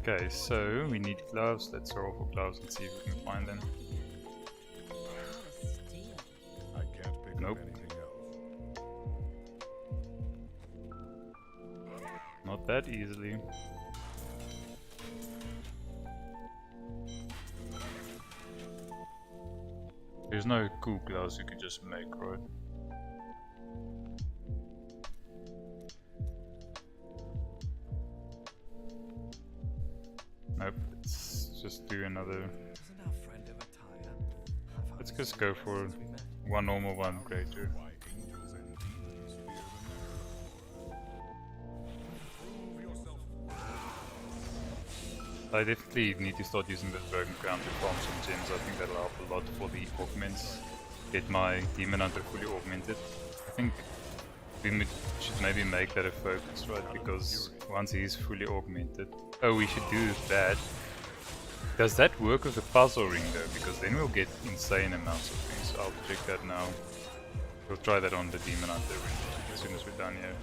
Okay, so we need gloves. Let's roll for gloves and see if we can find them. I can't pick Nope. up anything else. Not that easily. There's no cool gloves you could just make, right? Nope, let's just do another. Doesn't our friend ever tire? Let's just go for one normal, one greater. Why angels and demons fear the mirror. Prove yourself. I definitely need to start using this broken crown to farm some gems. I think that'll help a lot for the augments. Get my demon hunter fully augmented. I think should maybe make that a focus, right? Because once he's fully augmented... Oh, we should do that. Does that work with the puzzle ring though? Because then we'll get insane amounts of things. I'll check that now. We'll try that on the Demon Hunter ring as soon as we're done here.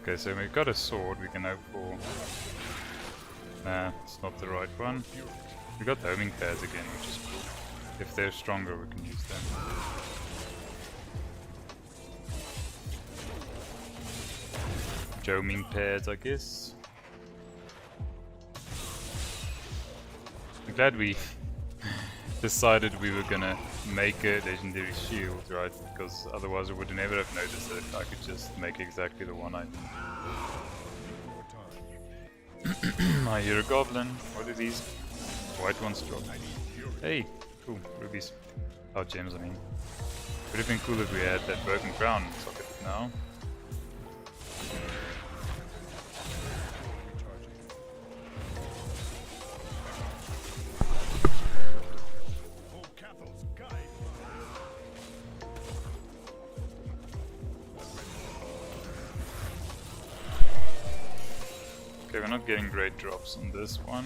Okay, so we've got a sword we can hope for. Nah, it's not the right one. We got homing pads again, which is cool. If they're stronger, we can use them. Homing pads, I guess. I'm glad we decided we were gonna make a legendary shield, right? Because otherwise I would never have noticed that I could just make exactly the one I need. I hear a goblin. What are these white ones drop? Hey, cool, rubies. Oh, gems, I mean. Would have been cool if we had that broken crown socket now. Okay, we're not getting great drops on this one.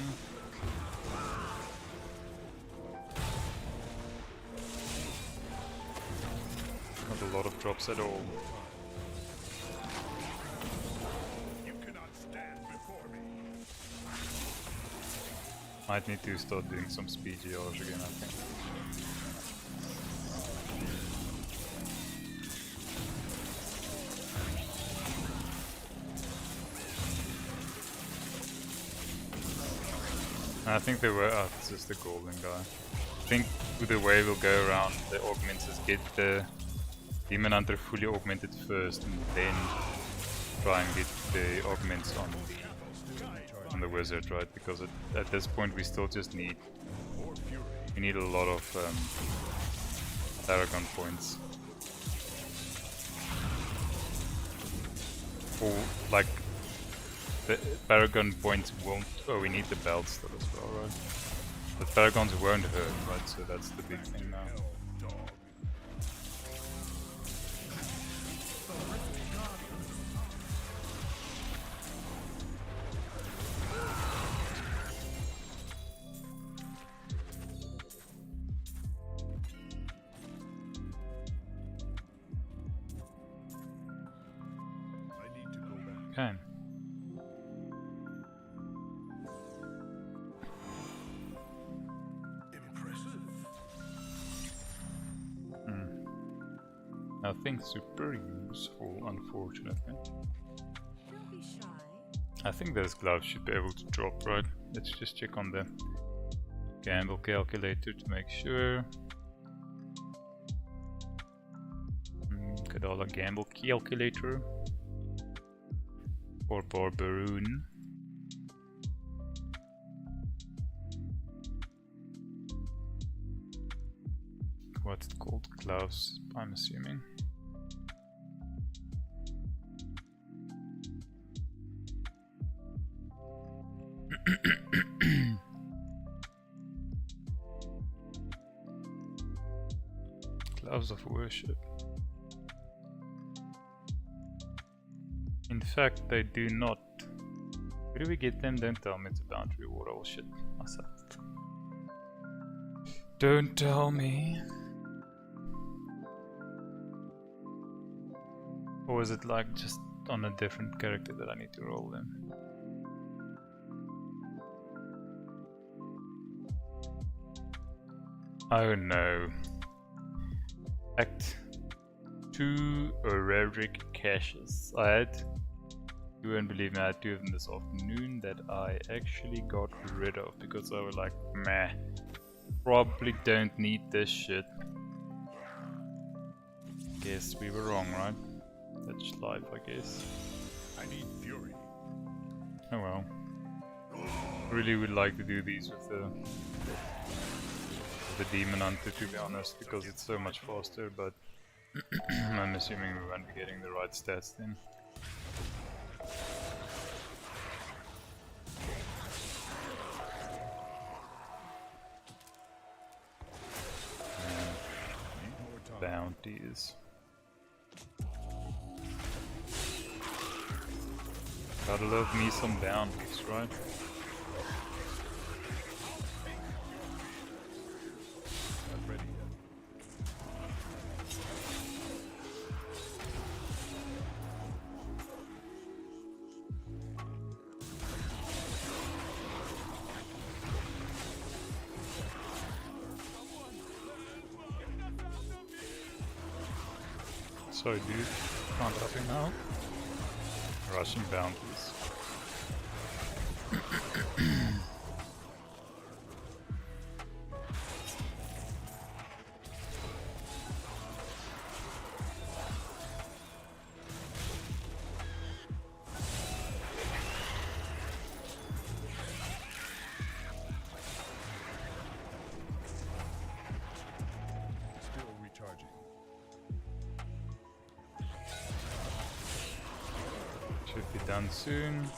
Not a lot of drops at all. You cannot stand before me. Might need to start doing some speed GRs again, I think. I think they were. Oh, this is the golden guy. I think with the way we'll go around the augments is get the Demon Hunter fully augmented first and then try and get the augments on the wizard, right? Because at this point we still just need a lot of Paragon points. Or like the Paragon points won't... Oh, we need the belt still as well, right? The Paragons won't hurt, right? So that's the big thing now. Okay. Nothing super useful, unfortunately. Don't be shy. I think those gloves should be able to drop, right? Let's just check on the gamble calculator to make sure. Kadala gamble calculator. Or Barbaroon. What's it called? Gloves, I'm assuming. Gloves of worship. In fact, they do not. Where do we get them? Don't tell me it's a bounty reward. Oh shit, myself. Don't tell me. Or is it like just on a different character that I need to roll them? Oh no. Act 2 Oreric caches. I had, you won't believe me, I had 2 of them this afternoon that I actually got rid of because I was like, meh, probably don't need this shit. Guess we were wrong, right? That's life, I guess. I need fury. Oh well. Really would like to do these with the Demon Hunter, to be honest, because it's so much faster, but I'm assuming we won't be getting the right stats then. bounties. Gotta love me some bounties, right? Not ready yet. Sorry dude, can't help you now. Rushing bounties. Still recharging. Should be done soon.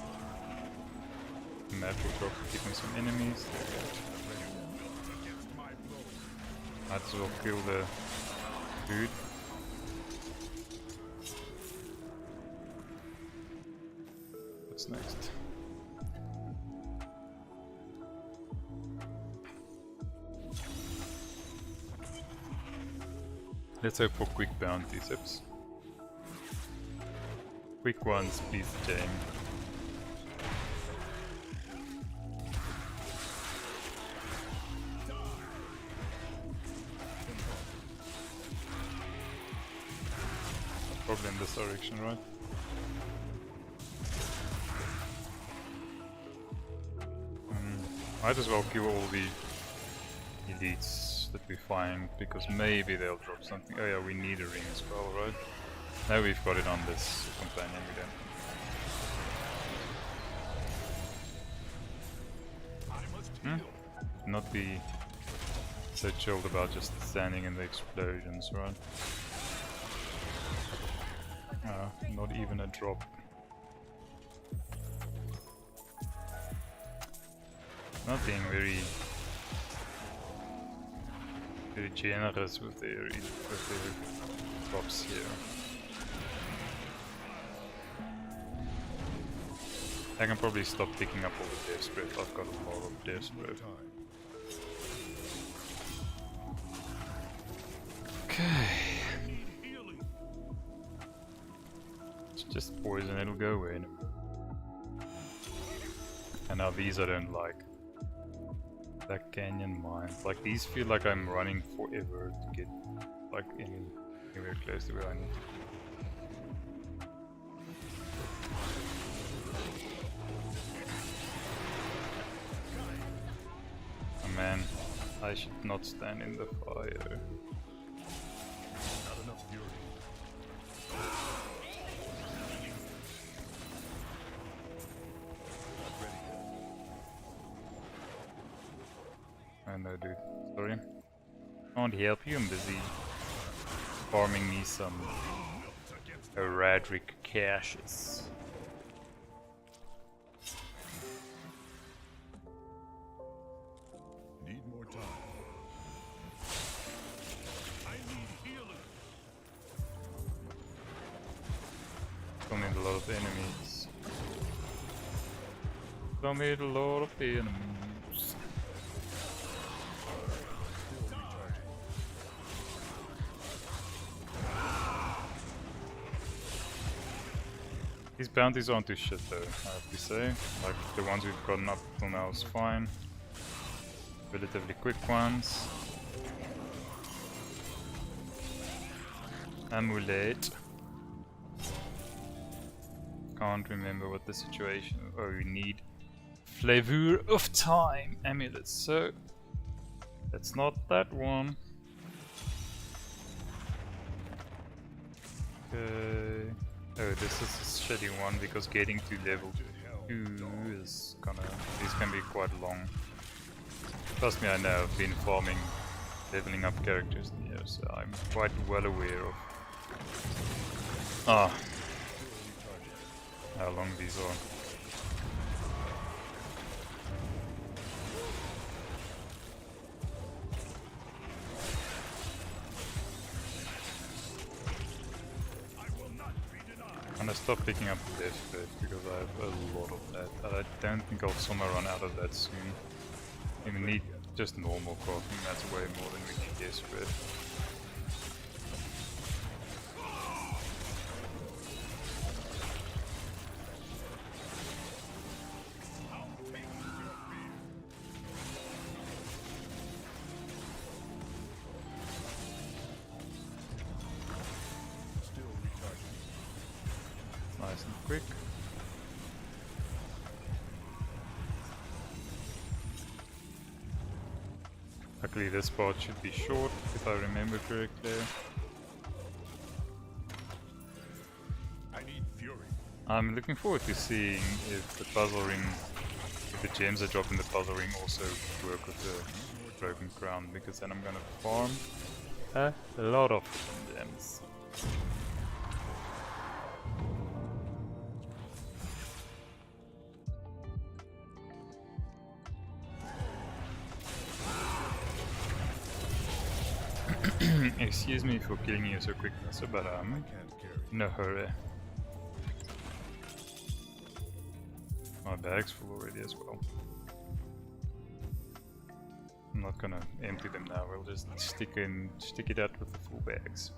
Map will drop keeping some enemies. There we go. Against my blow. Might as well kill the dude. What's next? Let's hope for quick bounty tips. Quick ones, please, Jane. Probably in this direction, right? Might as well kill all the elites that we find, because maybe they'll drop something. Oh yeah, we need a ring as well, right? Now we've got it on this companion, we don't. Not be so chilled about just standing in the explosions, right? Not even a drop. Not being very generous with their drops here. I can probably stop picking up all the death spread. I've got a lot of death spread. Okay. It's just poison, it'll go away. And now these I don't like. Black Canyon mines. Like these feel like I'm running forever to get like anywhere close to where I need to be. Oh man, I should not stand in the fire. Not enough fury. Not ready yet. I know, dude. Sorry. Can't help you, I'm busy farming me some Eradric caches. Need more time. I need healing. Still need a lot of enemies. Still need a lot of enemies. These bounties aren't too shit though, I have to say. Like the ones we've gotten up till now is fine. Relatively quick ones. Amulet. Can't remember what the situation. Oh, we need Flavor of Time amulet. So that's not that one. Okay. Oh, this is a shitty one because getting to level 2 is these can be quite long. Trust me, I know, I've been farming, leveling up characters in here, so I'm quite well aware of how long these are. gonna stop picking up death breath because I have a lot of that. And I don't think I'll somehow run out of that soon. We need just normal coughing, that's way more than we need death breath. Still recharging. Nice and quick. Luckily this part should be short, if I remember correctly. I need fury. I'm looking forward to seeing if the puzzle ring, if the gems I drop in the puzzle ring also work with the broken crown, because then I'm gonna farm a lot of gems. Excuse me for killing you so quick, Nessa, but I'm Can't carry. in a hurry. My bag's full already as well. I'm not gonna empty them now, we'll just stick it out with the full bags.